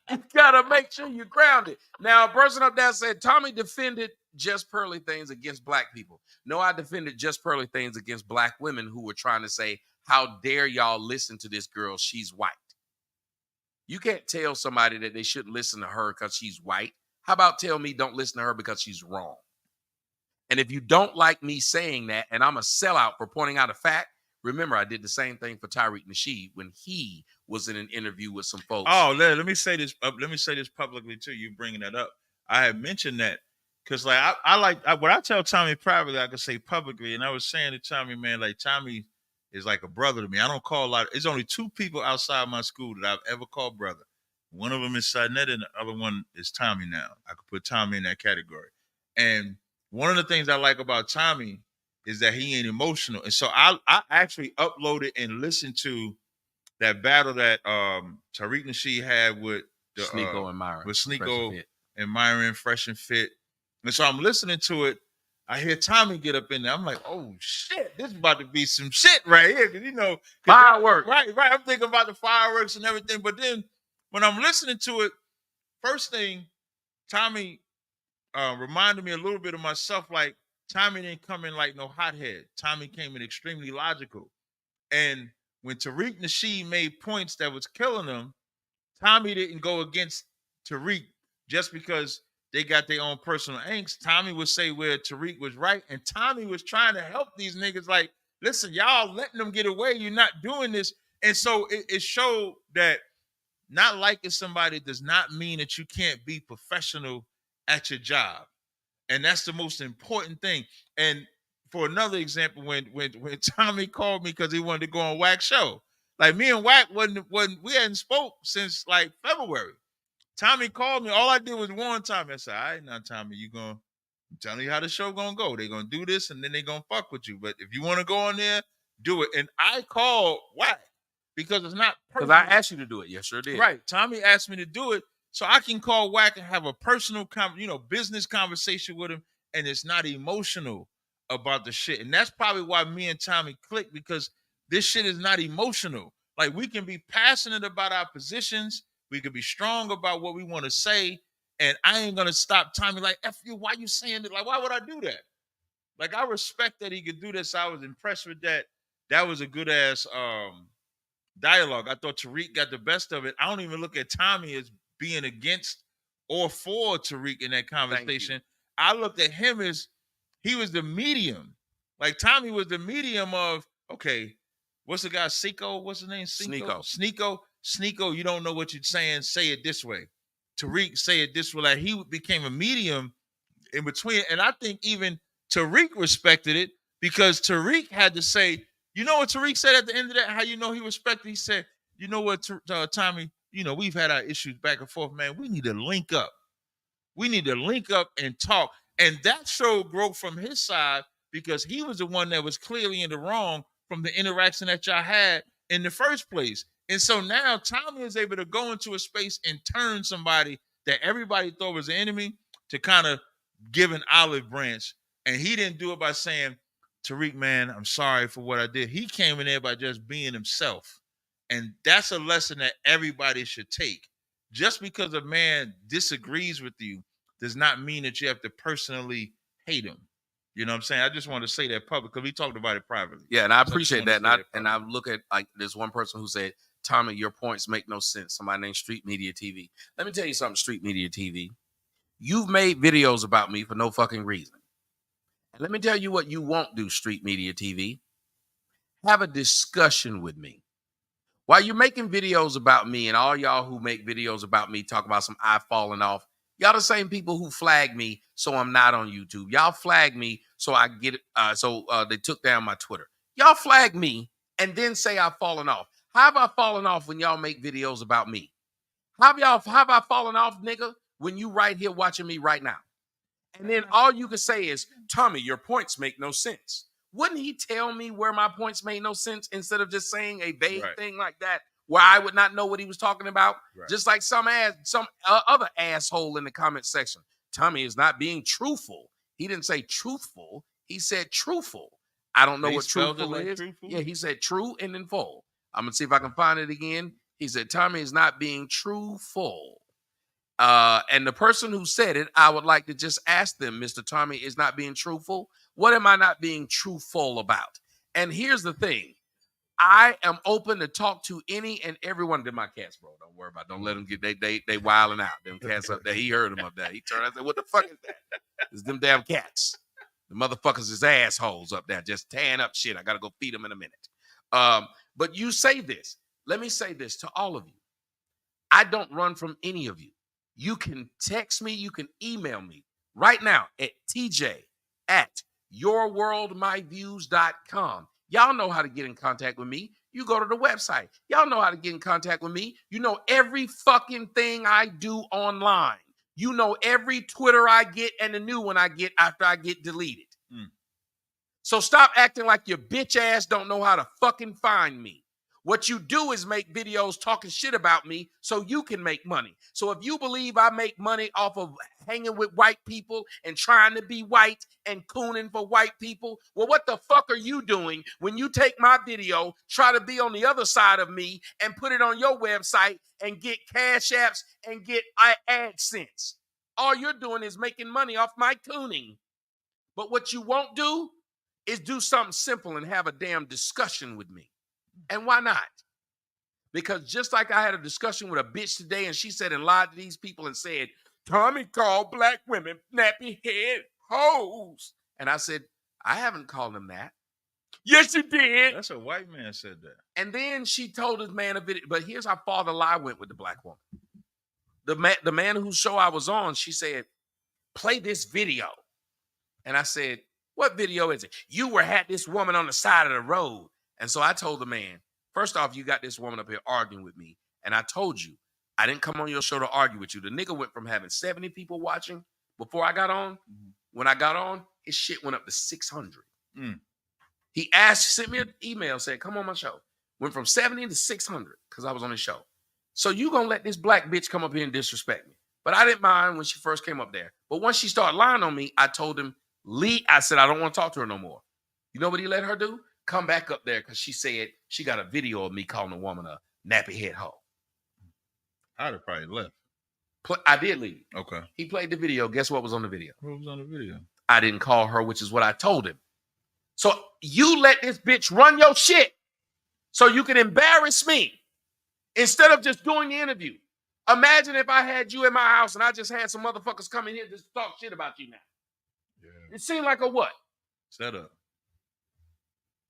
you gotta make sure you're grounded. Now, a person up there said Tommy defended just pearly things against black people. No, I defended just pearly things against black women who were trying to say, how dare y'all listen to this girl? She's white. You can't tell somebody that they shouldn't listen to her because she's white. How about tell me don't listen to her because she's wrong? And if you don't like me saying that, and I'm a sellout for pointing out a fact, remember, I did the same thing for Tariq Nasheed when he was in an interview with some folks. Oh, let me say this. Let me say this publicly too. You bringing that up? I had mentioned that because, like, what I tell Tommy privately, I can say publicly. And I was saying to Tommy, man, like Tommy is like a brother to me. I don't call a lot. It's only two people outside my school that I've ever called brother. One of them is Sidnet, and the other one is Tommy. Now I could put Tommy in that category. And one of the things I like about Tommy is that he ain't emotional. And so I actually uploaded and listened to that battle that Tariq Nasheed had with the Sneeko and Myron. With Sneeko and Myron, Fresh and Fit. And so I'm listening to it. I hear Tommy get up in there. I'm like, oh shit, this is about to be some shit right here. Cause you know, fireworks. Right. I'm thinking about the fireworks and everything. But then when I'm listening to it, first thing, Tommy reminded me a little bit of myself. Like Tommy didn't come in like no hothead. Tommy came in extremely logical. And when Tariq Nasheed made points that was killing him, Tommy didn't go against Tariq just because they got their own personal angst. Tommy would say where Tariq was right, and Tommy was trying to help these niggas. Like, listen, y'all letting them get away. You're not doing this. And so it showed that not liking somebody does not mean that you can't be professional at your job. And that's the most important thing. And for another example, when Tommy called me because he wanted to go on Wack's show, like me and Wack we hadn't spoke since like February. Tommy called me. All I did was warn Tommy. I said, all right, now Tommy, I'm telling you how the show gonna go. They're gonna do this and then they're gonna fuck with you. But if you want to go on there, do it. And I called Wack because it's not because I asked you to do it. Yes, sure did. Right. Tommy asked me to do it. So I can call Wack and have a personal, business conversation with him, and it's not emotional about the shit. And that's probably why me and Tommy click, because this shit is not emotional. Like, we can be passionate about our positions, we can be strong about what we want to say, and I ain't gonna stop Tommy like, F you, why you saying it? Like, why would I do that? Like, I respect that he could do this. I was impressed with that. That was a good ass dialogue. I thought Tariq got the best of it. I don't even look at Tommy as being against or for Tariq in that conversation. I looked at him as he was the medium. Like, Tommy was the medium of, okay, what's the guy, Sneeko? What's his name? Sneeko, you don't know what you're saying. Say it this way. Tariq, say it this way. Like, he became a medium in between. And I think even Tariq respected it, because Tariq had to say, you know what Tariq said at the end of that? How you know he respected? He said, you know what, Tommy, we've had our issues back and forth, man. We need to link up. We need to link up and talk. And that showed growth from his side, because he was the one that was clearly in the wrong from the interaction that y'all had in the first place. And so now Tommy is able to go into a space and turn somebody that everybody thought was an enemy to kind of give an olive branch. And he didn't do it by saying, Tariq, man, I'm sorry for what I did. He came in there by just being himself. And that's a lesson that everybody should take. Just because a man disagrees with you does not mean that you have to personally hate him. You know what I'm saying? I just want to say that public, because we talked about it privately. Yeah, and I appreciate that. And I look at, like, there's one person who said, Tommy, your points make no sense. Somebody named Street Media TV. Let me tell you something, Street Media TV. You've made videos about me for no fucking reason. And let me tell you what you won't do, Street Media TV. Have a discussion with me. While you're making videos about me, and all y'all who make videos about me talk about some eye falling off, y'all the same people who flag me so I'm not on YouTube. Y'all flag me so I get they took down my Twitter. Y'all flag me and then say I've fallen off. How have I fallen off when y'all make videos about me? How have I fallen off, nigga, when you right here watching me right now? And then all you can say is, Tommy, your points make no sense. Wouldn't he tell me where my points made no sense instead of just saying a vague thing like that where I would not know what he was talking about? Right. Just like some other asshole in the comment section. Tommy is not being truthful. He didn't say truthful. He said truthful. I don't know what truthful is. Truthful? Yeah, he said true and then full. I'm going to see if I can find it again. He said, Tommy is not being truthful. And the person who said it, I would like to just ask them, Mr. Tommy is not being truthful. What am I not being truthful about? And here's the thing. I am open to talk to any and everyone. They're my cats, bro. Don't worry about it. Don't let them get, they wilding out. Them cats up there. He heard them up there. He turned and said, what the fuck is that? It's them damn cats. The motherfuckers is assholes up there just tearing up shit. I got to go feed them in a minute. But you say this. Let me say this to all of you. I don't run from any of you. You can text me. You can email me right now at tj@yourworldmyviews.com. Y'all know how to get in contact with me. You go to the website. Y'all know how to get in contact with me. You know every fucking thing I do online. You know every Twitter I get and the new one I get after I get deleted. So stop acting like your bitch ass don't know how to fucking find me. What you do is make videos talking shit about me so you can make money. So if you believe I make money off of hanging with white people and trying to be white and cooning for white people, well, what the fuck are you doing when you take my video, try to be on the other side of me, and put it on your website and get cash apps and get AdSense? All you're doing is making money off my cooning. But what you won't do is do something simple and have a damn discussion with me. And why not? Because just like I had a discussion with a bitch today and she said and lied to these people and said, Tommy called black women nappy head hoes. And I said, I haven't called them that. Yes, you did. That's a white man said that. And then she told this man a video. But here's how far the lie went with the black woman. The man whose show I was on, she said, play this video. And I said, what video is it? You had this woman on the side of the road. And so I told the man, first off, you got this woman up here arguing with me. And I told you, I didn't come on your show to argue with you. The nigga went from having 70 people watching before I got on. When I got on, his shit went up to 600. He sent me an email, said, come on my show. Went from 70 to 600 because I was on his show. So you going to let this black bitch come up here and disrespect me. But I didn't mind when she first came up there. But once she started lying on me, I told him, Lee, I said, I don't want to talk to her no more. You know what he let her do? Come back up there because she said she got a video of me calling a woman a nappy head hoe. I'd have probably left. I did leave. Okay. He played the video. Guess what was on the video? What was on the video? I didn't call her, which is what I told him. So you let this bitch run your shit so you can embarrass me instead of just doing the interview. Imagine if I had you in my house and I just had some motherfuckers come in here to talk shit about you now. Yeah. It seemed like a what? Setup.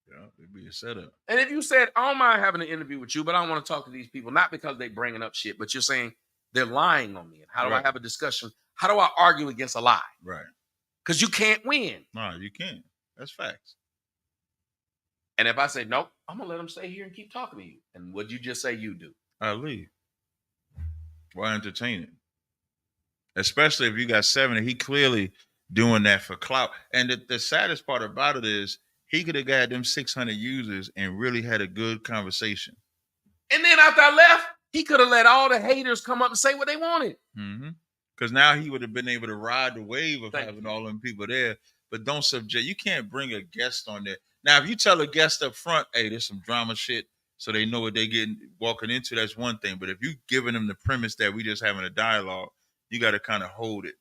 Yeah, it'd be a setup. And if you said, I don't mind having an interview with you, but I don't want to talk to these people, not because they bringing up shit, but you're saying they're lying on me. How do I have a discussion? How do I argue against a lie? Right. Because you can't win. No, you can't. That's facts. And if I say, nope, I'm going to let them stay here and keep talking to you. And what you just say you do? I leave. Why entertain it? Especially if you got 70. He clearly doing that for clout. And the saddest part about it is he could have got them 600 users and really had a good conversation. And then after I left, he could have let all the haters come up and say what they wanted. Because now he would have been able to ride the wave of having all them people there. But don't subject. You can't bring a guest on there. Now, if you tell a guest up front, hey, there's some drama shit, so they know what they're getting walking into, that's one thing. But if you giving them the premise that we just having a dialogue, you got to kind of hold it.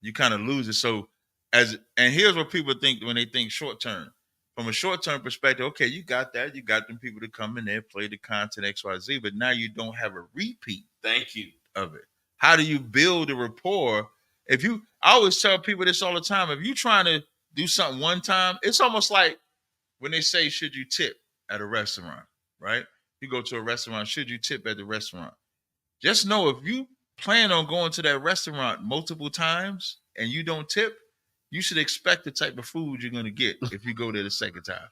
You kind of lose it. So and here's what people think when they think short term. From a short term perspective, okay, you got that. You got them people to come in there, play the content XYZ, but now you don't have a repeat. Thank you. Of it. How do you build a rapport? I always tell people this all the time. If you're trying to do something one time, it's almost like when they say, should you tip at a restaurant, right? You go to a restaurant, should you tip at the restaurant? Just know if you plan on going to that restaurant multiple times and you don't tip, you should expect the type of food you're going to get if you go there the second time.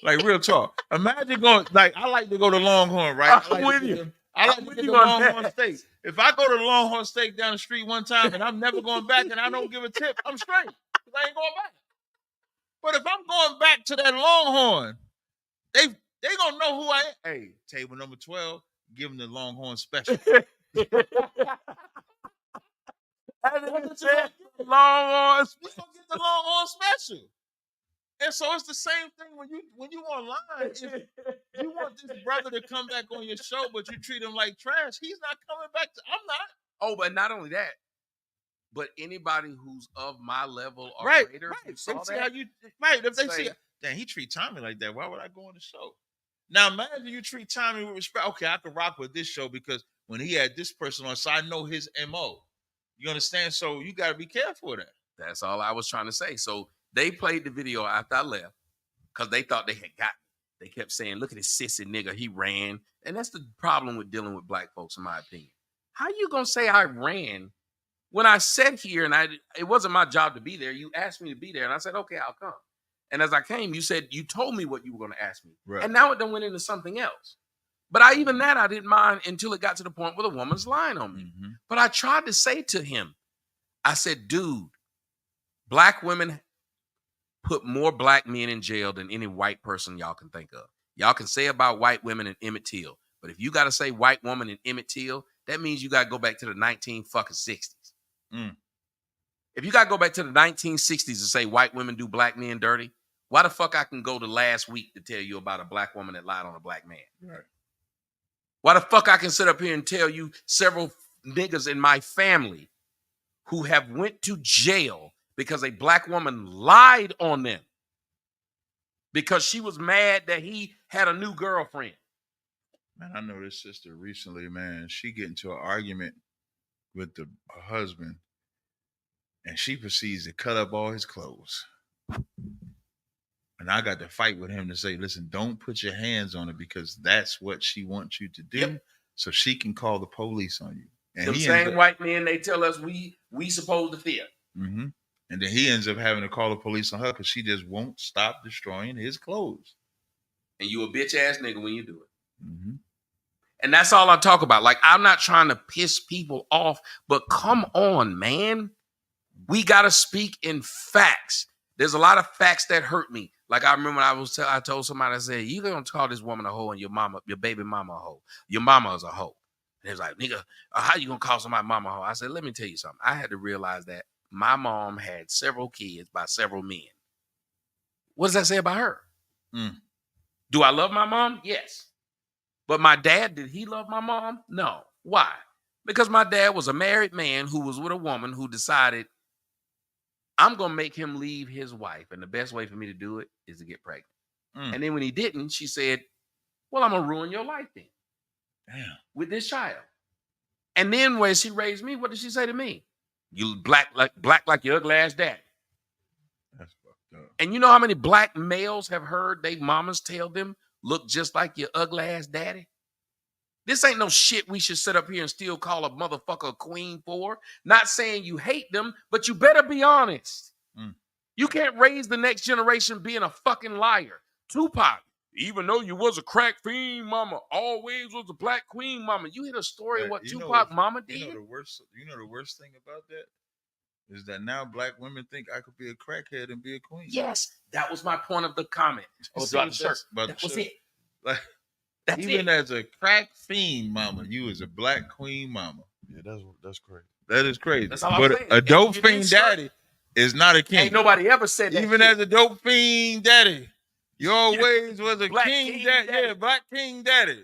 Like, real talk. Imagine going, like, I like to go to Longhorn, right? I'm with you. I like to get the Longhorn steak. If I go to the Longhorn steak down the street one time and I'm never going back and I don't give a tip, I'm straight. Because I ain't going back. But if I'm going back to that Longhorn, they gonna know who I am. Hey, table number 12, give them the Longhorn special. Longhorn. We gonna get the Longhorn special. And so it's the same thing when you online. If you want this brother to come back on your show, but you treat him like trash, he's not coming back. I'm not. Oh, but not only that, but anybody who's of my level or greater, right. If they see, damn, he treat Tommy like that, why would I go on the show? Now imagine you treat Tommy with respect. Okay, I can rock with this show because when he had this person on, so I know his MO. You understand? So you got to be careful of that. That's all I was trying to say. So they played the video after I left because they thought they had got me. They kept saying, look at this sissy nigga, he ran. And that's the problem with dealing with black folks, in my opinion. How you going to say I ran when I sat here and it wasn't my job to be there? You asked me to be there and I said, okay, I'll come. And as I came, you told me what you were going to ask me. Right. And now it done went into something else. But I didn't mind until it got to the point where the woman's lying on me. Mm-hmm. But I tried to say to him, I said, dude, black women put more black men in jail than any white person y'all can think of. Y'all can say about white women and Emmett Till, but if you got to say white woman and Emmett Till, that means you got to go back to the 1960s. If you got to go back to the 1960s and say white women do black men dirty, why the fuck I can go to last week to tell you about a black woman that lied on a black man? Right. Why the fuck I can sit up here and tell you several niggas in my family who have went to jail because a black woman lied on them because she was mad that he had a new girlfriend. Man, I know this sister recently, man. She get into an argument with her husband, and she proceeds to cut up all his clothes. And I got to fight with him to say, listen, don't put your hands on her because that's what she wants you to do, so she can call the police on you. And the same white men, they tell us we supposed to fear. Mm-hmm. And then he ends up having to call the police on her because she just won't stop destroying his clothes. And you a bitch ass nigga when you do it. Mm-hmm. And that's all I talk about. Like, I'm not trying to piss people off, but come on, man. We got to speak in facts. There's a lot of facts that hurt me. Like, I remember I told somebody, I said, you going to call this woman a hoe and your baby mama a hoe. Your mama is a hoe. And they was like, nigga, how you going to call somebody mama a hoe? I said, let me tell you something. I had to realize that my mom had several kids by several men. What does that say about her? Do I love my mom? Yes. But my dad, did he love my mom? No. Why? Because my dad was a married man who was with a woman who decided, I'm going to make him leave his wife. And the best way for me to do it is to get pregnant. And then when he didn't, she said, well, I'm going to ruin your life then. Damn. With this child. And then when she raised me, what did she say to me? You black like your ugly ass daddy. That's fucked up. And you know how many black males have heard their mamas tell them, look just like your ugly ass daddy? This ain't no shit we should sit up here and still call a motherfucker a queen for. Not saying you hate them, but you better be honest. You can't raise the next generation being a fucking liar. Tupac, even though you was a crack fiend mama, always was a black queen mama. You hear the story of what Tupac mama did? You know the worst thing about that is that now black women think I could be a crackhead and be a queen. Yes, that was my point of the comment. About the shirt. That was it. Like, that's even it. as a crack fiend mama, you as a black queen mama. Yeah, that's crazy. That is crazy. That's all I'm but saying. a dope fiend daddy is not a king. Ain't nobody ever said that. Even shit. as a dope fiend daddy, you always was a Black king king daddy. daddy. Yeah, black king daddy.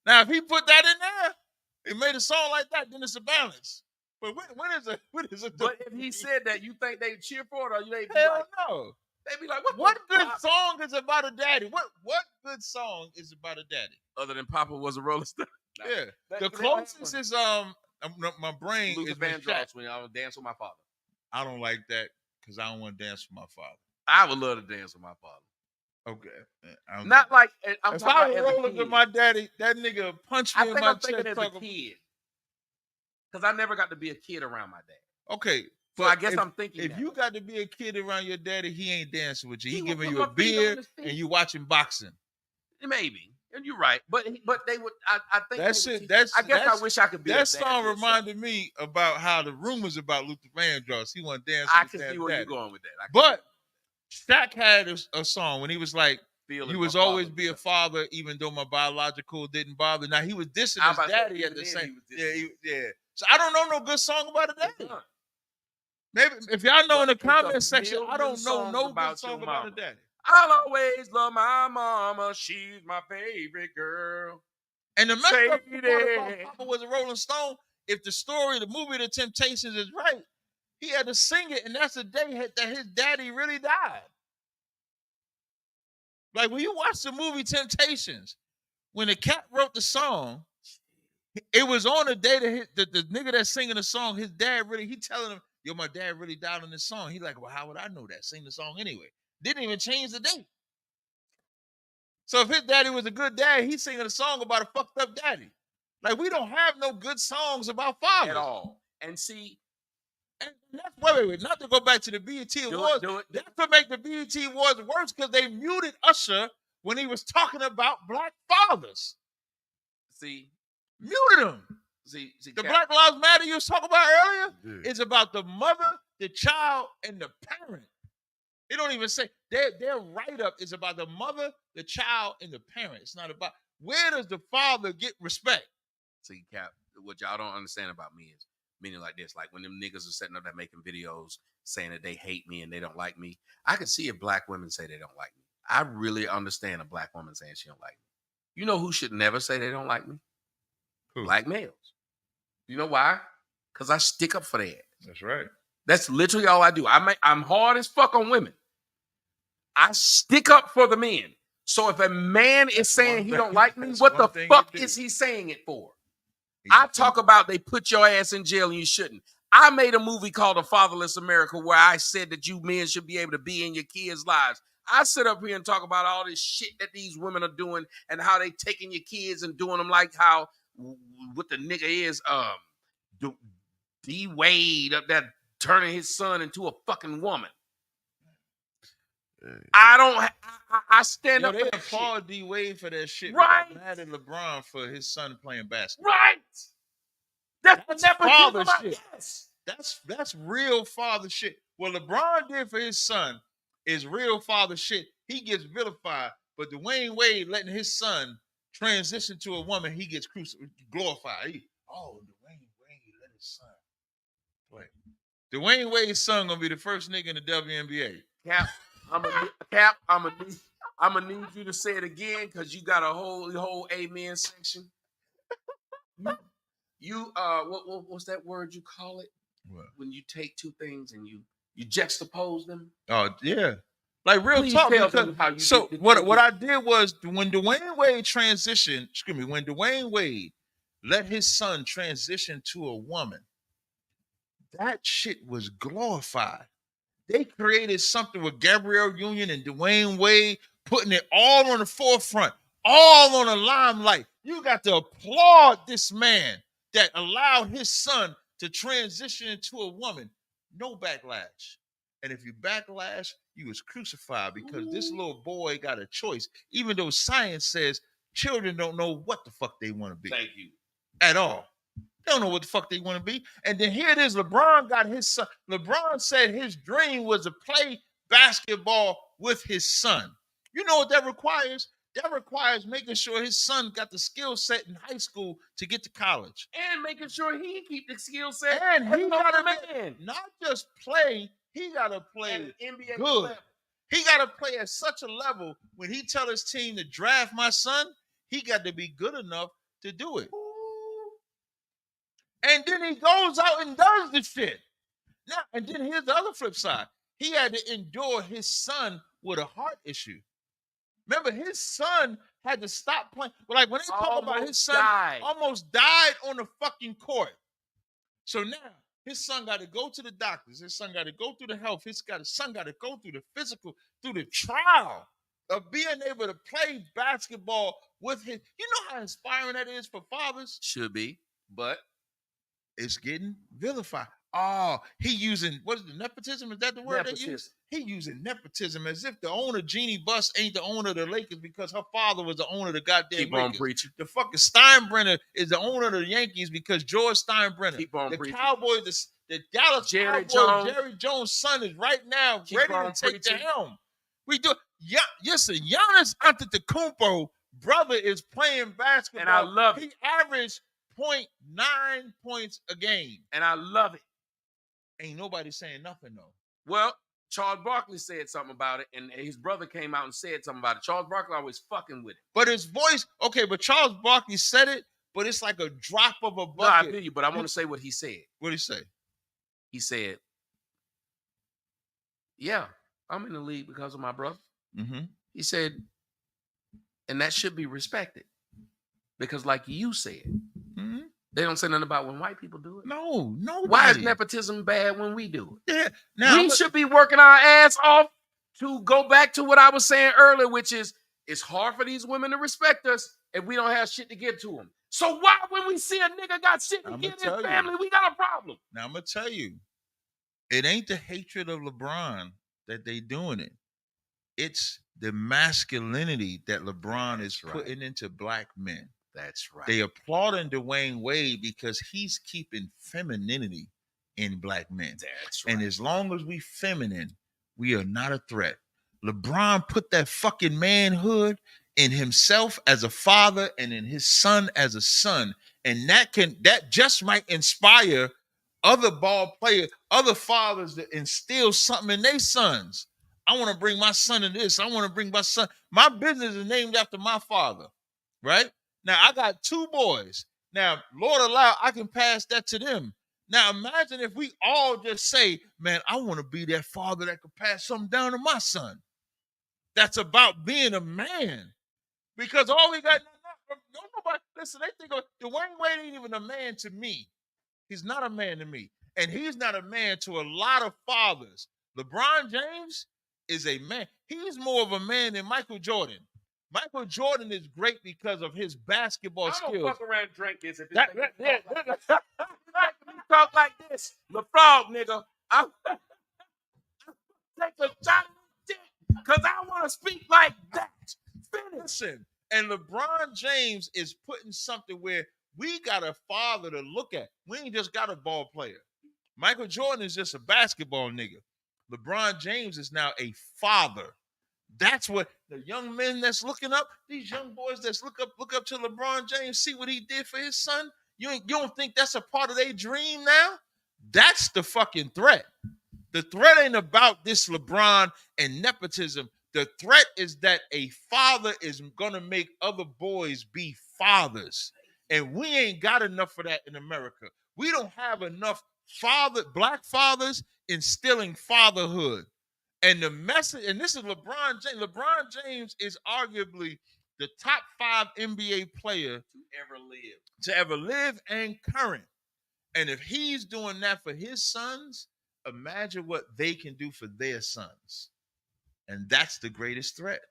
Now, if he put that in there, he made a song like that, then it's a balance. But what is a But if he said that, you think they cheer for it, or they be hell like, no. they be like, What good song is about a daddy? What good song is about a daddy? Other than Papa was a roller star. Yeah, the that closest is my brain Luther is Miss Shaq. Vandross when I was dancing with my father. I don't like that because I don't want to dance with my father. I would love to dance with my father. Okay, Not like I'm if talking I about was as a rolling kid. with my daddy, that nigga punched me I in think my I'm thinking chest. as a kid. Because I never got to be a kid around my dad. Okay, So I guess I'm thinking if that you way. got to be a kid around your daddy, he ain't dancing with you. He He giving would you a put my feet on beer his feet. and you watching boxing. Maybe. And you're right. But they would I think That's they would it. teach- I guess I wish I could be that a song dad myself. reminded me about how the rumors about Luther Vandross. He wasn't dancing I with can his see where daddy. you're going with that. But Shaq had a song when he was like, Feeling "You my was always father be a because- father, even though my biological didn't bother." Now he was dissing I his was about to say, daddy at even the then same. he was dissing Yeah. So I don't know no good song about a daddy. Done. Maybe if y'all know in the But it's a comment section, I million don't know songs no about good song your about a mama. daddy. I'll always love my mama. She's my favorite girl. And the messed up Say part about that. Papa was a Rolling Stone. If the story, the movie, The Temptations is right, he had to sing it, and that's the day that his daddy really died. Like when you watch the movie Temptations, when the cat wrote the song, it was on the day that the nigga that's singing the song, his dad really, he telling him, yo, my dad really died on this song. He like, well, how would I know that? Sing the song anyway. Didn't even change the date. So if his daddy was a good dad, he's singing a song about a fucked up daddy. Like we don't have no good songs about fathers At all. And see, And that's wait. Not to go back to the BET Awards. That's to make the BET Awards worse because they muted Usher when he was talking about black fathers. see, Muted him. see, The Cap, Black Lives Matter you was talking about earlier Yeah. is about the mother, the child, and the parent. They don't even say their write-up is about the mother, the child, and the parent. It's not about where does the father get respect. See, Cap, what y'all don't understand about me is meaning like this. Like when them niggas are sitting up there making videos saying that they hate me and they don't like me. I can see if black women say they don't like me. I really understand a black woman saying she don't like me. You know who should never say they don't like me? Who? Black males. You know why? Because I stick up for that. That's right. That's literally all I do. I'm hard as fuck on women. I stick up for the men. So if a man is saying he don't like me, what the fuck is he saying it for? I talk about they put your ass in jail and you shouldn't. I made a movie called A Fatherless America where I said that you men should be able to be in your kids' lives. I sit up here and talk about all this shit that these women are doing and how they taking your kids and doing them like how what the nigga is D Wade up there turning his son into a fucking woman. I stand up. They applaud D Wade for that shit. Right. But mad at LeBron for his son playing basketball. Right. That's father shit. Yes. That's real father shit. What LeBron did for his son is real father shit. He gets vilified, but Dwayne Wade letting his son transition to a woman, he gets glorified. Dwayne Wade let his son play. Dwayne Wade's son gonna be the first nigga in the WNBA. Cap, I'm gonna need you to say it again because you got a whole amen section. You what's that word you call it? What? When you take two things and you juxtapose them. Oh yeah, like real Please talk. tell Because, them how you so did what I did was when Dwayne Wade transitioned. Excuse me, when Dwayne Wade let his son transition to a woman, that shit was glorified. They created something with Gabrielle Union and Dwayne Wade, putting it all on the forefront, all on the limelight. You got to applaud this man that allowed his son to transition into a woman. No backlash. And if you backlash, you was crucified because this little boy got a choice, even though science says children don't know what the fuck they want to be. Thank you. At all. They don't know what the fuck they want to be. And then here it is, LeBron got his son. LeBron said his dream was to play basketball with his son. You know what that requires? That requires making sure his son got the skill set in high school to get to college. And making sure he keep the skill set. And he got to man. not just play, he got to play NBA good. level. He got to play at such a level when he tell his team to draft my son, he got to be good enough to do it. And then he goes out and does the shit. Now, and then here's the other flip side. He had to endure his son with a heart issue. Remember, his son had to stop playing. Like when they talk about his son almost died on the fucking court. So now his son got to go to the doctors. His son got to go through the health. His son got to go through the physical, through the trial of being able to play basketball with his. You know how inspiring that is for fathers? Should be, but it's getting vilified. Oh, he using, what is it, nepotism? Is that the word they use? He using nepotism as if the owner, Jeannie Buss, ain't the owner of the Lakers because her father was the owner of the goddamn Keep Lakers. on preaching. The fucking Steinbrenner is the owner of the Yankees because George Steinbrenner. Keep on the preaching. Cowboys, the Dallas Cowboys, Jerry Jones' son is right now ready to take the helm. We do. Yeah, listen, Giannis Antetokounmpo brother is playing basketball. And I love it. He averaged 0.9 points a game. And I love it. Ain't nobody saying nothing though. Well, Charles Barkley said something about it, and his brother came out and said something about it. Charles Barkley always fucking with it. But his voice, okay, but Charles Barkley said it, but it's like a drop of a bucket. No, I feel you, but I want to say what he said. What did he say? He said, yeah, I'm in the league because of my brother. Mm-hmm. He said, and that should be respected. Because like you said, mm-hmm. They don't say nothing about when white people do it. No, nobody. Why is nepotism bad when we do it? Yeah. Now, we should be working our ass off to go back to what I was saying earlier, which is it's hard for these women to respect us if we don't have shit to give to them. So why when we see a nigga got shit to give his family, we got a problem? Now I'm going to tell you, it ain't the hatred of LeBron that they doing it. It's the masculinity that LeBron is putting into black men. That's right. They applauding Dwayne Wade because he's keeping femininity in black men. That's right. And as long as we feminine, we are not a threat. LeBron put that fucking manhood in himself as a father and in his son as a son. And that just might inspire other ball players, other fathers to instill something in their sons. I want to bring my son in this. I want to bring my son. My business is named after my father, right? Now, I got 2 boys. Now, Lord allow, I can pass that to them. Now, imagine if we all just say, man, I want to be that father that could pass something down to my son. That's about being a man. Because all we got, don't nobody, listen, they think Dwayne Wade ain't even a man to me. He's not a man to me. And he's not a man to a lot of fathers. LeBron James is a man. He's more of a man than Michael Jordan. Michael Jordan is great because of his basketball skills. I'm gonna fuck around and drink this. If it's talk like this, the frog nigga. I'm take a shot because I want to speak like that. Listen, and LeBron James is putting something where we got a father to look at. We ain't just got a ball player. Michael Jordan is just a basketball nigga. LeBron James is now a father. That's what the young men that's looking up, these young boys that's look up to LeBron James, see what he did for his son. You don't think that's a part of their dream now? That's the fucking threat. The threat ain't about this LeBron and nepotism. The threat is that a father is gonna make other boys be fathers. And we ain't got enough of that in America. We don't have enough black fathers instilling fatherhood. And the message, and this is LeBron James. LeBron James is arguably the top 5 NBA player to ever live and current. And if he's doing that for his sons, imagine what they can do for their sons. And that's the greatest threat.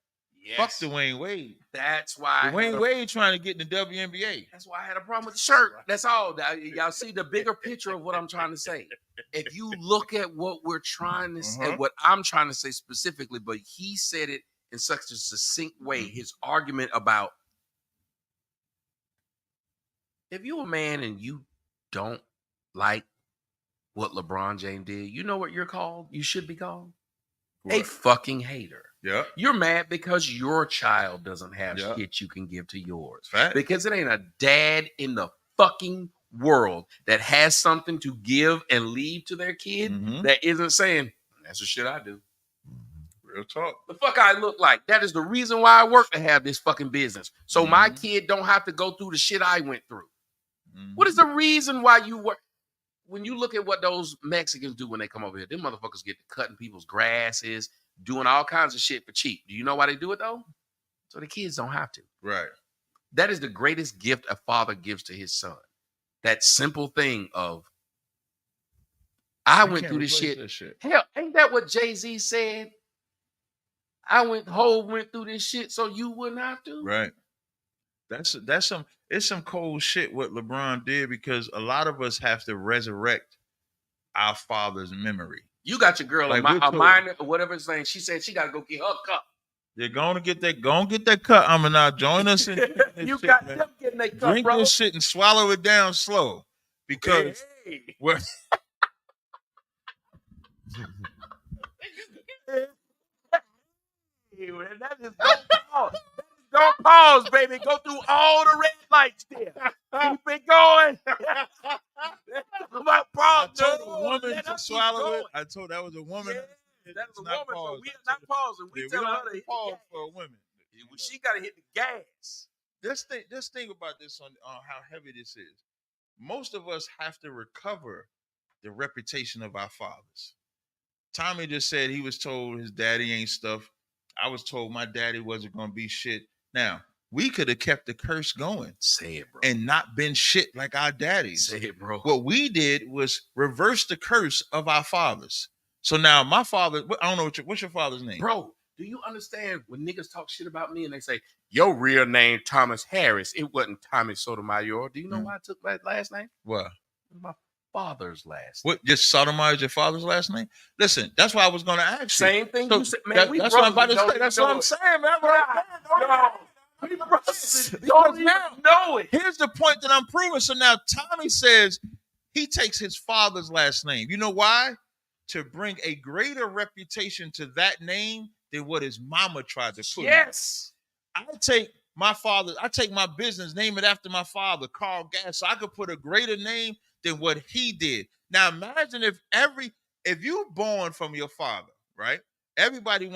Yes. Fuck Dwayne Wade. That's why Dwayne Wade trying to get in the WNBA. That's why I had a problem with the shirt. That's all. Y'all see the bigger picture of what I'm trying to say. If you look at what we're trying to say, what I'm trying to say specifically, but he said it in such a succinct way, his argument about if you're a man and you don't like what LeBron James did, you know what you're called? You should be called a fucking hater. Yeah. You're mad because your child doesn't have shit you can give to yours. Fact. Because it ain't a dad in the fucking world that has something to give and leave to their kid that isn't saying, that's the shit I do. Real talk. The fuck I look like. That is the reason why I work to have this fucking business. So my kid don't have to go through the shit I went through. What is the reason why you work? When you look at what those Mexicans do when they come over here, them motherfuckers get to cutting people's grasses, doing all kinds of shit for cheap. Do you know why they do it though? So the kids don't have to. Right. That is the greatest gift a father gives to his son. That simple thing of, I went through this shit. Hell, ain't that what Jay-Z said? Hov went through this shit so you wouldn't have to. Right. It's some cold shit what LeBron did, because a lot of us have to resurrect our father's memory. You got your girl, like a minor or whatever it's saying. She said she got to go get her cup. You're going to get that cup. I'm now join us in you shit, got man. them getting that cup, Drink bro. this shit and swallow it down slow, because what? That is don't pause, baby. Go through all the red lights there. Keep it going. I told a woman to swallow it. I told that was a woman. Yeah, that's a woman. So we are not pausing. We tell her to hit pause the for a woman. She got to hit the gas. Just think about this on how heavy this is. Most of us have to recover the reputation of our fathers. Tommy just said he was told his daddy ain't stuff. I was told my daddy wasn't going to be shit. Now, we could have kept the curse going. Say it, bro. And not been shit like our daddies. Say it, bro. What we did was reverse the curse of our fathers. So now my father, I don't know what's your father's name? Bro, do you understand when niggas talk shit about me and they say, your real name, Thomas Harris, it wasn't Tommy Sotomayor. Do you know why I took that last name? What? My father's last name. What, just Sotomayor is your father's last name? Listen, that's why I was going to ask you. Same thing So you said, man. that's what I'm about to say. That's what I'm saying, man. Because now, know it. Here's the point that I'm proving. So now Tommy says he takes his father's last name. You know why? to bring a greater reputation to that name than what his mama tried to put. Yes. I take my business, name it after my father, Carl Gass, so I could put a greater name than what he did. Now imagine if you born from your father, right? Everybody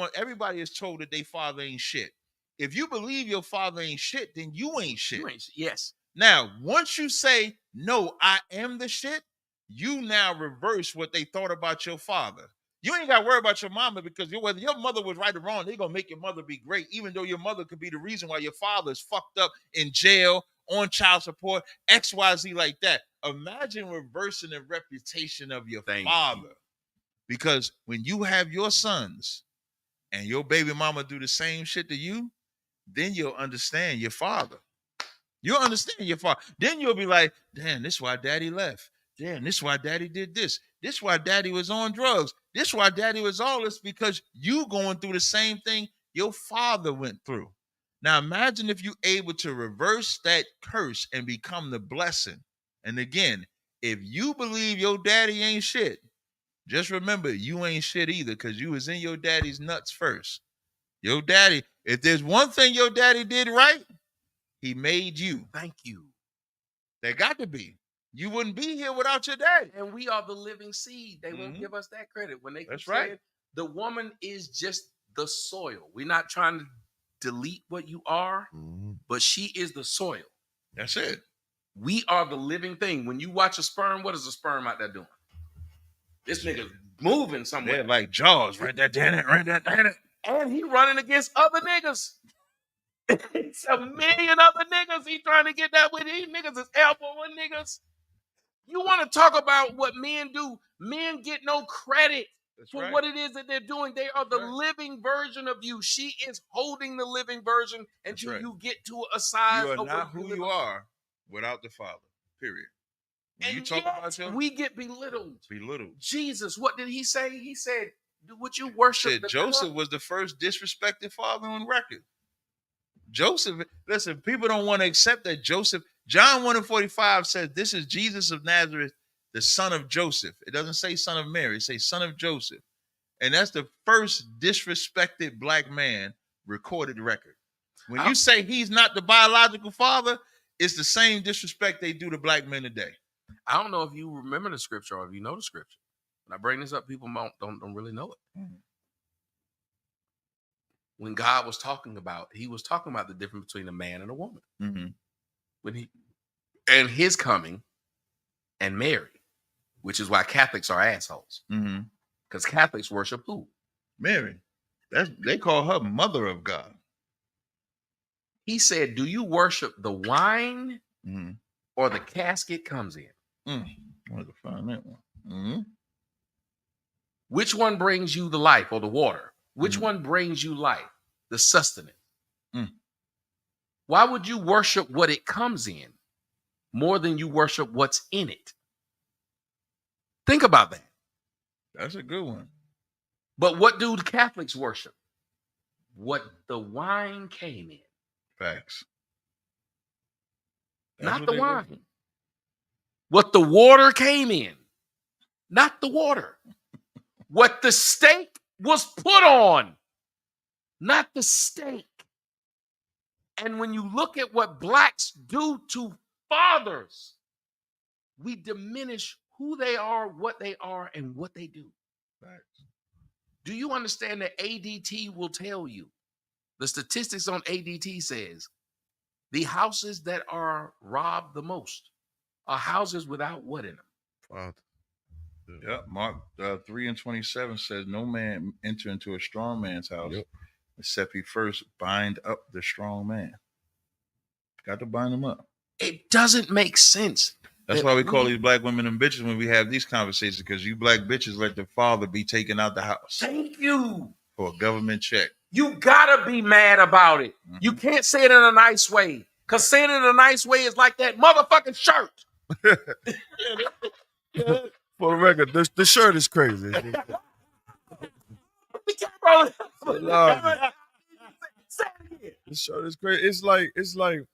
is told that their father ain't shit. If you believe your father ain't shit, then you ain't shit. Yes. Now, once you say, no, I am the shit, you now reverse what they thought about your father. You ain't got to worry about your mama, because whether your mother was right or wrong, they're going to make your mother be great, even though your mother could be the reason why your father is fucked up in jail, on child support, XYZ like that. Imagine reversing the reputation of your father. Because when you have your sons and your baby mama do the same shit to you, then you'll understand your father. You'll understand your father. Then you'll be like, damn, this is why daddy left. Damn, this is why daddy did this. This is why daddy was on drugs. This is why daddy was all this, because you going through the same thing your father went through. Now imagine if you able to reverse that curse and become the blessing. And again, if you believe your daddy ain't shit, just remember you ain't shit either, because you was in your daddy's nuts first. Your daddy, if there's one thing your daddy did right, he made you. Thank you. That got to be. You wouldn't be here without your daddy. And we are the living seed. They won't give us that credit when they That's keep right. saying the woman is just the soil. We're not trying to delete what you are, but she is the soil. That's it. We are the living thing. When you watch a sperm, what is a sperm out there doing? This nigga's moving somewhere. They're like Jaws, right there, damn it. And he running against other niggas. It's a million other niggas he trying to get that with. These niggas is elbowing niggas. You want to talk about what men do? Men get no credit for what it is that they're doing. They are the living version of you. She is holding the living version until you get to a size. You are not who you are without the Father. Period. When you talk about yourself, we get belittled. Belittled. Jesus, what did he say? He said, "Would you worship?" Joseph was the first disrespected father on record. Joseph, listen, people don't want to accept that Joseph. John 1:45 says, "This is Jesus of Nazareth, the son of Joseph." It doesn't say son of Mary; it says son of Joseph, and that's the first disrespected black man recorded record. When you say he's not the biological father, it's the same disrespect they do to black men today. I don't know if you remember the scripture or if you know the scripture. When I bring this up, people don't really know it. When God was talking about, he was talking about the difference between a man and a woman. When and his coming and Mary, which is why Catholics are assholes. Because Catholics worship who? Mary. They call her Mother of God. He said, "Do you worship the wine or the casket comes in?" I want to find that one. Which one brings you the life or the water? Which one brings you life? The sustenance. Why would you worship what it comes in more than you worship what's in it? Think about that. That's a good one. But what do the Catholics worship? What the wine came in. Facts. Not the wine. What the water came in. Not the water. What the steak was put on. Not the steak. And when you look at what blacks do to fathers, we diminish who they are, what they are, and what they do. Right. Do you understand that ADT will tell you? The statistics on ADT says the houses that are robbed the most are houses without what in them? Father. Yeah, Mark 3:27 says, "No man enter into a strong man's house except he first bind up the strong man." Got to bind him up. It doesn't make sense. That's why we call these black women and bitches when we have these conversations, because you black bitches let the father be taken out the house. Thank you. For a government check. You gotta be mad about it. You can't say it in a nice way, because saying it in a nice way is like that motherfucking shirt. For the record, the shirt is crazy. The shirt is crazy. It's like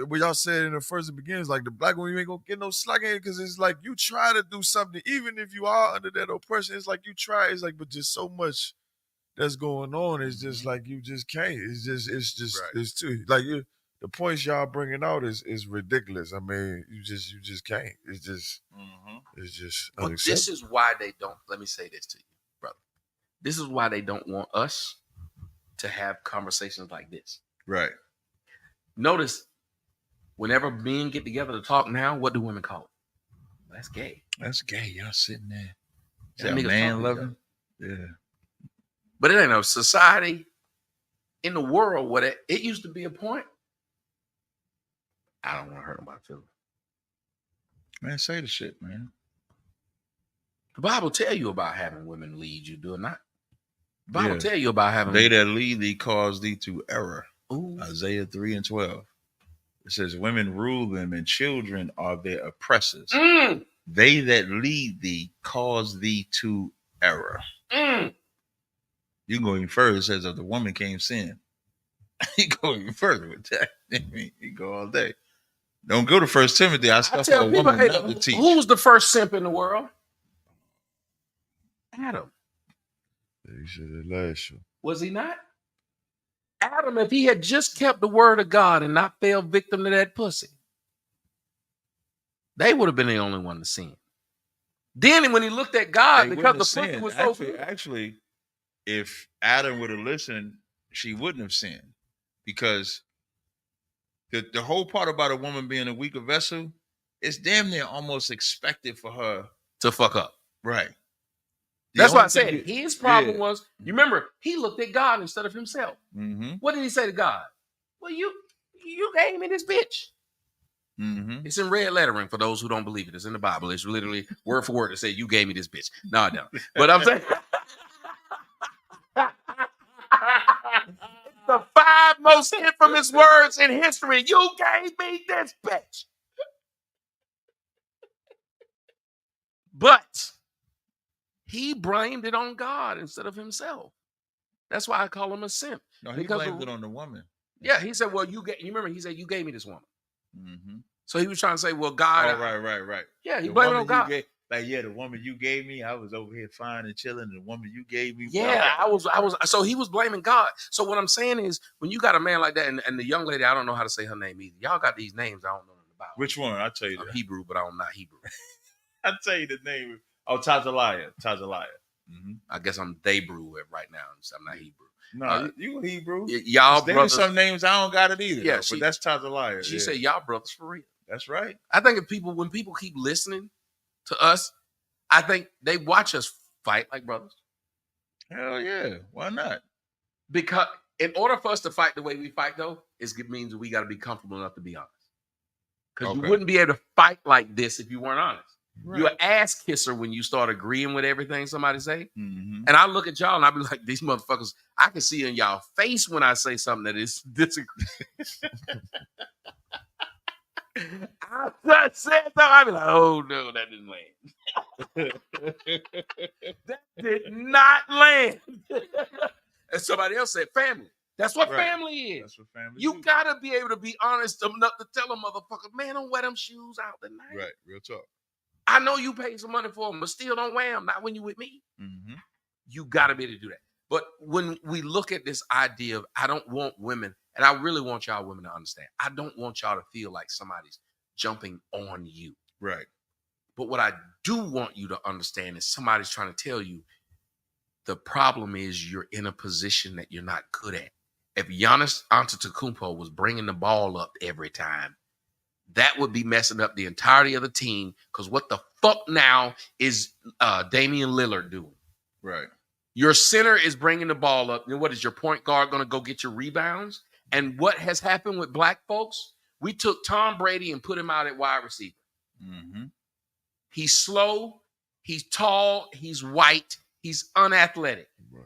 what y'all said in the first beginnings, like the black woman, you ain't gonna get no slack in it because it's like you try to do something, even if you are under that oppression. It's like you try. It's like, but just so much that's going on. It's just like you just can't. It's just Right. it's too like you. The points y'all bringing out is ridiculous. I mean, you just can't. It's just But unacceptable. this is why they don't. Let me say this to you, brother. This is why they don't want us to have conversations like this. Right. Notice, whenever men get together to talk now, what do women call it? That's gay. That's gay. Y'all sitting there. Is That that niggas man talking to each loving? Yeah. But it ain't no society in the world where it used to be a point. I don't want to hurt nobody's feelings. Man, say the shit, man. The Bible tell you about having women lead you, do it not? The Bible Yeah. tell you about having They that lead thee cause thee to error. Ooh. Isaiah 3:12. It says, women rule them and children are their oppressors. Mm, They that lead thee cause thee to error. mm. You can go even further. It says, if the woman came sin. You go even further with that. I mean, you go all day. Don't go to 1 Timothy. I I stuff for tell a people, woman hey, not to teach. who was the first simp in the world? Adam. You should have last you. Was he not? Adam, if he had just kept the word of God and not fell victim to that pussy, they would have been the only one to sin. Then when he looked at God, They because wouldn't the have pussy sinned. was so good. Actually, if Adam would have listened, she wouldn't have sinned. Because the whole part about a woman being a weaker vessel, it's damn near almost expected for her. To fuck up. Right. That's why I said his problem was, you remember, he looked at God instead of himself. Mm-hmm. What did he say to God? Well, you gave me this bitch. Mm-hmm. It's in red lettering for those who don't believe it. It's in the Bible. It's literally word for word to say, you gave me this bitch. No, I don't. But I'm saying, it's the 5 most infamous words in history. You gave me this bitch. But he blamed it on God instead of himself. That's why I call him a simp. No, he Because blamed it on the woman. Yeah, he said, well, you remember, he said, you gave me this woman. Mm-hmm. So he was trying to say, well, God. Oh, right. Yeah, he The blamed it woman on God. the woman you gave me, I was over here fine and chilling. And the woman you gave me, Yeah, I was. So he was blaming God. So what I'm saying is, when you got a man like that, and the young lady, I don't know how to say her name either. Y'all got these names I don't know nothing about. Which one? I'll tell you I'm that. Hebrew, but I'm not Hebrew. I'll tell you the name. Oh, Tazaliah. Mm-hmm. I guess I'm Debrew right now. So I'm not Hebrew. No, you Hebrew. Y'all There's brothers. some names I don't got it either. Yeah, though, but that's Tazaliah. She said, y'all brothers for real. That's right. I think when people keep listening to us, I think they watch us fight like brothers. Hell yeah. Why not? Because in order for us to fight the way we fight, though, it means we got to be comfortable enough to be honest. Because you wouldn't be able to fight like this if you weren't honest. Right. You're an ass kisser when you start agreeing with everything somebody say. Mm-hmm. And I look at y'all and I be like, these motherfuckers, I can see in y'all face when I say something that is disagree. I just said something, I be like, oh no, that didn't land. That did not land. And somebody else said family. That's what family is. That's what family is. You gotta be able to be honest enough to tell a motherfucker, man, don't wear them shoes out tonight. Right, real talk. I know you paid some money for them, but still don't wear them. Not when you with me. Mm-hmm. You got to be able to do that. But when we look at this idea of, I don't want women, and I really want y'all women to understand, I don't want y'all to feel like somebody's jumping on you. Right. But what I do want you to understand is somebody's trying to tell you the problem is you're in a position that you're not good at. If Giannis Antetokounmpo was bringing the ball up every time, that would be messing up the entirety of the team. Because what the fuck now is Damian Lillard doing? Right. Your center is bringing the ball up. And what is your point guard going to go get your rebounds? And what has happened with black folks? We took Tom Brady and put him out at wide receiver. Mm-hmm. He's slow. He's tall. He's white. He's unathletic. Right.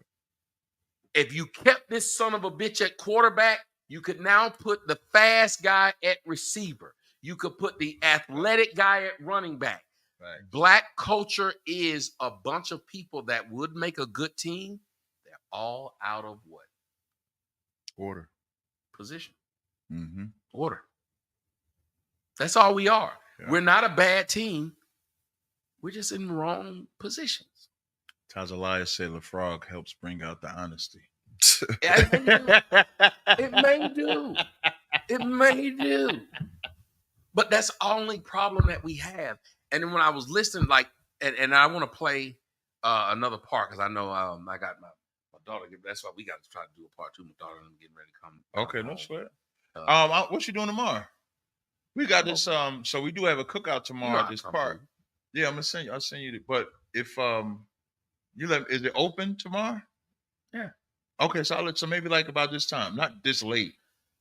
If you kept this son of a bitch at quarterback, you could now put the fast guy at receiver. You could put the athletic guy at running back. Right. Black culture is a bunch of people that would make a good team. They're all out of what? Order. Position. Mm-hmm. Order. That's all we are. Yeah. We're not a bad team. We're just in wrong positions. Tazaliah said LaFrog helps bring out the honesty. It may do. It may do. But that's the only problem that we have. And then when I was listening, like, and I want to play another part because I know I got my daughter. That's why we got to try to do a part 2. My daughter and I'm getting ready to come. Okay, no sweat. Uh, What you doing tomorrow? We got this. So we do have a cookout tomorrow at this park. Yeah, I'll send you. But if is it open tomorrow? Yeah. Okay, so so maybe like about this time, not this late,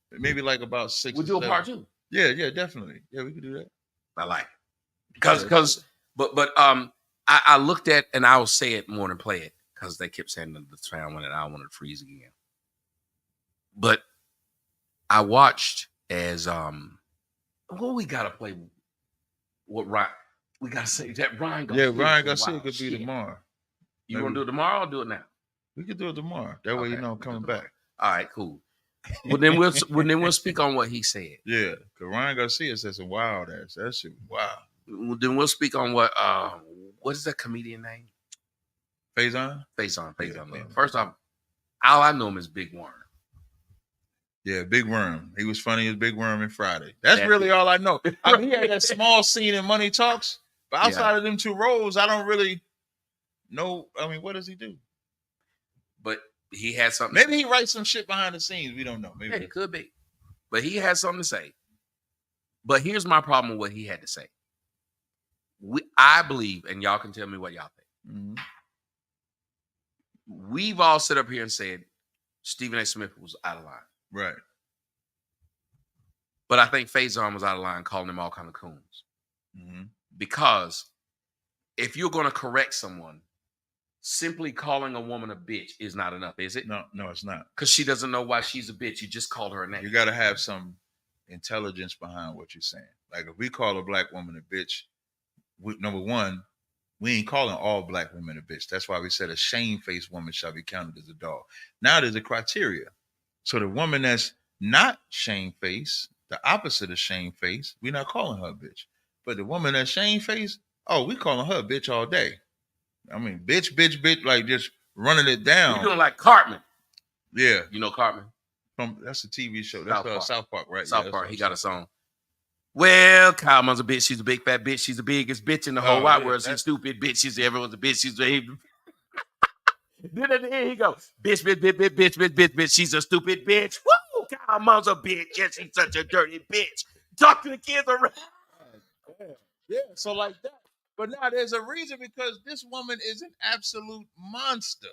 but maybe like about 6. We'll do a part 2. Yeah, definitely. Yeah, we could do that. I like it. But I looked at, and I will say it more than play it because they kept saying the sound when I wanted to freeze again. But I watched as we gotta play what Ryan. We gotta say that Ryan Garcia. Yeah, Ryan Garcia could be tomorrow. You want to do it tomorrow or do it now? We could do it tomorrow. That way, I'm coming back. All right, cool. Well, then we'll speak on what he said. Yeah, because Ryan Garcia said some wild ass. That shit, wow. Then we'll speak on what is that comedian name? Faison. Yeah. First off, all I know him is Big Worm. Yeah, Big Worm. He was funny as Big Worm in Friday. That's really all I know. I mean, he had that small scene in Money Talks, but outside of them 2 roles, I don't really know. I mean, what does he do? But he had something. Maybe he writes some shit behind the scenes. We don't know. Maybe it could be. But he had something to say. But here's my problem with what he had to say. I believe, and y'all can tell me what y'all think. Mm-hmm. We've all sit up here and said Stephen A. Smith was out of line. Right. But I think Faison was out of line calling them all kind of coons. Mm-hmm. Because if you're going to correct someone, simply calling a woman a bitch is not enough, is it? No, it's not. Because she doesn't know why she's a bitch. You just called her a name. You got to have some intelligence behind what you're saying. Like if we call a black woman a bitch, number one, we ain't calling all black women a bitch. That's why we said a shamefaced woman shall be counted as a dog. Now there's a criteria. So the woman that's not shamefaced, the opposite of shamefaced, we're not calling her a bitch. But the woman that's shamefaced, we calling her a bitch all day. I mean, bitch, like just running it down. You're doing like Cartman. Yeah. You know Cartman? That's a TV show. That's South Park, right? South Park. He got a song. Well, Cartman's a bitch. She's a big fat bitch. She's the biggest bitch in the whole wide world. She's a stupid bitch. Everyone's a bitch. She's a Then at the end he goes, bitch. She's a stupid bitch. Woo! Cartman's a bitch. Yes, she's such a dirty bitch. Talk to the kids around. Yeah, so like that. But now there's a reason because this woman is an absolute monster.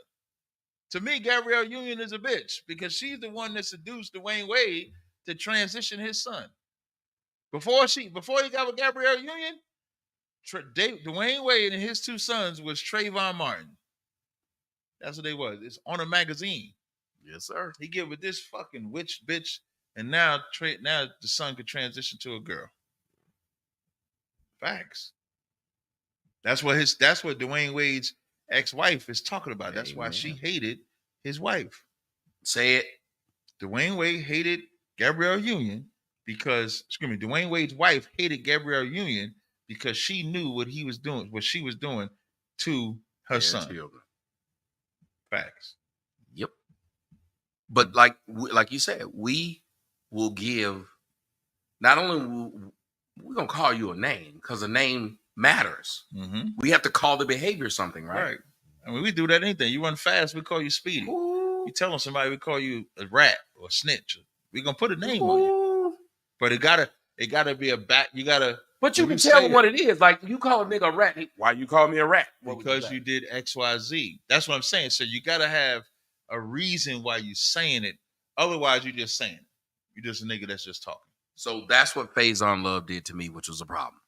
To me, Gabrielle Union is a bitch because she's the one that seduced Dwayne Wade to transition his son. Before he got with Gabrielle Union, Dwayne Wade and his 2 sons was Trayvon Martin. That's what they was. It's on a magazine. Yes, sir. He get with this fucking witch bitch, and now the son could transition to a girl. Facts. That's what Dwayne Wade's ex-wife is talking about. That's why she hated his wife. Say it. Dwayne Wade hated Gabrielle Union because, Dwayne Wade's wife hated Gabrielle Union because she knew what she was doing to her son. Children. Facts. Yep. But like you said, we will give. Not only we're gonna call you a name because a name matters. Mm-hmm. We have to call the behavior something, right? I mean, we do that anything. You run fast, we call you speedy. Ooh. You telling somebody, we call you a rat or a snitch. We're gonna put a name on you. But it gotta be a back. You gotta. But you can tell them what it is. Like you call a nigga a rat. Why you call me a rat? Because you did XYZ. That's what I'm saying. So you gotta have a reason why you saying it. Otherwise, you're just saying it. You're just a nigga that's just talking. So that's what Faison Love did to me, which was a problem.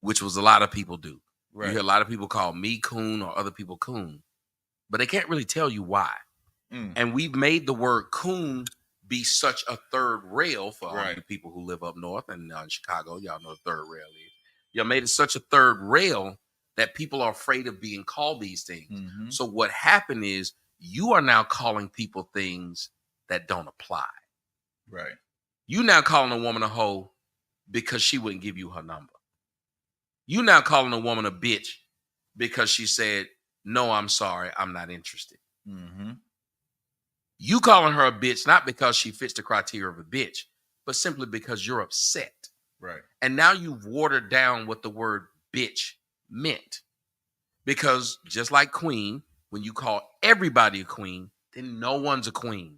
Which was a lot of people do. Right. You hear a lot of people call me coon or other people coon, but they can't really tell you why. And we've made the word coon be such a third rail for all you people who live up north and in Chicago. Y'all know what third rail is. Y'all made it such a third rail that people are afraid of being called these things. Mm-hmm. So what happened is you are now calling people things that don't apply. Right. You now calling a woman a hoe because she wouldn't give you her number. You now calling a woman a bitch because she said, no, I'm sorry, I'm not interested. Mm-hmm. You calling her a bitch not because she fits the criteria of a bitch, but simply because you're upset. Right. And now you've watered down what the word bitch meant. Because just like queen, when you call everybody a queen, then no one's a queen.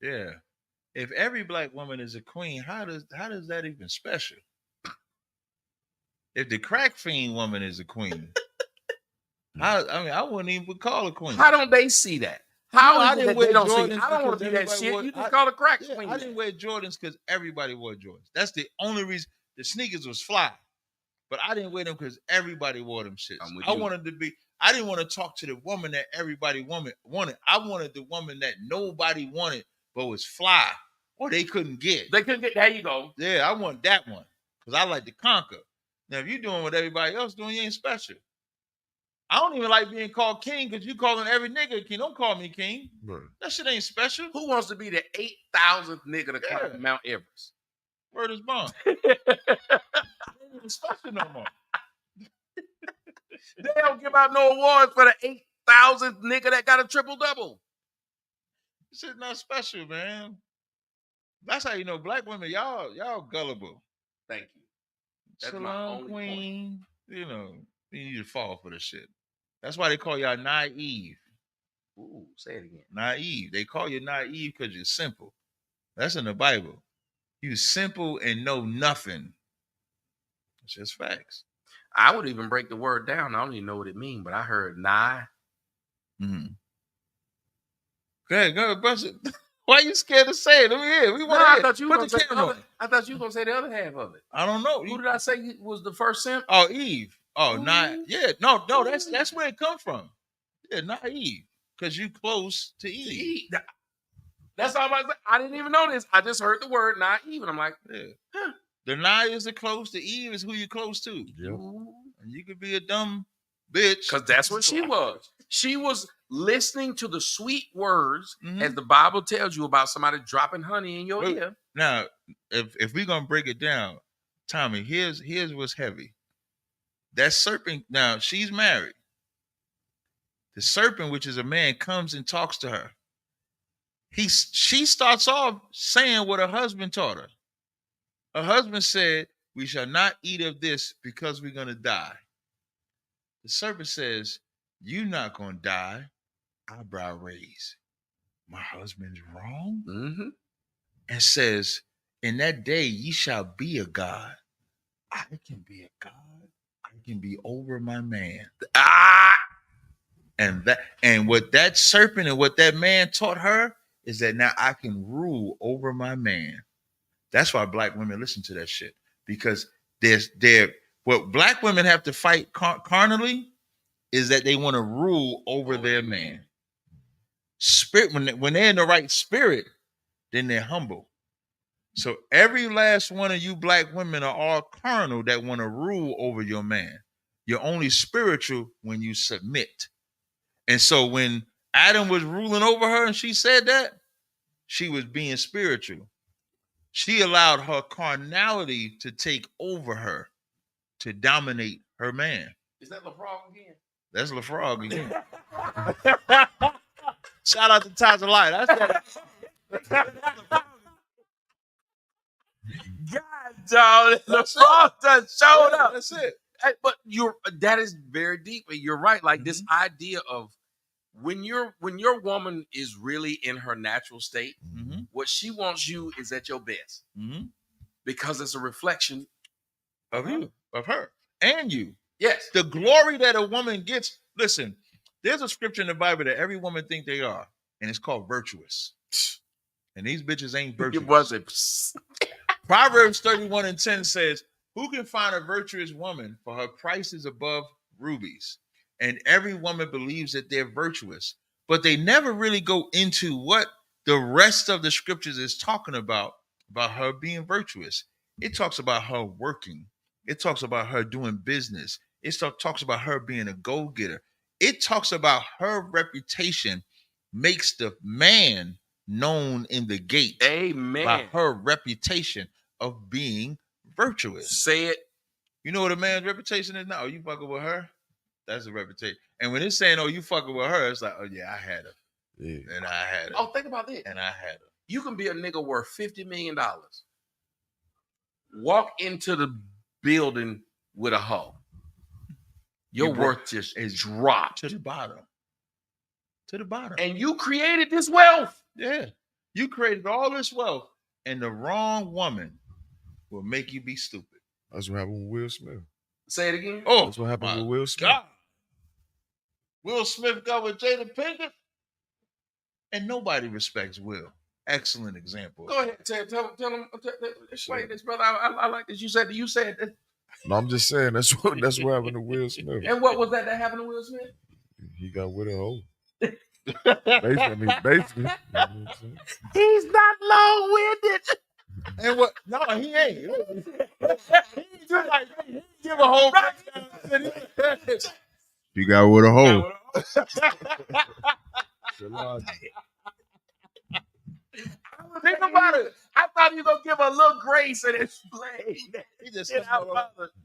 Yeah. If every black woman is a queen, how does that even special? If the crack fiend woman is a queen, I wouldn't even call her queen. How don't they see that? How I is it didn't that they wear don't see? Jordans I don't want because to be that everybody shit. wore- You just I- call a crack Yeah, queen. I didn't wear Jordans because everybody wore Jordans. That's the only reason. The sneakers was fly, but I didn't wear them because everybody wore them shits. I'm with I you. wanted to be. I didn't want to talk to the woman that everybody wanted. I wanted the woman that nobody wanted, but was fly or they couldn't get. They couldn't get. There you go. Yeah, I want that one because I like to conquer. Now, if you're doing what everybody else doing, you ain't special. I don't even like being called king because you calling every nigga king. Don't call me king. Right. That shit ain't special. Who wants to be the 8,000th nigga to Yeah. climb Mount Everest? Word is bond. Ain't even special no more. They don't give out no awards for the 8,000th nigga that got a triple double. This shit not special, man. That's how you know black women, y'all gullible. Thank you. That's my Shalom, only queen. You know, you need to fall for this shit. That's why they call y'all naive. Ooh, say it again. Naive. They call you naive because you're simple. That's in the Bible. You simple and know nothing. It's just facts. I would even break the word down. I don't even know what it means, but I heard nigh. Mm-hmm. Go ahead, brush it. Why you scared to say it? Let me hear. We No, want I to thought you were put gonna the say camera on. I thought you were gonna say the other half of it. I don't know. Who did I say was the first simp? Oh, Eve. Oh, Ooh. not yeah. No, that's where it come from. Yeah, naive. Because you close to Eve. That's all I was. I didn't even know this. I just heard the word naive, and I'm like, Yeah. huh. The nigh is the close. The Eve is who you close to. Yep. And you could be a dumb bitch. Because that's what she was. She was listening to the sweet words, Mhm. as the Bible tells you about somebody dropping honey in your Wait. ear. Now, if we're gonna break it down, Tommy, here's what's heavy. That serpent, now she's married. The serpent, which is a man, comes and talks to her. She starts off saying what her husband taught her. Her husband said, "We shall not eat of this because we're gonna die." The serpent says, "You're not gonna die." Eyebrow raised. My husband's wrong? Mm-hmm. And says, "In that day ye shall be a god." I can be a god. I can be over my man. And what that serpent and what that man taught her is that now I can rule over my man. That's why black women listen to that shit, because what black women have to fight carnally is that they want to rule over their man. Spirit, when they're in the right spirit, then they're humble. So every last one of you black women are all carnal that want to rule over your man. You're only spiritual when you submit. And so when Adam was ruling over her and she said that, she was being spiritual. She allowed her carnality to take over her, to dominate her man. Is that LeBron again? That's LaFrog again. Shout out to Todd Light. That's that. God, dog, LeBron done showed up. That's it. But that is very deep. You're right. Like this idea of when your woman is really in her natural state, what she wants you is at your best, because it's a reflection of you, of her, and you. Yes, the glory that a woman gets. Listen, there's a scripture in the Bible that every woman think they are, and it's called virtuous. And these bitches ain't virtuous. Proverbs 31:10 says, "Who can find a virtuous woman? For her price is above rubies." And every woman believes that they're virtuous, but they never really go into what the rest of the scriptures is talking about her being virtuous. It talks about her working. It talks about her doing business. It talks about her being a go-getter. It talks about her reputation makes the man known in the gate. Amen. By her reputation of being virtuous. Say it. You know what a man's reputation is now? Oh, you fucking with her? That's a reputation. And when it's saying, oh, you fucking with her, it's like, oh, yeah, I had her. Yeah. And I had her. Oh, think about this. And I had her. You can be a nigga worth $50 million. Walk into the building with a hoe. Your You broke- worth just dropped. To the bottom. To the bottom. And you created this wealth. Yeah. You created all this wealth, and the wrong woman will make you be stupid. That's what happened with Will Smith. Say it again. Oh, That's what happened my with Will Smith. God. Will Smith got with Jada Pinkett, and nobody respects Will. Excellent example. Go ahead. Tell him. Explain this, brother. I like this. You said that. No, I'm just saying that's what happened to Will Smith. And what was that happened to Will Smith? He got with a hoe. Basically. You know what I'm saying? He's not long-winded. And what? No, he ain't. He just like he didn't give a whole breakdown. You got with a hoe. Think about it. I thought he was gonna give a little grace and explain. He just Yeah,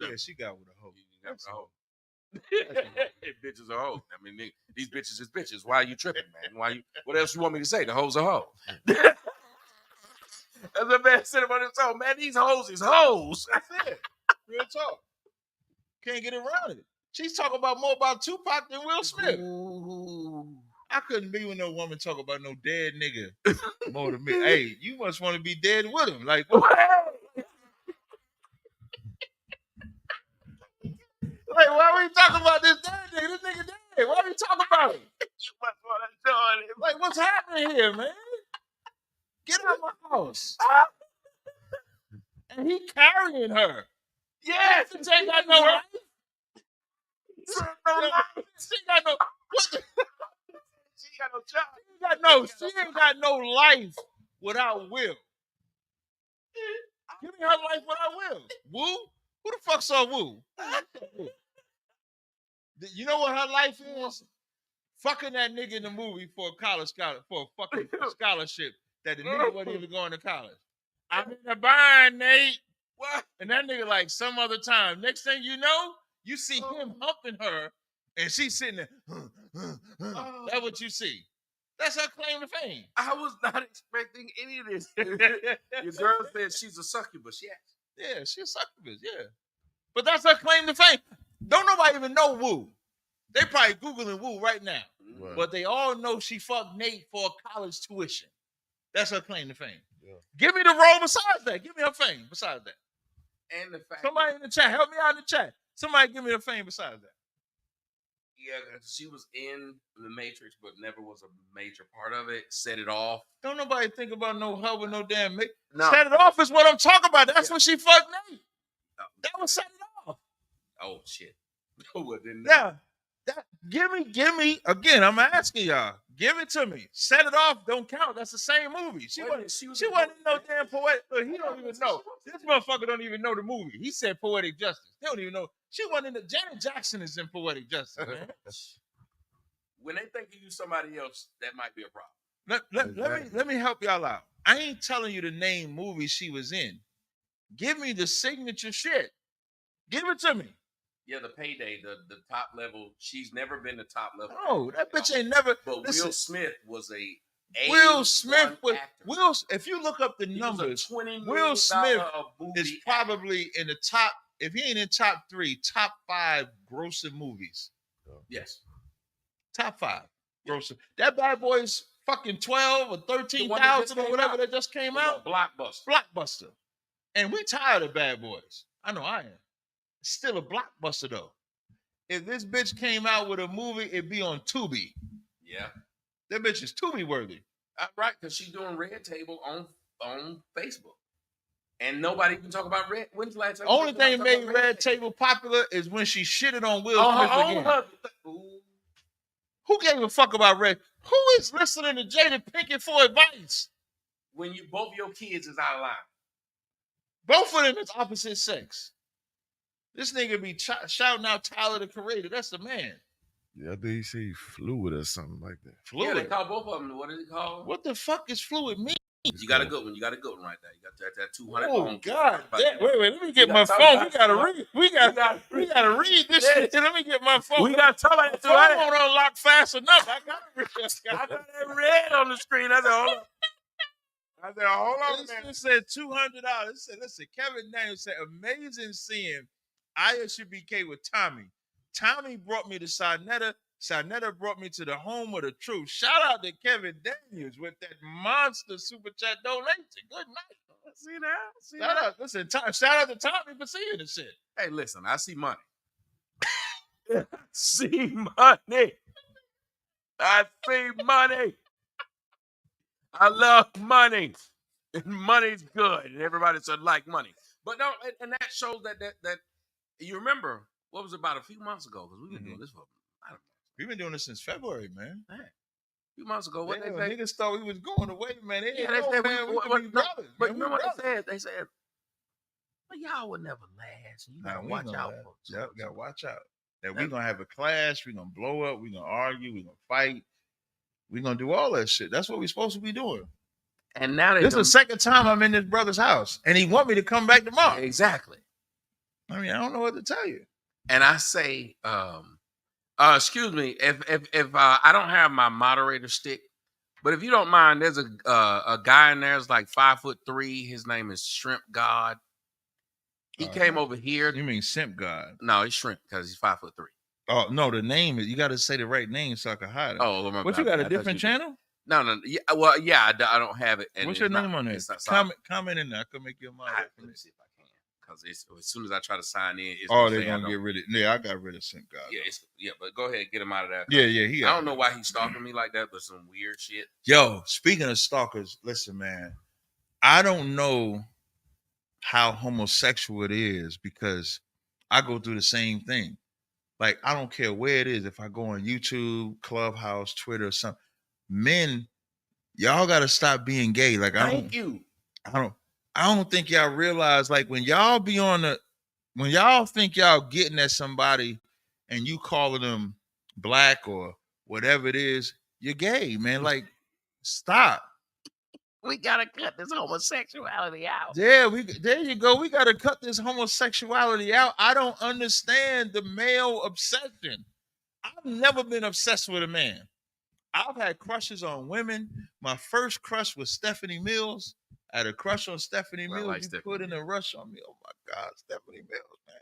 yeah, she got with a hoe. Bitches are hoes. I mean, these bitches is bitches. Why are you tripping, man? What else you want me to say? The hoes are hoes. As a man said about his own, man, these hoes is hoes. That's it. Real talk. Can't get around it. She's talking about more about Tupac than Will Smith. Ooh. I couldn't be with no woman talk about no dead nigga more than me. Hey, you must want to be dead with him. Like, what? Like, why are we talking about this dead nigga? This nigga dead. Why are we talking about it? You must want to join him. Like, what's happening here, man? Get out of my house. And he carrying her. Yes. She ain't got no life. She got no life. She ain't got no. What the? She got no job. She ain't got no life without Will. Give me her life without Will. Woo? Who the fuck saw Woo? You know what her life is? Fucking that nigga in the movie for a college scholarship, for a fucking scholarship that the nigga wasn't even going to college. I'm in the bind, Nate. What? And that nigga like some other time. Next thing you know, you see him humping her, and she's sitting there. That's what you see. That's her claim to fame. I was not expecting any of this. Your girl said she's a succubus. Yes. Yeah, she's a succubus. Yeah. But that's her claim to fame. Don't nobody even know Woo. They probably Googling Woo right now. Right. But they all know she fucked Nate for a college tuition. That's her claim to fame. Yeah. Give me the role besides that. Give me her fame besides that. And the fact Somebody in the chat, help me out in the chat. Somebody give me the fame besides that. yeah, she was in the Matrix, but never was a major part of it. Set it off. Don't nobody think about no hub with no damn mate. No. Set it off is what I'm talking about. That's when she fucked Nate. That was set it off. Oh shit. Well, then Yeah. Give me again. I'm asking y'all. Give it to me. Set it off. Don't count. That's the same movie. She wasn't in no damn poetic. Look, he don't even know. This motherfucker don't even know the movie. He said Poetic Justice. They don't even know. She wasn't in the. Janet Jackson is in Poetic Justice, man. When they think you somebody else, that might be a problem. Let me help y'all out. I ain't telling you to name movies she was in. Give me the signature shit. Give it to me. Yeah, the Payday, the top level. She's never been the top level. No, that bitch ain't never. But listen, Will Smith was Will Smith was actor. If you look up the He numbers, was a $20 Will million Smith movie is probably in the top. If he ain't in top 3, top 5 grossing movies. Yes. Top 5 grossing. That Bad Boys fucking 12 or 13,000 or whatever that just came out. Blockbuster. And we tired of Bad Boys. I know I am. It's still a blockbuster though. If this bitch came out with a movie, it'd be on Tubi. Yeah. That bitch is Tubi worthy. Right, because she's doing Red Table on Facebook. And nobody can talk about Red. When's the last time? Only thing made Red Table popular is when she shitted on Will Smith again. Who gave a fuck about Red? Who is listening to Jada Pinkett for advice? When both your kids is out of line. Both of them is opposite sex. This nigga be shouting out Tyler the Creator. That's the man. Yeah, I think he said fluid or something like that. Fluid. Yeah, they call both of them. What is it called? What the fuck is fluid mean? You got a good one. You got a good one right there. You got that 200. Oh God! Wait, let me get We my gotta phone. talk We gotta about- read. We gotta read this shit. Let me get my phone. We got to talk about My it. phone won't unlock fast enough. I gotta read. I got that red on the screen. I said, hold on. It said $200. It said, listen, Kevin Daniels said, amazing seeing ISUBK with Tommy. Tommy brought me to Sarnetta. Sarnetta brought me to the home of the truth. Shout out to Kevin Daniels with that monster super chat donation. Good night. See that? See Shout that? out, listen, shout out to Tommy for seeing the shit. Hey, listen, I see money. See money. I see money. I love money. And money's good. And everybody should like money. But no, and that shows that you remember what was it, about a few months ago? Because we've been doing this for, I don't know. We've been doing this since February, man. A few months ago. What Yeah, they say? niggas thought we was going away, man. They Yeah, didn't they know, said man. We could be brothers. but man. you remember We what brothers. they said? Well, y'all would never last. You gotta Nah, we watch gonna out laugh. for Yep, gotta watch out. That we're gonna have a clash, we're gonna blow up, we're gonna argue, we're gonna fight, we're gonna do all that shit. That's what we're supposed to be doing. And now This is the second time I'm in this brother's house, and he want me to come back tomorrow. exactly. I mean, I don't know what to tell you. And I say, excuse me, if I don't have my moderator stick, but if you don't mind, there's a guy in there that's like 5'3". His name is Shrimp God. He came over here. You mean Simp God? No, he's Shrimp because he's 5'3". Oh no, the name is. You got to say the right name so I can hide it. Oh, my What bad. you got I a thought different you did. channel? No. Yeah, well, yeah, I don't have it. And What's it's your not- name on there? it's not signed. Comment in there. I can make you a model. Let me see if I can. Because as soon as I try to sign in, it's Oh, say they're I gonna don't- get rid of. Yeah, I got rid of Simp God. Yeah, but go ahead, get him out of there. Yeah. He. I don't know why he's stalking me like that, but some weird shit. Yo, speaking of stalkers, listen, man. I don't know how homosexual it is because I go through the same thing. Like, I don't care where it is. If I go on YouTube, Clubhouse, Twitter, or something, men, y'all got to stop being gay. Like, I don't think y'all realize, like, when y'all think y'all getting at somebody and you calling them black or whatever it is, you're gay, man. Like, stop. We gotta cut this homosexuality out. Yeah, there you go. We got to cut this homosexuality out. I don't understand the male obsession. I've never been obsessed with a man. I've had crushes on women. My first crush was Stephanie Mills. I had a crush on Stephanie Mills. like You Stephanie put in a rush on me. Oh my God, Stephanie Mills, man.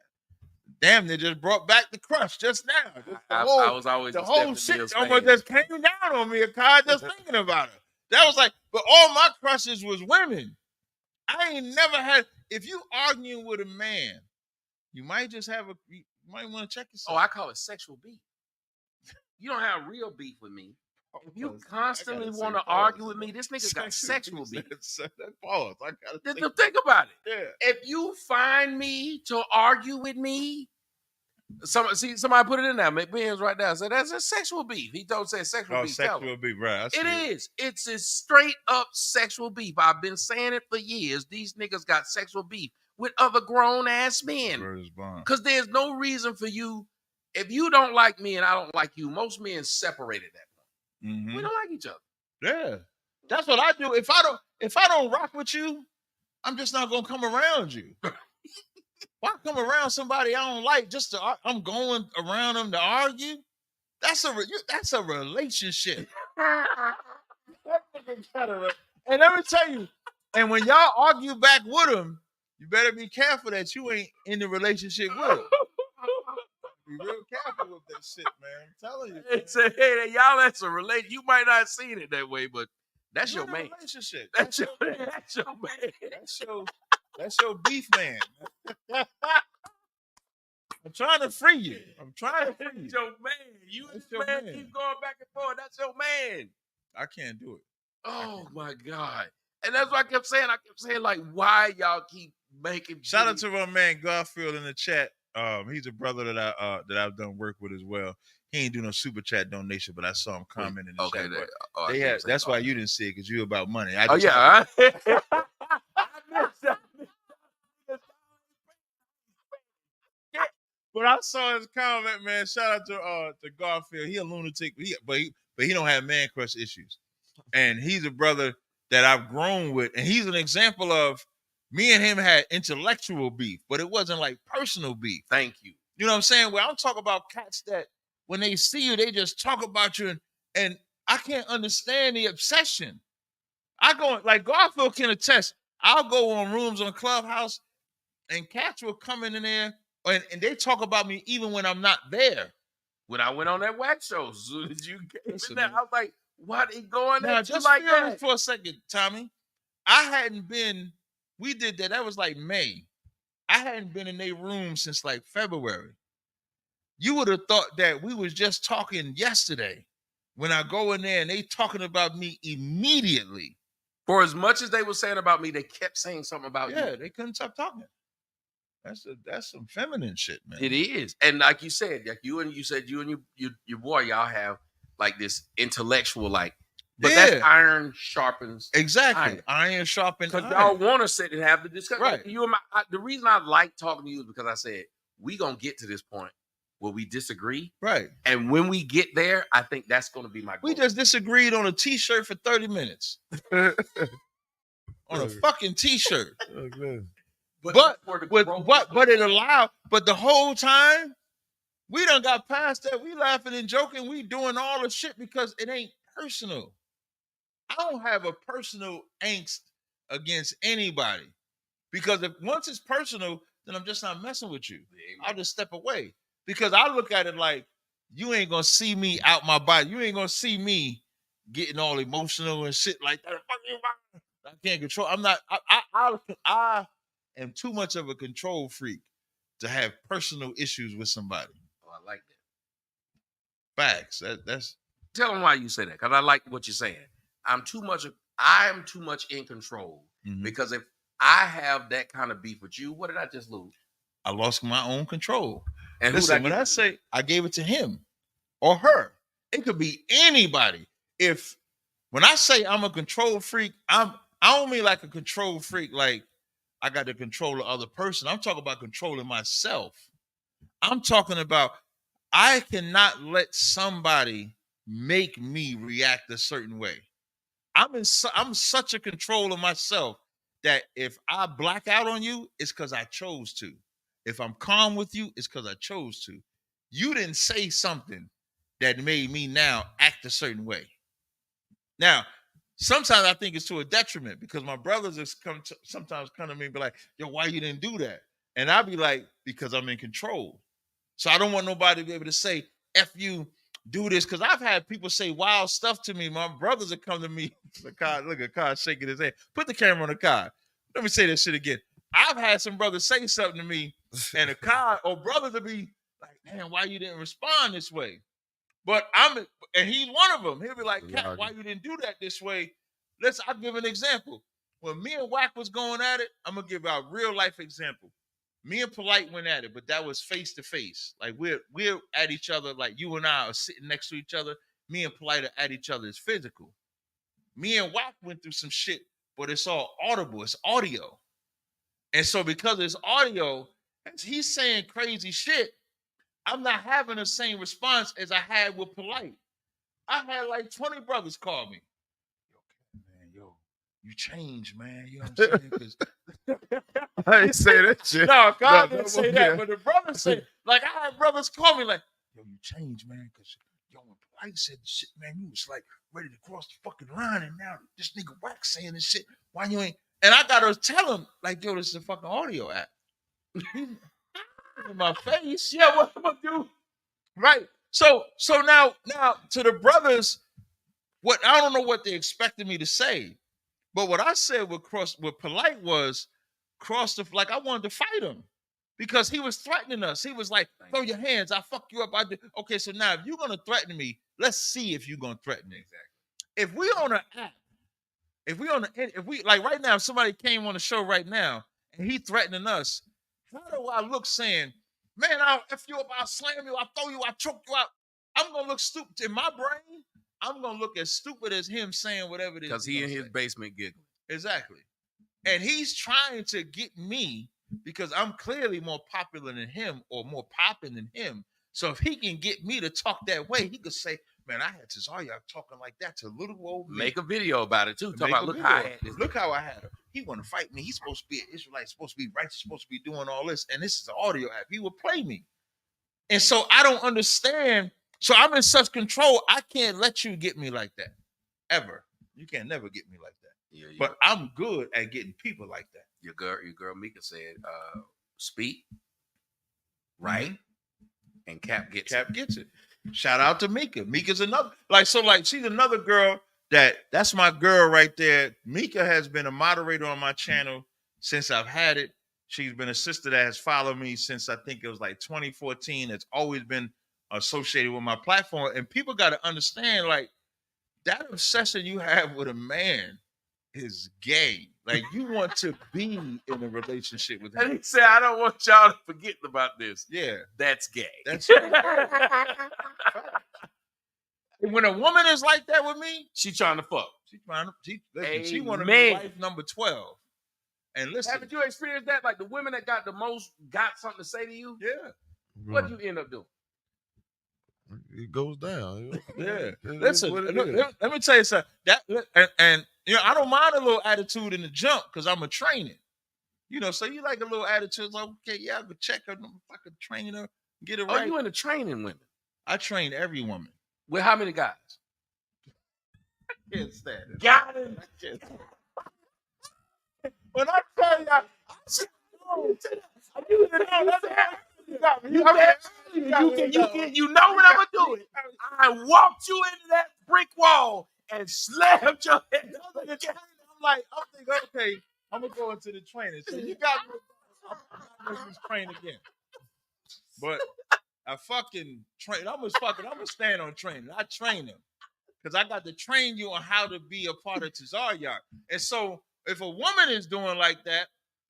Damn, they just brought back the crush just now. I was always the a whole Stephanie Mills shit almost fan. just came down on me, Kai, just thinking about it. That was like, but all my crushes was women. I ain't never had. If you arguing with a man, you might just have you might want to check yourself. Oh, I call it sexual beef. You don't have real beef with me. If you constantly want to argue with me, this nigga got sexual beef. Pause. I gotta Just think about it. Yeah. If you find me to argue with me, somebody put it in there. McBean's right there. So that's a sexual beef. He don't say sexual beef. Sexual beef, right? It is. It's a straight up sexual beef. I've been saying it for years. These niggas got sexual beef with other grown ass men. Because there's no reason for you. If you don't like me and I don't like you, most men separate at that point. Mm-hmm. We don't like each other. Yeah, that's what I do. If I don't rock with you, I'm just not gonna come around you. Why come around somebody I don't like just to? I'm going around them to argue. That's a relationship. And let me tell you, and when y'all argue back with them, you better be careful that you ain't in the relationship with them. Be real careful with that shit, man. I'm telling you. It's hey, y'all, that's a relation. You might not have seen it that way, but that's your man. Relationship. That's your man. That's your beef man. I'm trying to free you. That's your man. You and That's this your man man. keep going back and forth. That's your man. I can't do it. Oh my God. And that's what I kept saying. Like, why y'all keep making Shout out to my man Garfield in the chat. He's a brother that I've done work with as well. He ain't do no super chat donation, but I saw him comment in the chat. That's why you didn't see it, because you about money. Yeah. But I saw his comment, man. Shout out to Garfield. He a lunatic, but he don't have man crush issues. And he's a brother that I've grown with, and he's an example of me and him had intellectual beef, but it wasn't like personal beef. Thank you. You know what I'm saying? Where I'm talking about cats that when they see you, they just talk about you, and I can't understand the obsession. I go like Garfield can attest. I'll go on rooms on Clubhouse, and cats will come in there, and they talk about me even when I'm not there. When I went on that wax show, as soon as you came Listen, in there, man. I was like, "What is going Now, on?" just like feel that? this for a second, Tommy. I hadn't been. We did that. That was like May. I hadn't been in their room since like February. You would have thought that we was just talking yesterday. When I go in there and they talking about me immediately. For as much as they were saying about me, they kept saying something about you. Yeah, they couldn't stop talking. That's some feminine shit, man. It is, and like you said, you and your boy, y'all have like this intellectual, like, but that's iron sharpens exactly iron sharpens because iron. y'all want to sit and have the discussion. Right. You and the reason I like talking to you is because I said we gonna get to this point where we disagree, right? And when we get there, I think that's gonna be my goal. We just disagreed on a T-shirt for 30 minutes. On a fucking T-shirt. But it allowed, but the whole time we done got past that. We laughing and joking. We doing all the shit because it ain't personal. I don't have a personal angst against anybody because if once it's personal, then I'm just not messing with you. I'll just step away because I look at it like you ain't gonna see me out my body. You ain't gonna see me getting all emotional and shit like that. I can't control. I'm not. I am too much of a control freak to have personal issues with somebody. Oh, I like that. Facts. That's. Tell them why you say that, because I like what you're saying. I'm too much in control because if I have that kind of beef with you, what did I just lose? I lost my own control. And listen, when I say I gave it to him or her, it could be anybody. When I say I'm a control freak, I don't mean like a control freak like I got to control the other person. I'm talking about controlling myself. I'm talking about I cannot let somebody make me react a certain way. I'm such a control of myself that if I black out on you, it's because I chose to. If I'm calm with you, it's because I chose to. You didn't say something that made me now act a certain way. Now, sometimes I think it's to a detriment because my brothers sometimes come to me and be like, yo, why you didn't do that? And I'll be like, because I'm in control. So I don't want nobody to be able to say, F you, do this. Because I've had people say wild stuff to me. My brothers have come to me. Look at Kai shaking his head. Put the camera on the Kai. Let me say this shit again. I've had some brothers say something to me and a Kai or brothers will be like, man, why you didn't respond this way? But and he's one of them. He'll be like, Cat, why you didn't do that this way? I'll give an example. When me and Wack was going at it, I'm gonna give you a real life example. Me and Polite went at it, but that was face to face. Like we're at each other, like you and I are sitting next to each other. Me and Polite are at each other. It's physical. Me and Wack went through some shit, but it's all audible. It's audio. And so because it's audio, as he's saying crazy shit, I'm not having the same response as I had with Polite. I had like 20 brothers call me. Yo, you changed, man. You know what I'm saying? I ain't say that shit. No, God didn't say that. But the brothers say, like, I had brothers call me like, yo, you changed, man. Because, yo, when Polite said the shit, man, you was like ready to cross the fucking line. And now this nigga Wax saying this shit. Why you ain't? And I got to tell him, like, yo, this is a fucking audio app. In my face. Yeah, what I'm gonna do? Right. So now to the brothers, what I don't know what they expected me to say, but what I said with Polite was like I wanted to fight him because he was threatening us. He was like, throw your hands, I'll fuck you up. Okay, so now if you're gonna threaten me, let's see if you're gonna threaten me. Exactly. If we on an app, if we like right now, if somebody came on the show right now and he threatening us. How do I look saying, man, I'll F you up, I'll slam you, I'll throw you, I'll choke you out. I'm going to look stupid. In my brain, I'm going to look as stupid as him saying whatever it is. Because he in his basement giggling. Exactly. And he's trying to get me because I'm clearly more popular than him or more popping than him. So if he can get me to talk that way, he could say, man, I had Cesaria talking like that to little old me. Make a video about it too. Talk Make about a look video. how I had this. Look how I had her. He want to fight me. He's supposed to be an Israelite, supposed to be righteous, supposed to be doing all this. And this is an audio app. He would play me. And so I don't understand. So I'm in such control. I can't let you get me like that. Ever. You can't never get me like that. Yeah, But I'm good at getting people like that. your girl Mika said, speak, right, and Cap gets it. Cap gets it. Shout out to Mika. Mika's another she's another girl that's my girl right there. Mika has been a moderator on my channel since I've had it. She's been a sister that has followed me since I think it was like 2014. It's always been associated with my platform. And people got to understand, like, that obsession you have with a man is gay. Like, you want to be in a relationship with And him. he said, I don't want y'all to forget about this. Yeah. That's gay. That's when a woman is like that with me, She trying to fuck. she want to be Amen. wife number 12. And listen, Haven't you experienced that? Like the women that got the most got something to say to you? yeah. What do you end up doing? It goes down. Yeah. It is Listen, what it let is. me tell you something. And you know, I don't mind a little attitude in the jump because I'm a trainer. You know, so you like a little attitude, like, okay, yeah, I could check her, I could train her, get it Oh, right. you into training women? I train every woman. With how many guys? I can't stand it. Got him. I can't stand it. When I tell you, you know what I'm gonna do it. I walked you into that brick wall and slammed your head. I'm thinking, okay, I'm gonna go into the training. So you got me. I'm not making this train again. But I fucking train. I'm gonna stand on training. I train them because I got to train you on how to be a part of Tazaryak. And so if a woman is doing like that,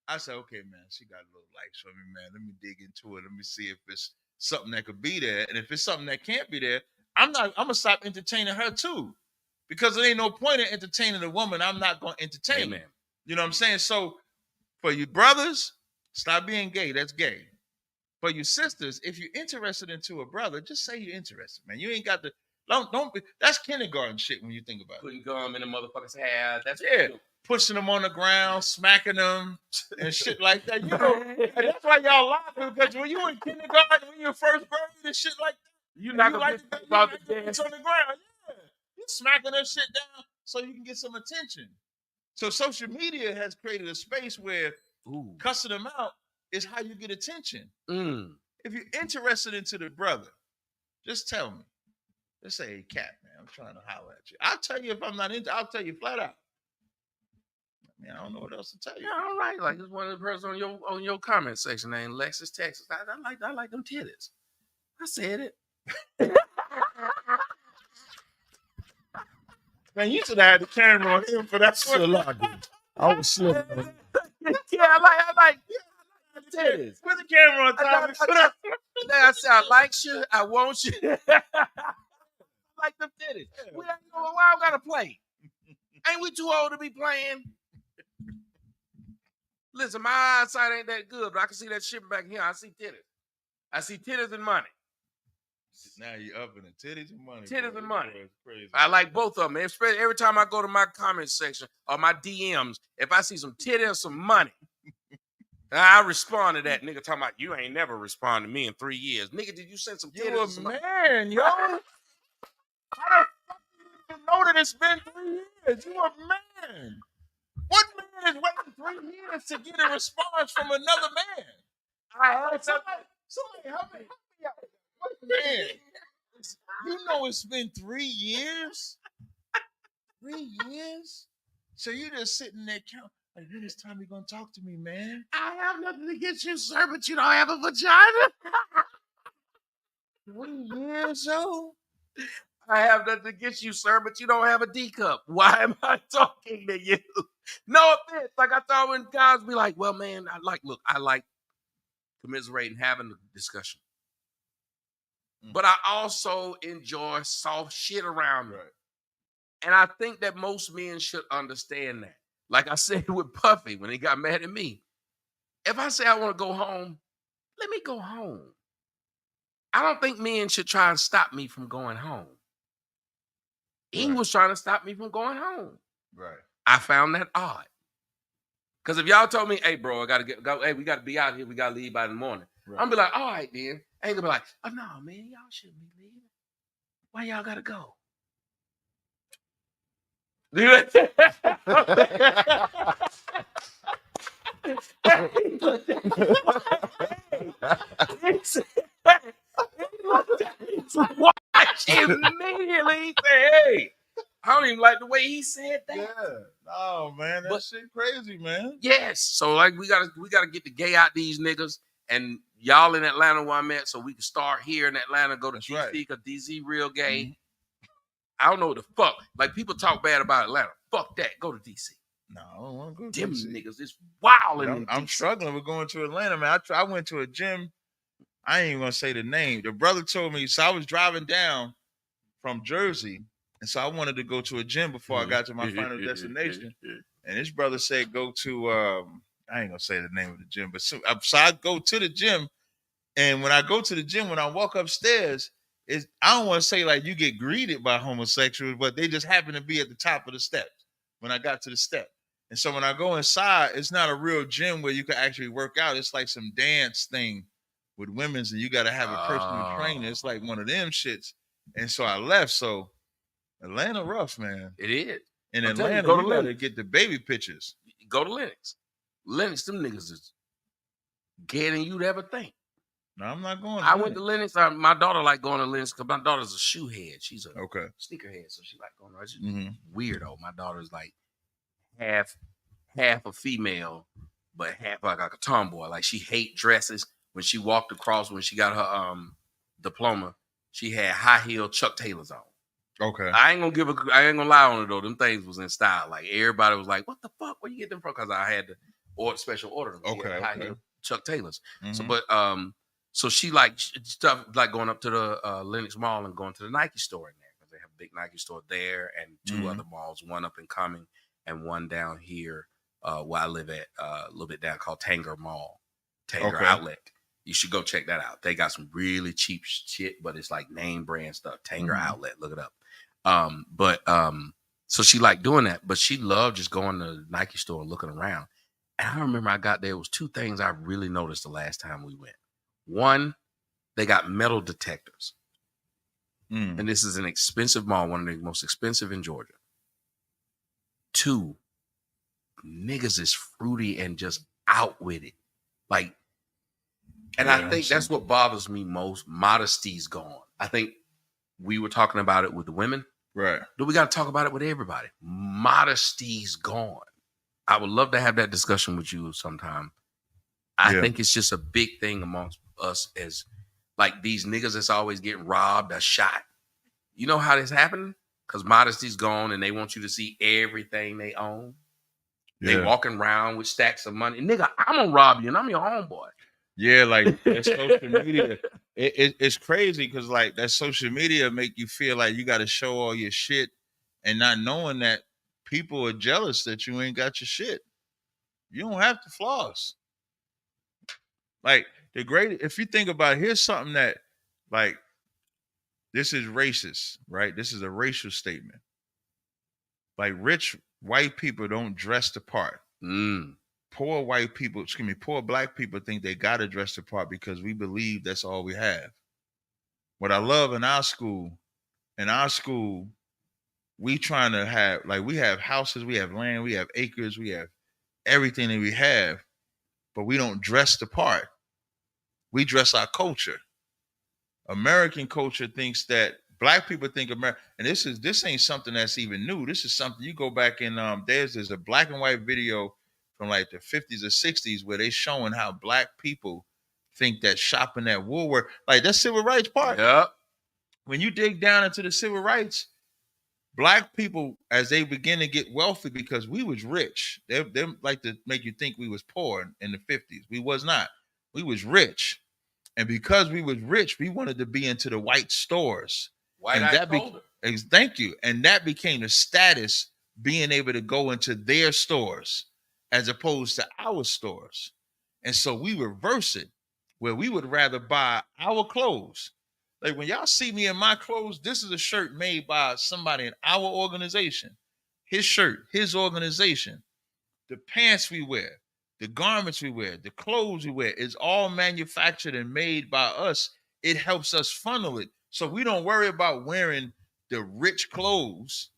I say, okay, man, she got a little likes for me, man. Let me dig into it. Let me see if it's something that could be there. And if it's something that can't be there, I'm gonna stop entertaining her too. Because there ain't no point in entertaining a woman I'm not gonna entertain. Amen. You know what I'm saying? So for you brothers, stop being gay. That's gay. For you sisters, if you're interested into a brother, just say you're interested, man. You ain't got to don't be that's kindergarten shit when you think about it. Putting gum in the motherfucker's hair. That's what Yeah. you do. Pushing them on the ground, smacking them, and shit like that. You know, and that's why y'all laughing, because when you in kindergarten, when you in first grade and shit like that, You're not gonna to get about the dance dance. on the ground. Yeah. You smacking that shit down so you can get some attention. So social media has created a space where Ooh. cussing them out is how you get attention. Mm. If you're interested into the brother, just tell me. Just say, hey, Cat, man, I'm trying to holler at you. I'll tell you if I'm not into. I'll tell you flat out. I mean, I don't know what else to tell you. Yeah, all right. Like it's one of the person on your comment section named Lexus, Texas. I like them titties. I said it. Man, you should have had the camera on him for that. I was slipping. Yeah, I like titties. Put the camera on Tommy. I said I like you. I want you. I like them titties. We don't gotta play. Ain't we too old to be playing? Listen, my eyesight ain't that good, but I can see that shit back here. I see titties. I see titties and money. Now you up in the titties and money. Titties boy. and money. Boy, it's crazy. I like both of them. Especially every time I go to my comment section or my DMs, if I see some titties or some money, I respond to that nigga talking about you ain't never responded to me in 3 years. Nigga, did you send some titties? You or a some man, yo. How the fuck you even know that it's been 3 years? You a man. What man is waiting 3 years to get a response from another man? I had Somebody help me out. What man? You know it's been 3 years? 3 years? So you just sitting there counting. Like, when is Tommy gonna talk to me, man? I have nothing against you, sir, but you don't have a vagina. 3 years, yo? I have nothing against you, sir, but you don't have a D cup. Why am I talking to you? No offense. Like I thought when guys be like, well, man, I like commiserating, having the discussion. But I also enjoy soft shit around me. Right. And I think that most men should understand that. Like I said with Puffy when he got mad at me. If I say I want to go home, let me go home. I don't think men should try and stop me from going home. He Right. was trying to stop me from going home. Right. I found that odd. Because if y'all told me, hey, bro, I gotta go, hey, we gotta be out here, we gotta leave by the morning. Right. I'm gonna be like, all right, then. I ain't gonna be like, oh no, man, y'all shouldn't be leaving. Why y'all gotta go? Watch immediately. He said, hey, I don't even like the way he said that. Yeah. Oh man, that But- shit crazy, man. Yes. So like we gotta get the gay out these niggas, and y'all in Atlanta where I'm at, so we can start here in Atlanta, go to That's DC right. because DC real gay. Mhm. I don't know what the fuck. Like people talk bad about Atlanta. Fuck that. Go to DC. No, I don't want to go to Them DC. niggas is wild But in I'm DC. struggling with going to Atlanta, man. I went to a gym. I ain't even gonna say the name. The brother told me, so I was driving down from Jersey, and so I wanted to go to a gym before I got to my final destination. And this brother said, go to I ain't gonna say the name of the gym, but so I go to the gym, and when I go to the gym, when I walk upstairs, I don't want to say like you get greeted by homosexuals, but they just happen to be at the top of the steps when I got to the step. And so when I go inside, it's not a real gym where you can actually work out. It's like some dance thing with women's, and you got to have a personal trainer. It's like one of them shits. And so I left. So Atlanta rough, man. It is. In I'm telling you, Atlanta, go to you got to Lennox. get the baby pictures. Go to Lennox. Lennox, them niggas is gayer than you'd ever think. No, I'm not going. I went to Lennox. My daughter like going to Lennox because my daughter's a shoe head. She's a Okay. sneaker head, so she like going. She's Mhm. weirdo. My daughter's like half a female, but half like a tomboy. Like she hate dresses. When she walked across, when she got her diploma, she had high heel Chuck Taylors on. Okay. I ain't gonna lie on it though. Them things was in style. Like everybody was like, "What the fuck? Where you get them from?" Because I had to special order them. She had Okay, high okay. heel Chuck Taylors. So, Mhm. but so she like stuff like going up to the Lenox Mall and going to the Nike store in there because they have a big Nike store there and two Mhm. other malls, one up and coming and one down here where I live at a little bit down called Tanger Mall, Tanger Okay. Outlet. You should go check that out. They got some really cheap shit, but it's like name brand stuff. Tanger Mhm. Outlet, look it up. So she liked doing that, but she loved just going to the Nike store and looking around. And I remember I got there, it was two things I really noticed the last time we went. One, they got metal detectors. Mm. And this is an expensive mall, one of the most expensive in Georgia. Two, niggas is fruity and just out with it. Like, and Yeah, I think that's what bothers me most. Modesty's gone. I think we were talking about it with the women. Right. Do we got to talk about it with everybody? Modesty's gone. I would love to have that discussion with you sometime. I Yeah. think it's just a big thing amongst us as like these niggas that's always getting robbed or shot. You know how this happened? Because modesty's gone and they want you to see everything they own. They Yeah. walking around with stacks of money. Nigga, I'm gonna rob you and I'm your homeboy. Yeah, like that social media, it's crazy because like that social media make you feel like you got to show all your shit, and not knowing that people are jealous that you ain't got your shit. You don't have to floss. Like if you think about it, here's something that like this is racist, right? This is a racial statement. Like rich white people don't dress the part. Poor black people think they got to dress the part because we believe that's all we have. What I love in our school, we trying to have, like, we have houses, we have land, we have acres, we have everything that we have, but we don't dress the part. We dress our culture. American culture thinks that black people think America, and this ain't something that's even new. This is something you go back and there's a black and white video from like the 50s or 60s where they showing how black people think that shopping at Woolworth, like that's civil rights part. Yep. When you dig down into the civil rights, black people, as they begin to get wealthy, because we was rich, they like to make you think we was poor in the 50s. We was not. We was rich. And because we was rich, we wanted to be into the white stores. Thank you. And that became the status, being able to go into their stores as opposed to our stores. And so we reverse it, where we would rather buy our clothes. Like when y'all see me in my clothes, this is a shirt made by somebody in our organization. His shirt, his organization. The pants we wear, the garments we wear, the clothes we wear is all manufactured and made by us. It helps us funnel it. So we don't worry about wearing the rich clothes.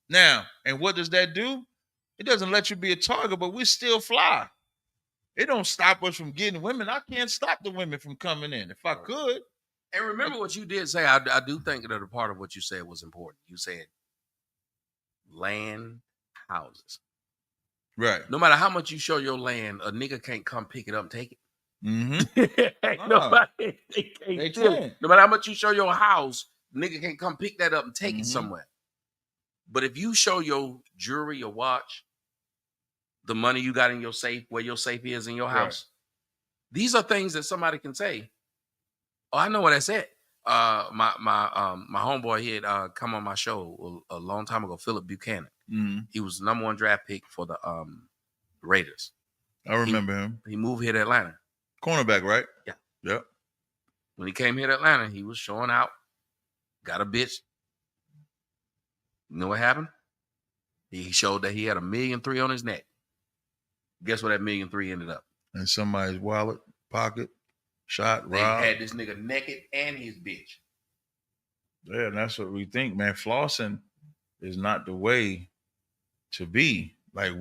Now, and what does that do? It doesn't let you be a target, but we still fly. It don't stop us from getting women. I can't stop the women from coming in. If I could. And remember what you did say. I do think that a part of what you said was important. You said land, houses. Right. No matter how much you show your land, a nigga can't come pick it up and take it. Mm-hmm. Nobody, they can't. It. No matter how much you show your house, nigga can't come pick that up and take it somewhere. But if you show your jewelry, your watch, the money you got in your safe, where your safe is in your house, these are things that somebody can say, oh, I know what that's at. My homeboy, he had come on my show a long time ago, Philip Buchanan. He was the #1 draft pick for the Raiders. I remember him. He moved here to Atlanta. Cornerback, right? Yeah. Yep. When he came here to Atlanta, he was showing out, got a bitch. You know what happened? He showed that he had $1.3 million on his neck. Guess where that $1.3 million ended up? In somebody's wallet, pocket, shot, They robbed. had this nigga naked and his bitch. Yeah, and that's what we think, man. Flossing is not the way to be. Like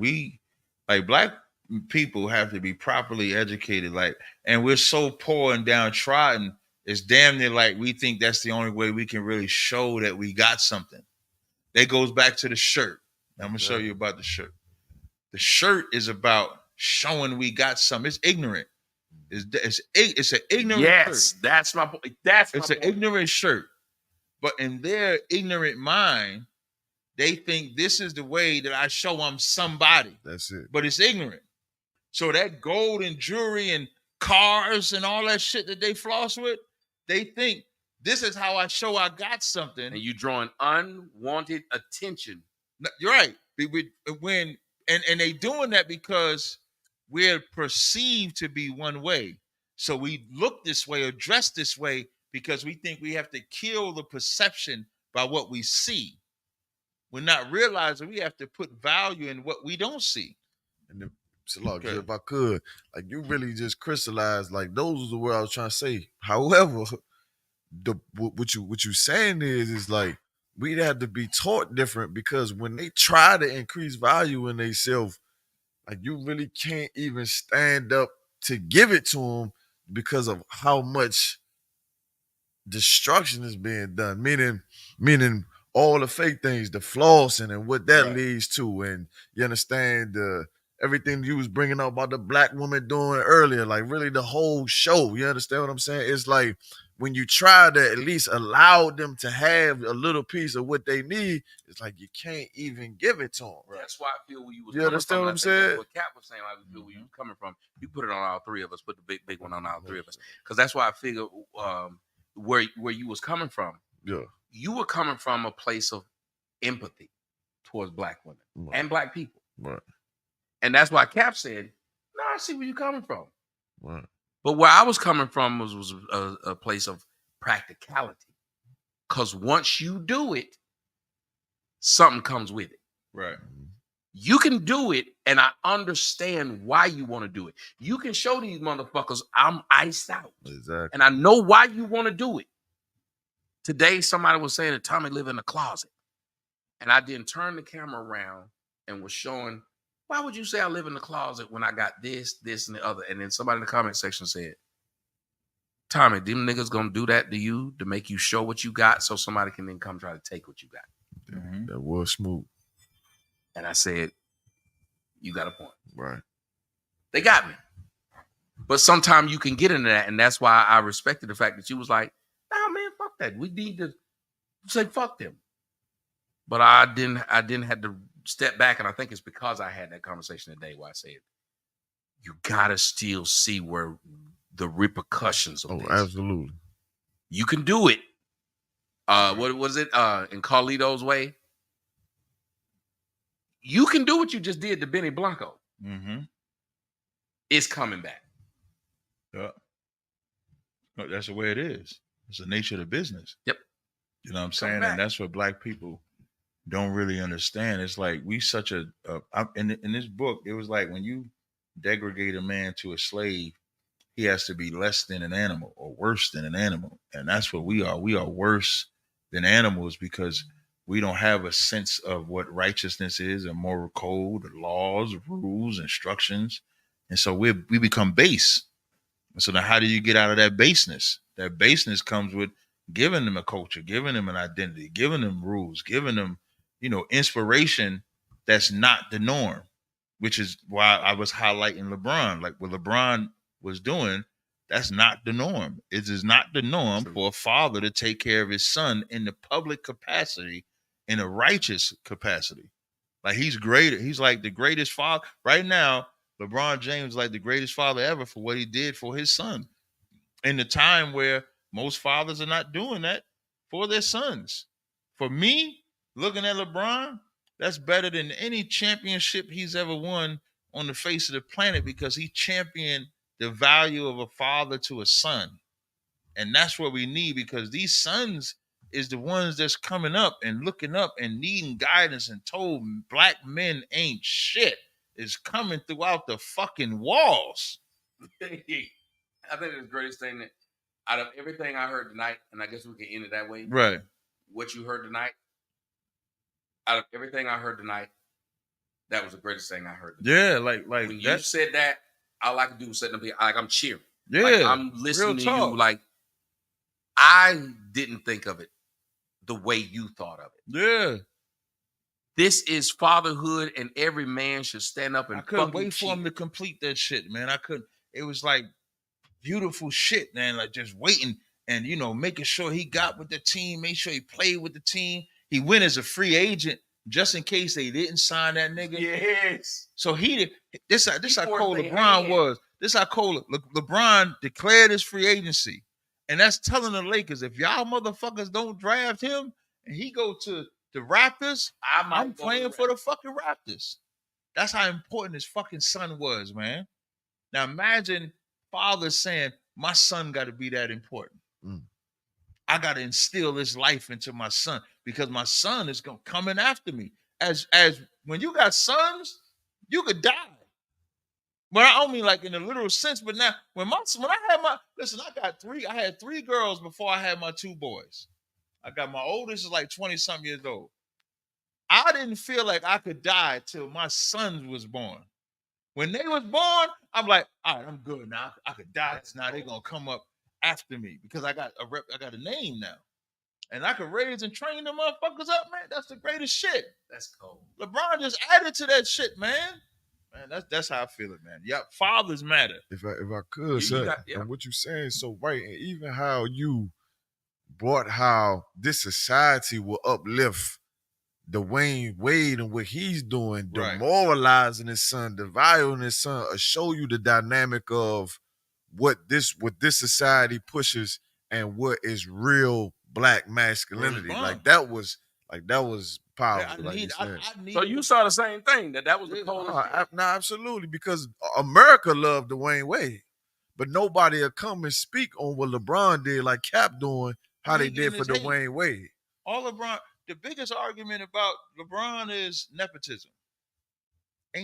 black people have to be properly educated. And we're so poor and downtrodden. It's damn near like we think that's the only way we can really show that we got something. That goes back to the shirt. I'm gonna show you about the shirt. The shirt is about showing we got something. It's ignorant. It's an ignorant shirt. That's my point. It's an ignorant shirt. But in their ignorant mind, they think this is the way that I show I'm somebody. That's it. But it's ignorant. So that gold and jewelry and cars and all that shit that they floss with, they think this is how I show I got something. And you drawing unwanted attention. You're right. And they doing that because we're perceived to be one way. So we look this way or dress this way because we think we have to kill the perception by what we see. We're not realizing we have to put value in what we don't see. And if I could, like you really just crystallized, like those are the words I was trying to say. However, what you saying is like we'd have to be taught different because when they try to increase value in themselves, like you really can't even stand up to give it to them because of how much destruction is being done. Meaning all the fake things, the flossing and what that leads to, and you understand everything you was bringing up about the black woman doing earlier, like really the whole show. You understand what I'm saying? It's like when you try to at least allow them to have a little piece of what they need, it's like you can't even give it to them. Right. That's why I feel where you was You coming understand from. what I'm saying? What Cap was saying, I feel where you was coming from. You put it on all three of us. Put the big one on all three of us, because that's why I figure where you was coming from. Yeah, you were coming from a place of empathy towards black women and black people, right. And that's why Cap said, "No, I see where you're coming from." Right. But where I was coming from was a place of practicality. Because once you do it, something comes with it. Right. You can do it, and I understand why you want to do it. You can show these motherfuckers I'm iced out. Exactly. And I know why you want to do it. Today, somebody was saying that Tommy lived in a closet. And I didn't turn the camera around and was showing, why would you say I live in the closet when I got this, and the other? And then somebody in the comment section said, Tommy, them niggas gonna do that to you to make you show what you got so somebody can then come try to take what you got. Mm-hmm. That was smooth. And I said, you got a point. Right. They got me. But sometimes you can get into that. And that's why I respected the fact that you was like, nah, man, fuck that. We need to say fuck them. But I didn't have to step back. And I think it's because I had that conversation today where I said, you gotta still see where the repercussions of this. Absolutely. You can do it. What was it? In Carlito's way. You can do what you just did to Benny Blanco. Mm-hmm. It's coming back. Yeah. No, that's the way it is. It's the nature of the business. Yep. You know what I'm Come saying? back. And that's what black people don't really understand. It's like we such a in this book, it was like when you degrade a man to a slave, he has to be less than an animal or worse than an animal. And that's what we are. We are worse than animals because we don't have a sense of what righteousness is, a moral code, laws, rules, instructions. And so we become base. So now how do you get out of that baseness? That baseness comes with giving them a culture, giving them an identity, giving them rules, giving them, inspiration that's not the norm, which is why I was highlighting LeBron. Like what LeBron was doing, that's not the norm. It is not the norm for a father to take care of his son in the public capacity, in a righteous capacity. Like he's great. He's like the greatest father right now. LeBron James is like the greatest father ever for what he did for his son in the time where most fathers are not doing that for their sons. For me, looking at LeBron, that's better than any championship he's ever won on the face of the planet because he championed the value of a father to a son. And that's what we need because these sons is the ones that's coming up and looking up and needing guidance and told black men ain't shit is coming throughout the fucking walls. I think it's the greatest thing that out of everything I heard tonight, and I guess we can end it that way. Right. What you heard tonight, out of everything I heard tonight, that was the greatest thing I heard tonight. Yeah, like when you said that, all I could do was sit up here, like I'm cheering. Yeah, like I'm listening to you. Like I didn't think of it the way you thought of it. Yeah. This is fatherhood, and every man should stand up and I couldn't fucking wait for him to complete that shit, man. I couldn't. It was like beautiful shit, man. Like just waiting and making sure he got with the team, make sure he played with the team. He went as a free agent just in case they didn't sign that nigga. Yes. So this how cold LeBron was. This how cold LeBron declared his free agency, and that's telling the Lakers if y'all motherfuckers don't draft him and he go to the Raptors, I'm playing for the fucking Raptors. That's how important his fucking son was, man. Now imagine father saying, my son got to be that important. I got to instill this life into my son because my son is coming after me. As when you got sons, you could die. But I don't mean like in a literal sense, but now when I had 3 girls before I had my 2 boys. I got my oldest is like 20-something years old. I didn't feel like I could die till my son was born. When they was born, I'm like, all right, I'm good now. I could die. Now they're gonna come up after me because I got a name now. And I could raise and train them motherfuckers up, man. That's the greatest shit. That's cold. LeBron just added to that shit, man. Man, that's how I feel it, man. Yeah, fathers matter. If I could, sir, and what you saying is so right, and even how you brought how this society will uplift Dwayne Wade and what he's doing, demoralizing his son, devaluing his son, show you the dynamic of what this society pushes and what is real black masculinity. Like that was powerful. So you saw the same thing that was the coldest. No, absolutely, because America loved Dwayne Wade, but nobody will come and speak on what LeBron did, like Cap doing, how they did for Dwayne Wade. The biggest argument about LeBron is nepotism. I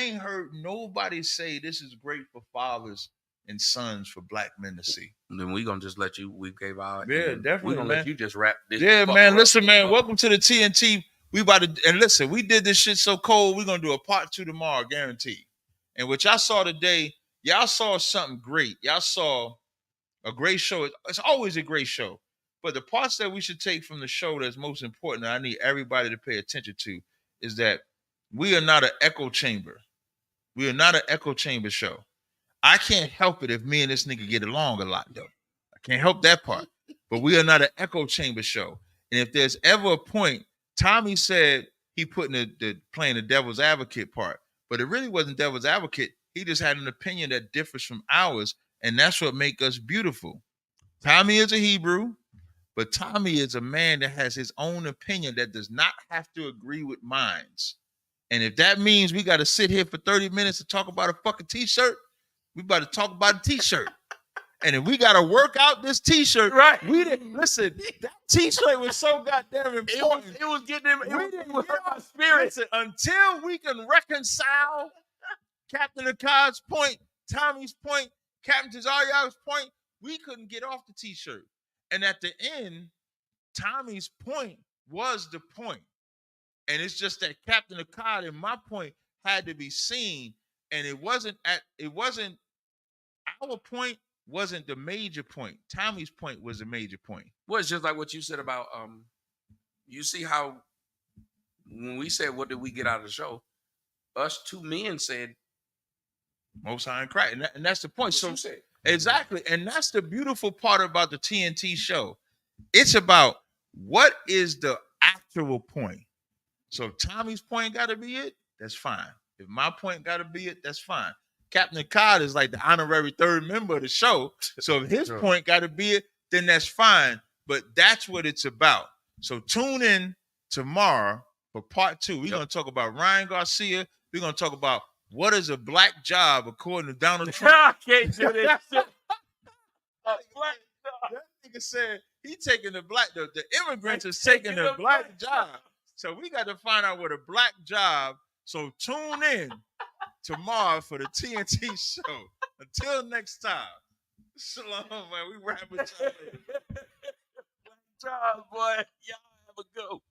ain't heard nobody say this is great for fathers and sons for black men to see. And then we're gonna just let you. We gave our definitely. We're gonna let you just wrap this. Yeah, man. Listen, man. Welcome to the TNT. We about to and listen. We did this shit so cold. We're gonna do a part 2 tomorrow, guaranteed. And what y'all saw today, y'all saw something great. Y'all saw a great show. It's always a great show. But the parts that we should take from the show that's most important, that I need everybody to pay attention to, is that we are not an echo chamber. We are not an echo chamber show. I can't help it if me and this nigga get along a lot, though. I can't help that part. But we are not an echo chamber show. And if there's ever a point, Tommy said he put in playing the devil's advocate part, but it really wasn't devil's advocate. He just had an opinion that differs from ours, and that's what makes us beautiful. Tommy is a Hebrew. But Tommy is a man that has his own opinion that does not have to agree with mine. And if that means we got to sit here for 30 minutes to talk about a fucking t-shirt, we about to talk about a t-shirt. And if we got to work out this T-shirt, Right. we didn't listen. That T-shirt was so goddamn important. It was getting him. We didn't It was get hurt my off- spirit. Listen, until we can reconcile Captain Akkad's point, Tommy's point, Captain Tazaria's point, we couldn't get off the T-shirt. And at the end, Tommy's point was the point. And it's just that Captain Akkad and my point had to be seen. And it wasn't our point wasn't the major point. Tommy's point was the major point. Well, it's just like what you said about you see how when we said what did we get out of the show, us two men said Most High in Christ. And that's the point. what So you said. exactly. And that's the beautiful part about the TNT show. It's about what is the actual point. So if Tommy's point got to be it, that's fine. If my point got to be it, that's fine. Captain Akkad is like the honorary third member of the show. So if his Sure. point got to be it, then that's fine. But that's what it's about. So tune in tomorrow for part 2. We're going to talk about Ryan Garcia. We're going to talk about what is a black job according to Donald Trump. I can't do this shit. A black job. That nigga said he taking the immigrants is taking the black job. So we got to find out what a black job. So tune in tomorrow for the TNT show. Until next time. Shalom, man. We rapping. Black job, boy. Y'all have a go.